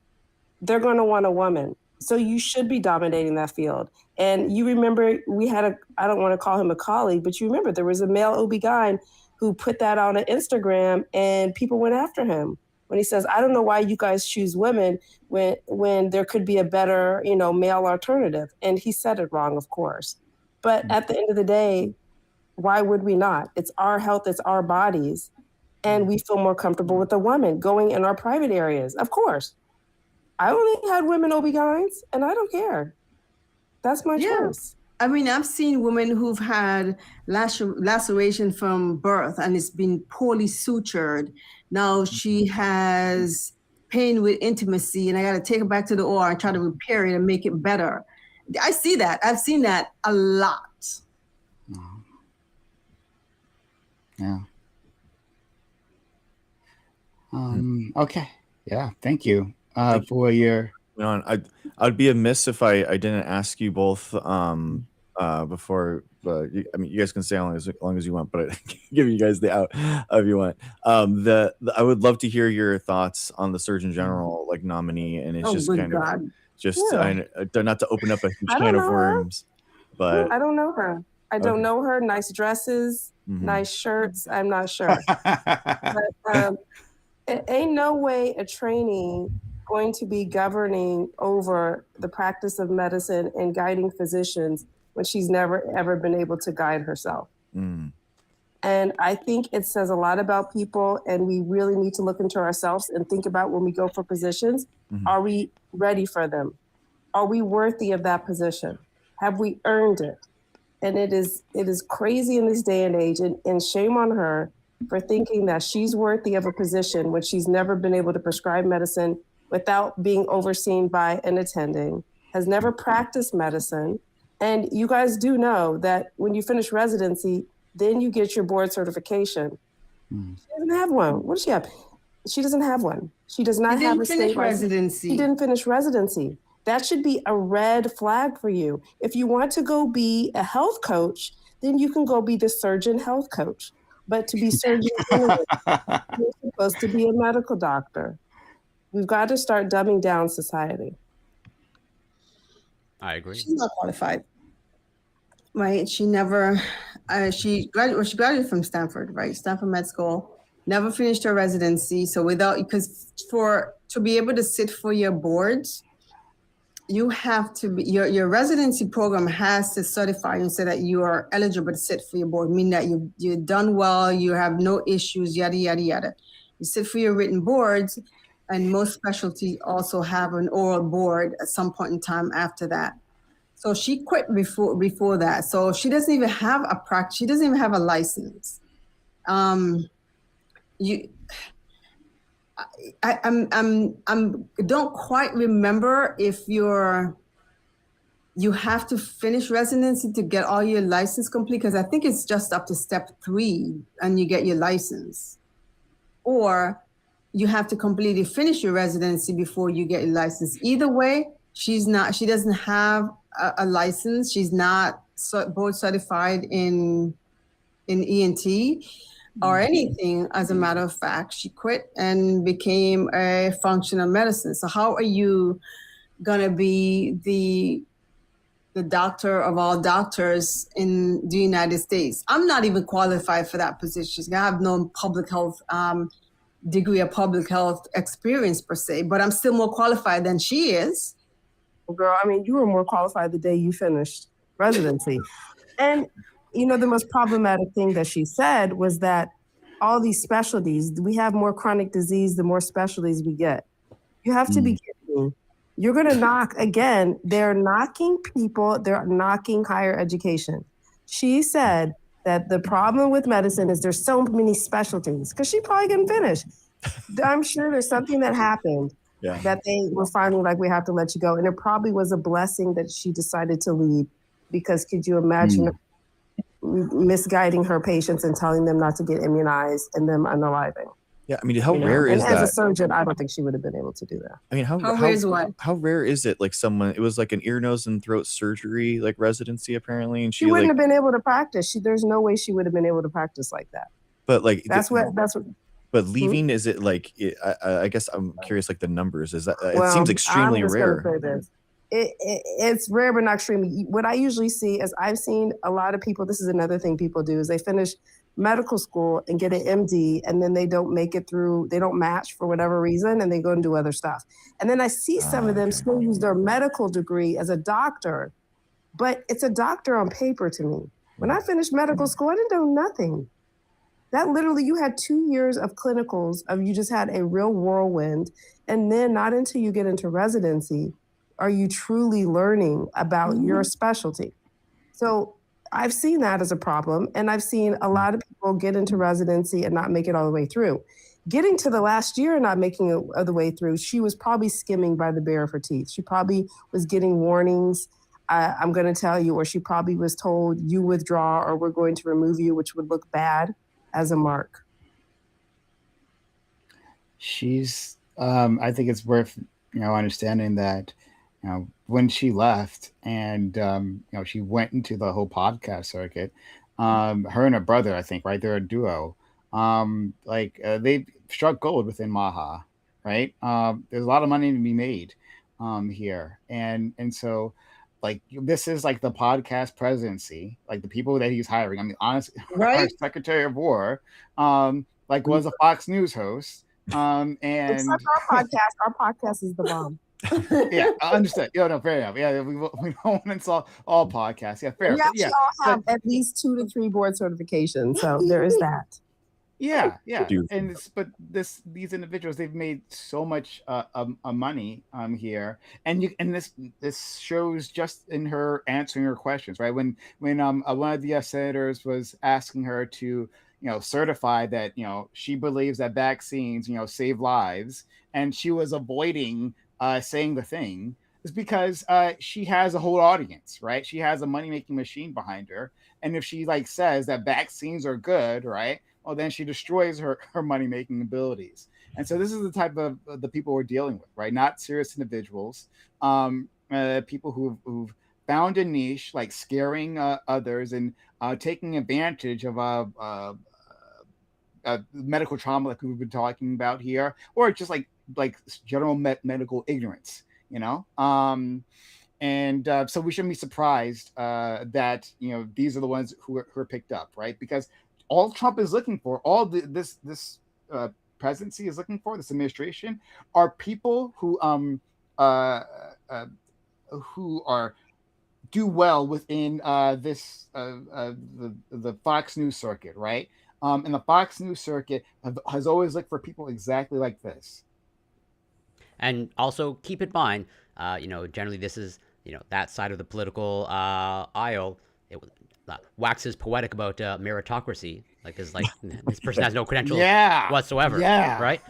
they're going to want a woman. So you should be dominating that field. And you remember we had I don't want to call him a colleague, but you remember there was a male OB-GYN who put that on an Instagram and people went after him when he says, I don't know why you guys choose women when there could be a better, male alternative. And he said it wrong, of course. But at the end of the day, why would we not? It's our health, it's our bodies. And we feel more comfortable with a woman going in our private areas. Of course. I only had women OB-GYNs and I don't care. That's my choice.
I mean, I've seen women who've had laceration from birth and it's been poorly sutured. Now she has pain with intimacy and I got to take her back to the OR and try to repair it and make it better. I see that. I've seen that a lot.
Yeah. Okay. Yeah. Thank you for your.
I'd be amiss if I didn't ask you both before. You guys can stay as long as you want, but I give you guys the out if you want. I would love to hear your thoughts on the Surgeon General nominee, and it's not to open up a huge can of worms, but
I don't know her. I don't know her. Nice dresses, nice shirts. I'm not sure. But, ain't no way a trainee going to be governing over the practice of medicine and guiding physicians when she's never ever been able to guide herself. And I think it says a lot about people, and we really need to look into ourselves and think about when we go for positions, are we ready for them? Are we worthy of that position? Have we earned it? And it is crazy in this day and age, and shame on her for thinking that she's worthy of a position when she's never been able to prescribe medicine without being overseen by an attending, has never practiced medicine. And you guys do know that when you finish residency, then you get your board certification. She doesn't have one. What does she have? She doesn't have one. She does not have a state residency. She didn't finish residency. That should be a red flag for you. If you want to go be a health coach, then you can go be the surgeon health coach. But to be surgeon, you're supposed to be a medical doctor. We've got to start dumbing down society.
I agree.
She's not qualified. Right? She never, she graduated from Stanford, right? Stanford Med School, never finished her residency. So to be able to sit for your boards, you have to be, your residency program has to certify you so that you are eligible to sit for your board, meaning that you've done well, you have no issues, yada, yada, yada. You sit for your written boards, and most specialties also have an oral board at some point in time after that. So she quit before that. So she doesn't even have a practice. She doesn't even have a license. I don't quite remember if you have to finish residency to get all your license complete, because I think it's just up to step 3 and you get your license, or you have to completely finish your residency before you get your license. Either way, she doesn't have a license. She's not board certified in ENT. or anything. As a matter of fact, she quit and became a functional medicine. So how are you gonna be the doctor of all doctors in the United States? I'm not even qualified for that position. I have no public health degree of public health experience per se, but I'm still more qualified than she is.
Well, girl, I mean, you were more qualified the day you finished residency. And, you know, the most problematic thing that she said was that all these specialties, we have more chronic disease, the more specialties we get. You have to be kidding me. You're going to knock, again, they're knocking people, they're knocking higher education. She said that the problem with medicine is there's so many specialties, because she probably couldn't finish. I'm sure there's something that happened that they were finally like, we have to let you go. And it probably was a blessing that she decided to leave, because could you imagine misguiding her patients and telling them not to get immunized and them unaliving?
Yeah, I mean, how rare is
and
that?
as a surgeon, I don't think she would have been able to do that.
I mean, how
rare is what?
How rare is it? Like someone, it was like an ear, nose, and throat surgery, like residency apparently, and
She wouldn't have been able to practice. There's no way she would have been able to practice like that.
But like
that's what.
But leaving, is it like? I guess I'm curious. Like the numbers, is that? It seems extremely rare.
It's rare, but not extremely. What I usually see is I've seen a lot of people. This is another thing people do is they finish medical school and get an MD, and then they don't make it through. They don't match for whatever reason, and they go and do other stuff. And then I see some of them still use their medical degree as a doctor, but it's a doctor on paper to me. When I finished medical school, I didn't know nothing. That literally, you had 2 years of clinicals, you just had a real whirlwind. And then not until you get into residency are you truly learning about your specialty. So I've seen that as a problem. And I've seen a lot of people get into residency and not make it all the way through. Getting to the last year and not making it all the way through, she was probably skimming by the bare of her teeth. She probably was getting warnings, I'm going to tell you, or she probably was told, you withdraw or we're going to remove you, which would look bad as a mark.
She's I think it's worth understanding that when she left and she went into the whole podcast circuit, her and her brother, I think, right, they're a duo, they struck gold within Maha, right? There's a lot of money to be made here, and so like this is like the podcast presidency, like the people that he's hiring. I mean, honestly,
right?
Our Secretary of War, was a Fox News host. And
except our podcast is the bomb.
Yeah, I understand. No, fair enough. Yeah, we don't want to insult all podcasts. Yeah, fair.
We actually all have at least 2 to 3 board certifications, so there is that.
Yeah. And these individuals, they've made so much money here, and this shows just in her answering her questions, right? When one of the senators was asking her to certify that she believes that vaccines save lives, and she was avoiding saying the thing, is because she has a whole audience, right? She has a money-making machine behind her, and if she says that vaccines are good, right? Well, then she destroys her money-making abilities. And so this is the type of the people we're dealing with, right? Not serious individuals, people who've found a niche, like scaring others and taking advantage of medical trauma, like we've been talking about here, or just like general medical ignorance, and so we shouldn't be surprised that these are the ones who are picked up, right? Because all Trump is looking for, all this presidency is looking for, this administration, are people who do well within the Fox News circuit, right? And the Fox News circuit has always looked for people exactly like this.
And also keep in mind, generally this is, that side of the political aisle. It waxes poetic about meritocracy. Like this person has no credentials whatsoever. Yeah. Right.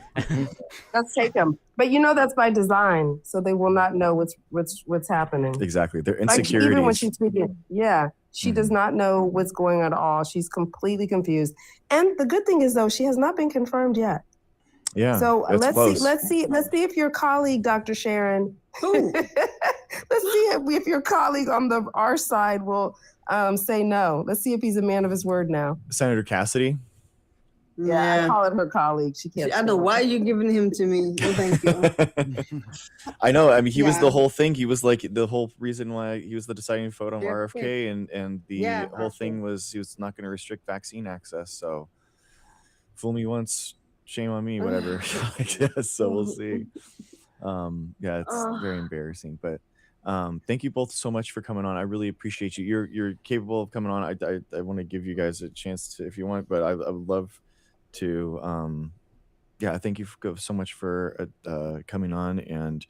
Let's take them. But that's by design, so they will not know what's happening.
Exactly, their insecurities.
Even when she's speaking, she does not know what's going on at all. She's completely confused. And the good thing is, though, she has not been confirmed yet.
Yeah.
So let's see if your colleague, Dr. Sharon, let's see if your colleague on our side will say no. Let's see if he's a man of his word now.
Senator Cassidy.
Yeah, I
Yeah.
call it her colleague. She can't.
I know
spell.
why you giving him to me. No, thank you.
I know. I mean, he was the
Yeah.
whole thing. He was like the whole reason why he was the deciding vote on
Yeah.
RFK, and the
Yeah.
whole thing was he was not going to restrict vaccine access. So, fool me once, shame on me. Whatever. I guess so. We'll see. Yeah, it's very embarrassing, but thank you both so much for coming on. I really appreciate you. You're capable of coming on. I want to give you guys a chance to, if you want, but I would love to. Yeah, thank you so much for coming on and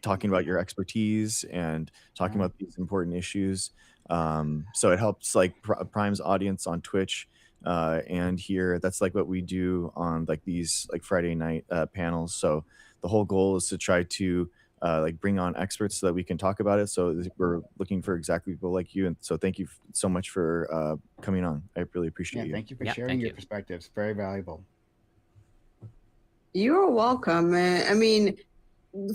talking about your expertise and talking about these important issues. So it helps like Prime's audience on Twitch and here. That's like what we do on like these like Friday night panels. So the whole goal is to try to like bring on experts so that we can talk about it. So we're looking for exactly people like you. And so thank you so much for coming on. I really appreciate you.
Thank you for
Yeah,
sharing
thank
your
you.
perspectives. Very valuable.
You're welcome, man. I mean,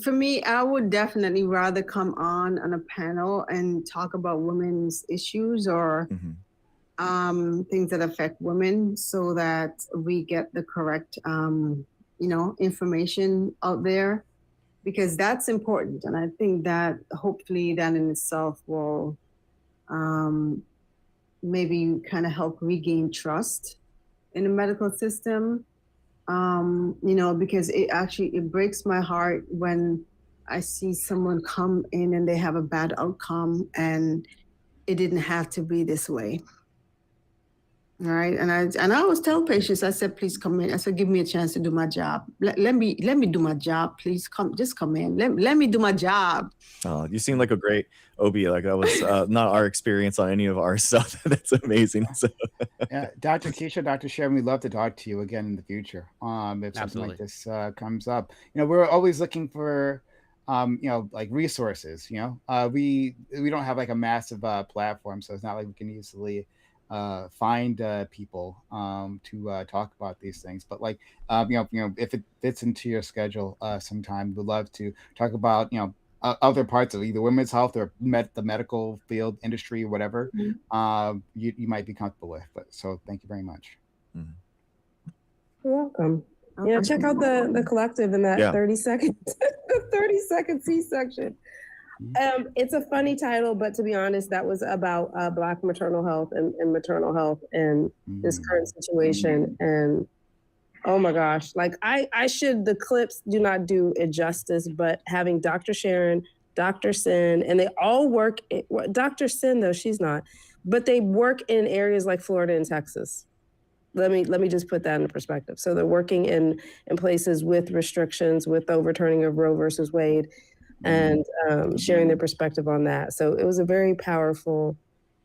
for me, I would definitely rather come on a panel and talk about women's issues or things that affect women so that we get the correct, information out there, because that's important. And I think that hopefully that in itself will maybe kind of help regain trust in the medical system. Because it breaks my heart when I see someone come in and they have a bad outcome and it didn't have to be this way. All right. And I always tell patients, I said, please come in. I said, give me a chance to do my job. Let me do my job. Please just come in. Let me do my job.
Oh, you seem like a great OB. Like that was not our experience on any of our stuff. That's amazing. So.
Yeah, Dr. Keisha, Dr. Sharon, we'd love to talk to you again in the future. If something like
Absolutely.
this comes up, we're always looking for, like resources. We don't have like a massive platform, so it's not like we can easily find people to talk about these things. But like, if it fits into your schedule sometime, we'd love to talk about, other parts of either women's health or the medical field, industry, whatever you might be comfortable with. But so thank you very much.
You're welcome. Yeah, check out the collective in that 30 second the 30-second C-section. It's a funny title, but to be honest, that was about Black maternal health and maternal health and this current situation. And oh my gosh, like the clips do not do it justice, but having Dr. Sharon, Dr. Sin, and they all work, Dr. Sin though, she's not, but they work in areas like Florida and Texas. Let me just put that into perspective. So they're working in places with restrictions, with overturning of Roe versus Wade, and sharing their perspective on that. So it was a very powerful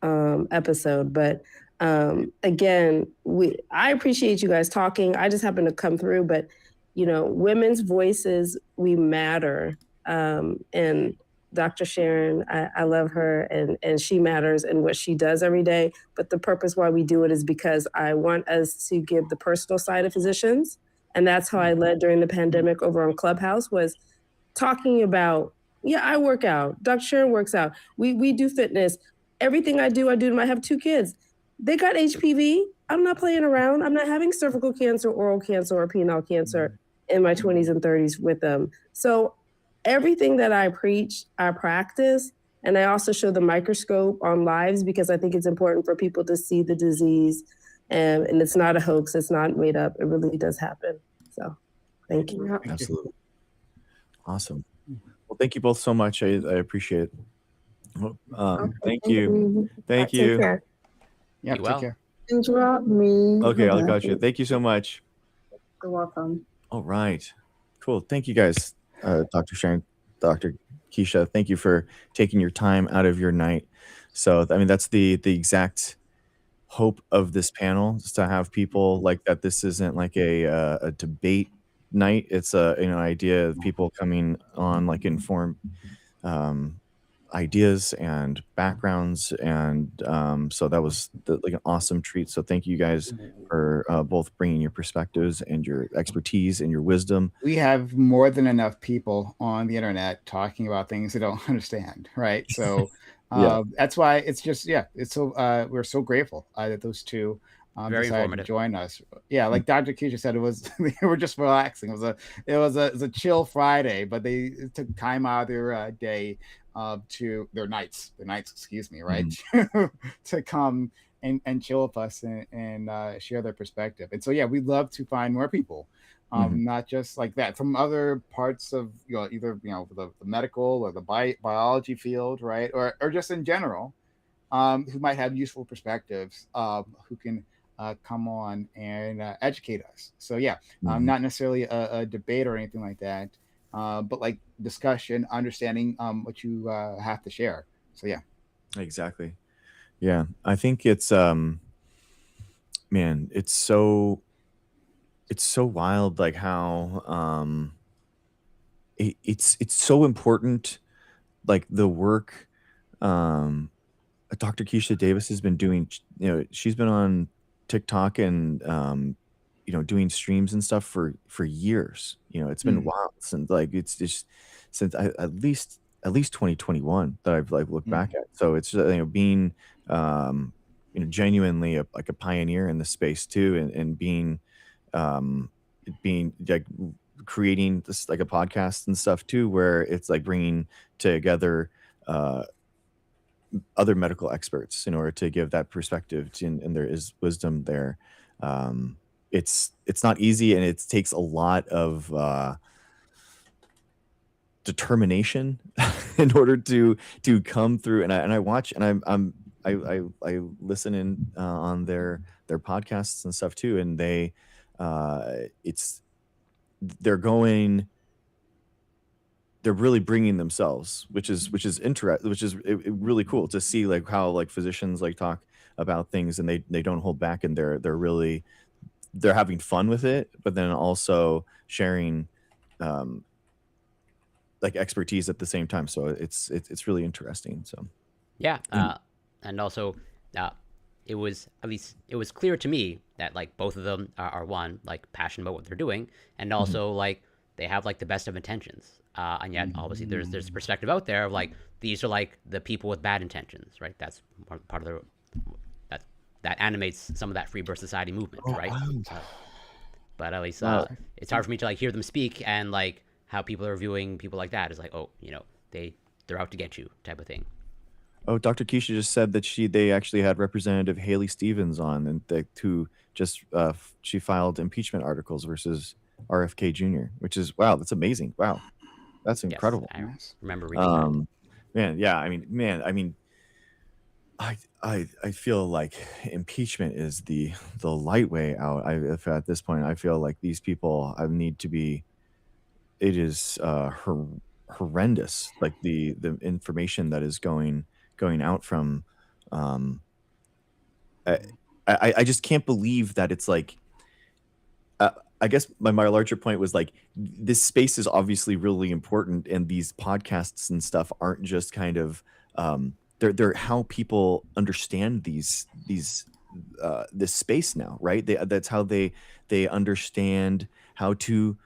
episode. But again, I appreciate you guys talking. I just happened to come through, but women's voices, we matter. And Dr. Sharon, I love her and she matters in what she does every day. But the purpose why we do it is because I want us to give the personal side of physicians. And that's how I led during the pandemic over on Clubhouse, was talking about, I work out. Dr. Sharon works out. We do fitness. Everything I do I have 2 kids. They got HPV. I'm not playing around. I'm not having cervical cancer, oral cancer, or penile cancer in my 20s and 30s with them. So everything that I preach, I practice. And I also show the microscope on lives because I think it's important for people to see the disease. And it's not a hoax. It's not made up. It really does happen. So thank you.
Absolutely. Awesome. Well, thank you both so much. I appreciate it. Thank you. Thank you.
Take care.
Yeah,
Be well.
take care.
Interrupt me.
Okay, I'll got you. Thank you so much.
You're welcome.
All right. Cool. Thank you guys, Dr. Sharon, Dr. Keisha. Thank you for taking your time out of your night. So, I mean, that's the exact hope of this panel, is to have people like that. This isn't like a debate night. It's a idea of people coming on like informed ideas and backgrounds, and so that was like an awesome treat. So thank you guys for both bringing your perspectives and your expertise and your wisdom.
We have more than enough people on the internet talking about things they don't understand, right? So that's why it's just it's so we're so grateful that those two
Very
decided to
informative.
join us. Yeah, like Dr. Keisha said, it was they were just relaxing. It was a chill Friday, but they took time out of their day to their nights, excuse me, right,
Mhm.
to come and chill with us and share their perspective. And so yeah, we'd love to find more people,
Mhm.
not just like that from other parts of either the medical or the biology field, right, or just in general, who might have useful perspectives, who can come on and educate us. So yeah,
Mhm.
not necessarily a debate or anything like that, but like discussion, understanding what you have to share. So yeah.
Exactly. Yeah. I think it's man, it's so wild like how it's so important like the work um Dr. Keisha Davis has been doing, she's been on TikTok and doing streams and stuff for years. It's been
Mm,
wild since like it's just since at least 2021 that I've like looked back
mm,
at. So it's being um genuinely like a pioneer in the space too, and um being like creating this like a podcast and stuff too, where it's like bringing together uh other medical experts in order to give that perspective and there is wisdom there. Um, it's not easy and it takes a lot of determination in order to come through. And I watch and I listen in on their podcasts and stuff too, and it's they're going they're really bringing themselves, which is really cool to see like how like physicians like talk about things and they don't hold back and they're having fun with it, but then also sharing um like expertise at the same time. So it's really interesting. So
Yeah,
and
and also, uh, it was clear to me that like both of them are one like passionate about what they're doing, and
mhm,
also like they have like the best of intentions. And yet, obviously, there's a
mm.
perspective out there of like these are like the people with bad intentions, right? That's part of the that that animates some of that free birth society movement,
oh
right?
wow,
Uh, but at least
wow.
it's hard for me to like hear them speak and like how people are viewing people like that is like, oh, they're out to get you type of thing.
Oh, Dr. Keisha just said that they actually had Representative Haley Stevens on, and that who just she filed impeachment articles versus RFK Jr., which is wow, that's amazing. Wow, that's
Yes,
incredible.
I
Nice.
remember reading that.
Um, man, yeah, I mean, I feel like impeachment is the light way out. If at this point I feel like these people I need to be. It is horrendous, like the information that is going out from. Um, I, I just can't believe that it's like uh, I guess my larger point was like this space is obviously really important, and these podcasts and stuff aren't just kind of they're how people understand this space now, right? That's how they understand how to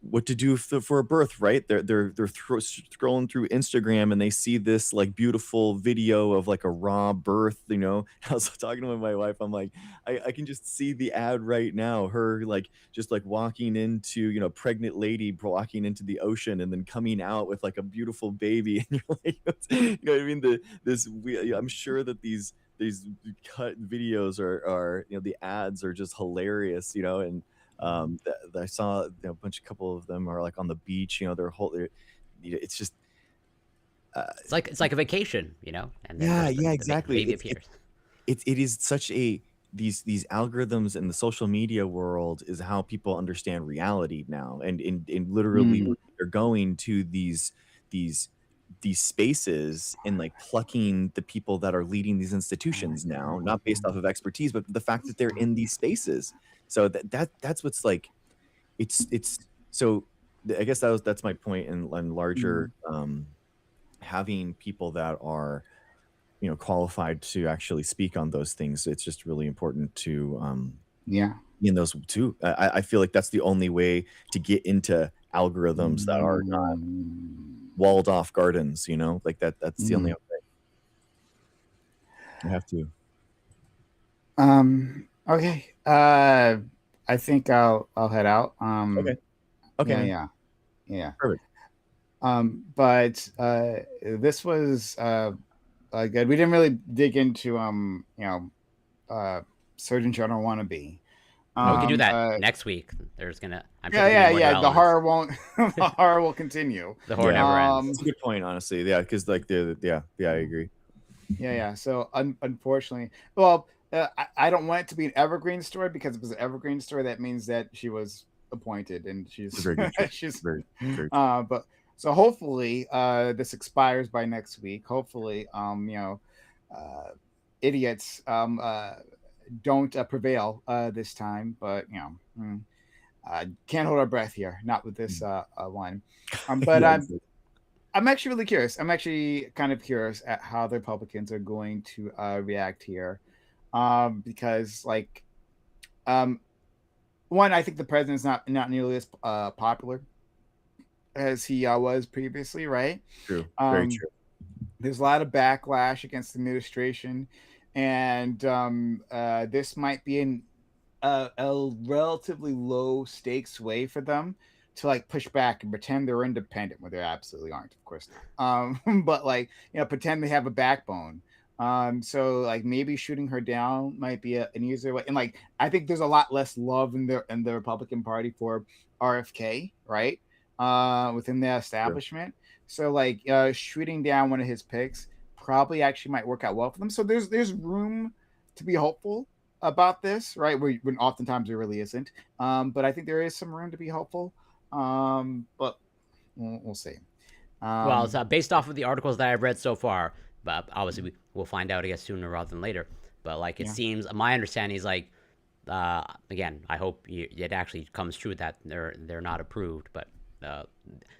what to do for a birth, right? They're scrolling through Instagram and they see this like beautiful video of like a raw birth. I was talking to my wife. I'm like, I can just see the ad right now. Her like just like walking into pregnant lady walking into the ocean and then coming out with like a beautiful baby. And you're like, what I mean? I'm sure that these cut videos are the ads are just hilarious, and I saw a couple of them are like on the beach, it's just
It's like a vacation, and then
yeah,
just
yeah,
the
exactly.
baby
It's
appears.
it is such a these algorithms in the social media world is how people understand reality now, and literally
Mm,
they're going to these these spaces and like plucking the people that are leading these institutions now, not based off of expertise, but the fact that they're in these spaces. So that's what's like it's so I guess that's my point in larger
mm,
having people that are qualified to actually speak on those things. It's just really important to
yeah.
be in those too. I feel like that's the only way to get into algorithms that are not
Mm,
walled off gardens, like that's the only
mm.
way. You have to.
Okay. I think I'll head out.
Okay. Okay,
Yeah,
man.
yeah, yeah.
Perfect.
But this was good. We didn't really dig into uh Surgeon General wannabe.
Oh, we could do that
Uh,
next week. I'm sure
yeah,
there's gonna
yeah,
be more
yeah. The
developments.
horror won't. The horror will continue.
The horror
Yeah.
never ends.
Um,
It's a good point, honestly. Yeah, because like yeah, I agree.
yeah, yeah. So unfortunately, well, I don't want it to be an evergreen story because if it was an evergreen story, that means that she was appointed and
It's a
she's
very good choice.
she's.
Very true.
But so hopefully, this expires by next week. Hopefully, uh, idiots don't prevail this time. But can't hold our breath here. Not with this one. But
Yeah,
I'm actually really curious. I'm actually kind of curious at how the Republicans are going to react here, because like um, one, I think the president's not nearly as popular as he was previously, right?
true. Very
Um,
true.
there's a lot of backlash against the administration, and this might be a relatively low stakes way for them to like push back and pretend they're independent when they absolutely aren't, of course not. But like pretend they have a backbone. So like maybe shooting her down might be an easier way. And like I think there's a lot less love in the Republican Party for RFK, right? Within the
True.
establishment. So like shooting down one of his picks probably actually might work out well for them. So there's room to be hopeful about this, right? When oftentimes there really isn't. But I think there is some room to be hopeful. But we'll see.
Well, it's
Um,
based off of the articles that I've read so far, but obviously we'll find out, I guess, sooner rather than later. But like, it
yeah.
seems my understanding is like, again, I hope it actually comes true that they're not approved. But uh,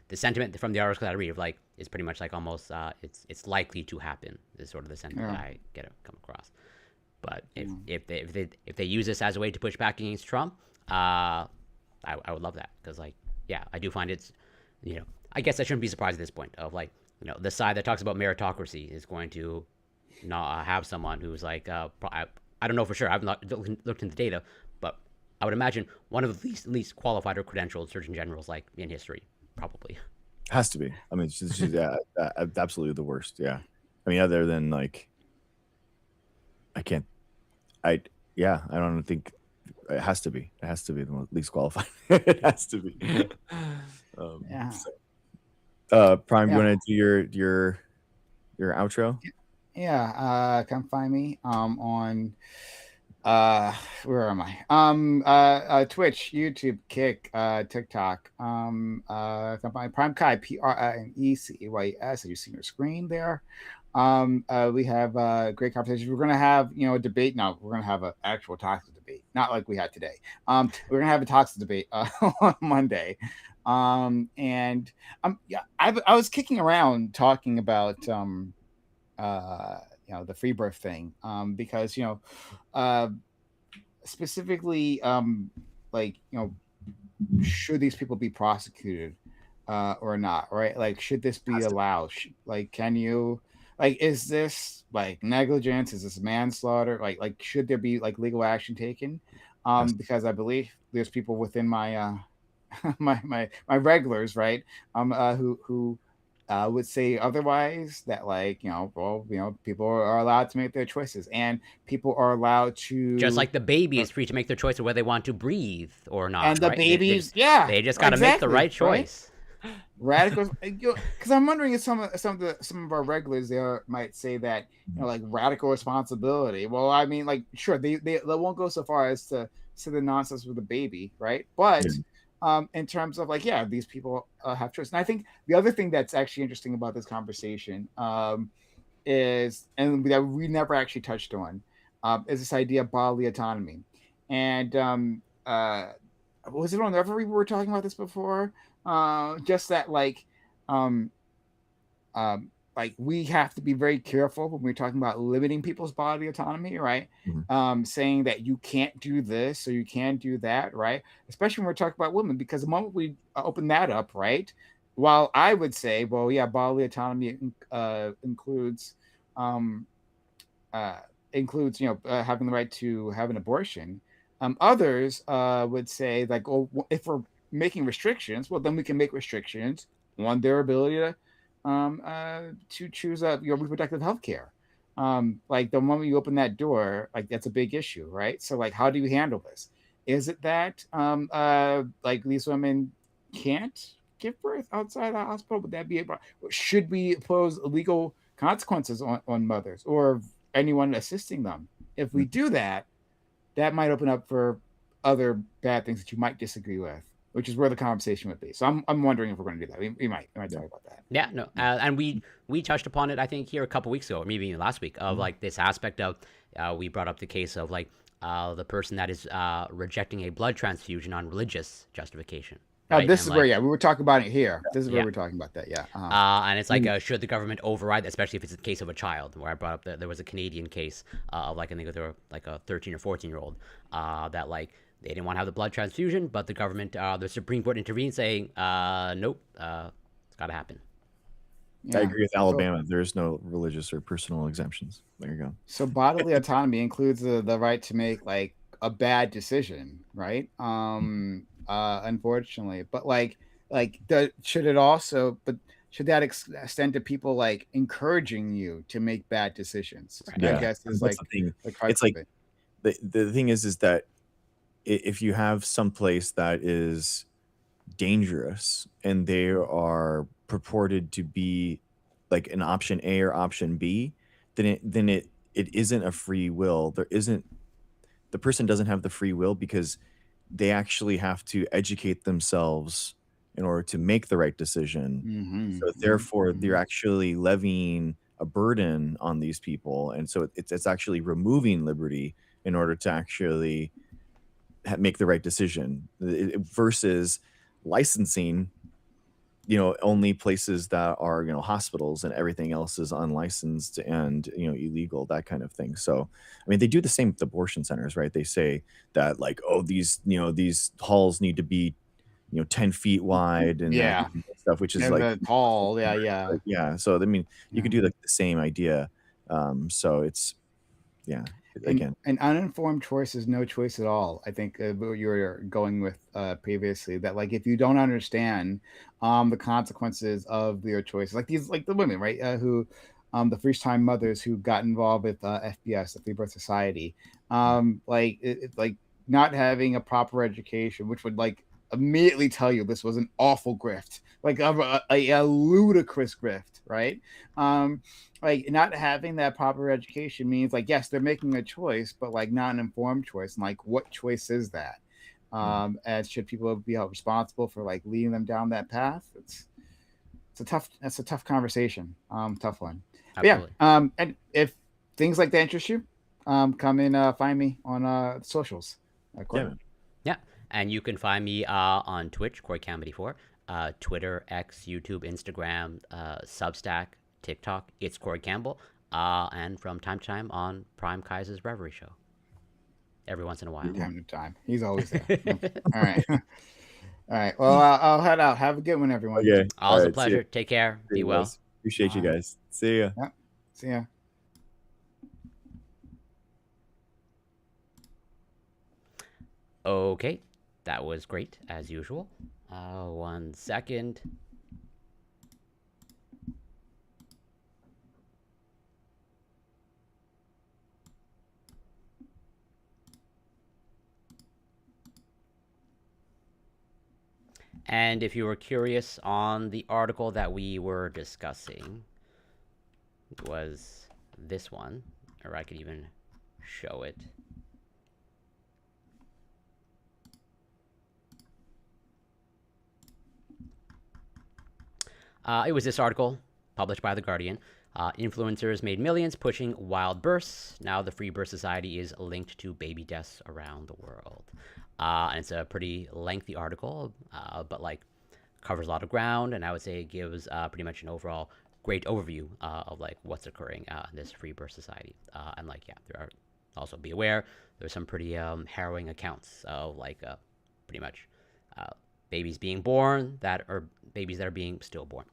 the sentiment from the articles that I read of like is pretty much like almost it's likely to happen is sort of the sentiment
Yeah.
that I come across. But
Yeah.
if they use this as a way to push back against Trump, I would love that because like yeah, I do find it's I guess I shouldn't be surprised at this point of like the side that talks about meritocracy is going to not have someone who's like I don't know for sure. I've not looked into the data, but I would imagine one of the least qualified or credentialed surgeon generals like in history probably.
Has to be. I mean, she's yeah, absolutely the worst. Yeah. I mean, other than like, I can't. I yeah. I don't think it has to be. It has to be the least qualified. It has to be.
Yeah.
So, Prime, you
Yeah.
want to do your outro?
Yeah. Come find me on where am I? Twitch, YouTube, Kick, TikTok. Come find Prime Kai, PRIMECAYS, as you see your screen there. We have great conversations. We're gonna have a debate. No, we're gonna have an actual toxic debate, not like we had today. We're gonna have a toxic debate on Monday. And yeah, I was kicking around talking about the free birth thing, because uh specifically like should these people be prosecuted or not, right? Like should this be
Has to be.
allowed? Like can you, like, is this like negligence, is this manslaughter, like should there be like legal action taken?
Has to be.
Because I believe there's people within my my regulars, right? Who would say otherwise, that like people are allowed to make their choices, and people are allowed
Just
to
like the baby is free to make their choice of whether they want to breathe or not,
and the
right?
babies, yeah,
They just got to make the
exactly,
right
right.
choice.
Radicals, because I'm wondering if some of our regulars there might say that like radical responsibility. Well, I mean, like sure they won't go so far as to say the nonsense with the baby, right? But
Yeah.
in terms of like, yeah, these people have choice. And I think the other thing that's actually interesting about this conversation is, and that we never actually touched on, is this idea of bodily autonomy. And was it on ever we were talking about this before? Just that um, like we have to be very careful when we're talking about limiting people's body autonomy, right? Saying that you can't do this or you can't do that, right? Especially when we're talking about women, because the moment we open that up, right? While I would say, well, yeah, bodily autonomy includes um, uh, includes, having the right to have an abortion. Others would say like, oh, if we're making restrictions, well, then we can make restrictions on their ability to choose your reproductive health care. Like the moment you open that door, like that's a big issue, right? So like, how do you handle this? Is it that like these women can't give birth outside the hospital? Would that be a problem? Should we impose legal consequences on mothers or anyone assisting them? If we do that, that might open up for other bad things that you might disagree with, which is where the conversation would be. So I'm wondering if we're going to do that. We might talk about that.
Yeah, no, and we touched upon it, I think, here a couple weeks ago, or maybe even last week, of like this aspect of we brought up the case of like the person that is rejecting a blood transfusion on religious justification. Right?
This
and
is
like,
where we were talking about it here. This is where
yeah.
we're talking about that. Yeah.
And it's like, should the government override, especially if it's a case of a child, where I brought up that there was a Canadian case of like, I think there were like a 13 or 14-year-old that like, they didn't want to have the blood transfusion, but the government, the Supreme Court intervened saying, nope, it's got to happen.
Yeah.
I agree with Alabama. There's no religious or personal exemptions. There you go.
So bodily autonomy includes the right to make like a bad decision, right? Unfortunately, but should that extend to people like encouraging you to make bad decisions?
Yeah.
I guess is
That's
like
the thing.
like
It's like the thing is that if you have some place that is dangerous and they are purported to be like an option A or option B, then it isn't a free will. The person doesn't have the free will because they actually have to educate themselves in order to make the right decision. So therefore, they're actually levying a burden on these people, and so it's actually removing liberty in order to actually make the right decision versus licensing only places that are hospitals, and everything else is unlicensed and illegal, that kind of thing. So I mean, they do the same with abortion centers, right? They say that like, oh, these halls need to be 10 feet wide and
Yeah.
stuff, which is
and
like
tall.
like, yeah. So I mean, you could do like the same idea. So it's again,
an uninformed choice is no choice at all. I think what you were going with previously, that like if you don't understand the consequences of your choices, like the women, right, who the first time mothers who got involved with FBS, the Free Birth Society, like not having a proper education, which would like immediately tell you this was an awful grift, like a ludicrous grift, right? Like not having that proper education means like, yes, they're making a choice, but like not an informed choice. And like, what choice is that? And should people be held responsible for like leading them down that path? That's a tough conversation. Tough one.
Absolutely.
Yeah. And if things like that interest you, come and find me on socials.
Yeah. And you can find me on Twitch, CoreyCam84, Twitter, X, YouTube, Instagram, Substack, TikTok, it's Corey Campbell, and from time to time on Prime Kaiser's Reverie Show. Every once in a while.
From time to time. He's always there. All right. All right. Well, I'll head out. Have a good one, everyone.
Okay.
Always a pleasure. Take care. Be well.
Guys. Appreciate you guys. See ya.
Yeah. See ya.
Okay. That was great, as usual. 1 second. And if you were curious on the article that we were discussing, it was this one, or I could even show it. It was this article published by The Guardian. Influencers made millions pushing wild births. Now the Free Birth Society is linked to baby deaths around the world. And it's a pretty lengthy article, but like covers a lot of ground, and I would say it gives pretty much an overall great overview of like what's occurring in this Free Birth Society. And like, yeah, there are also, be aware, there's some pretty harrowing accounts of like pretty much babies being born that are babies that are being stillborn.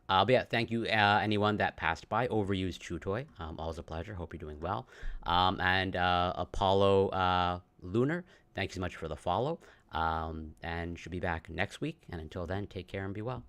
But yeah, thank you, anyone that passed by. Overused Chew Toy. Always a pleasure. Hope you're doing well. And Apollo Lunar, thanks so much for the follow. And should be back next week. And until then, take care and be well.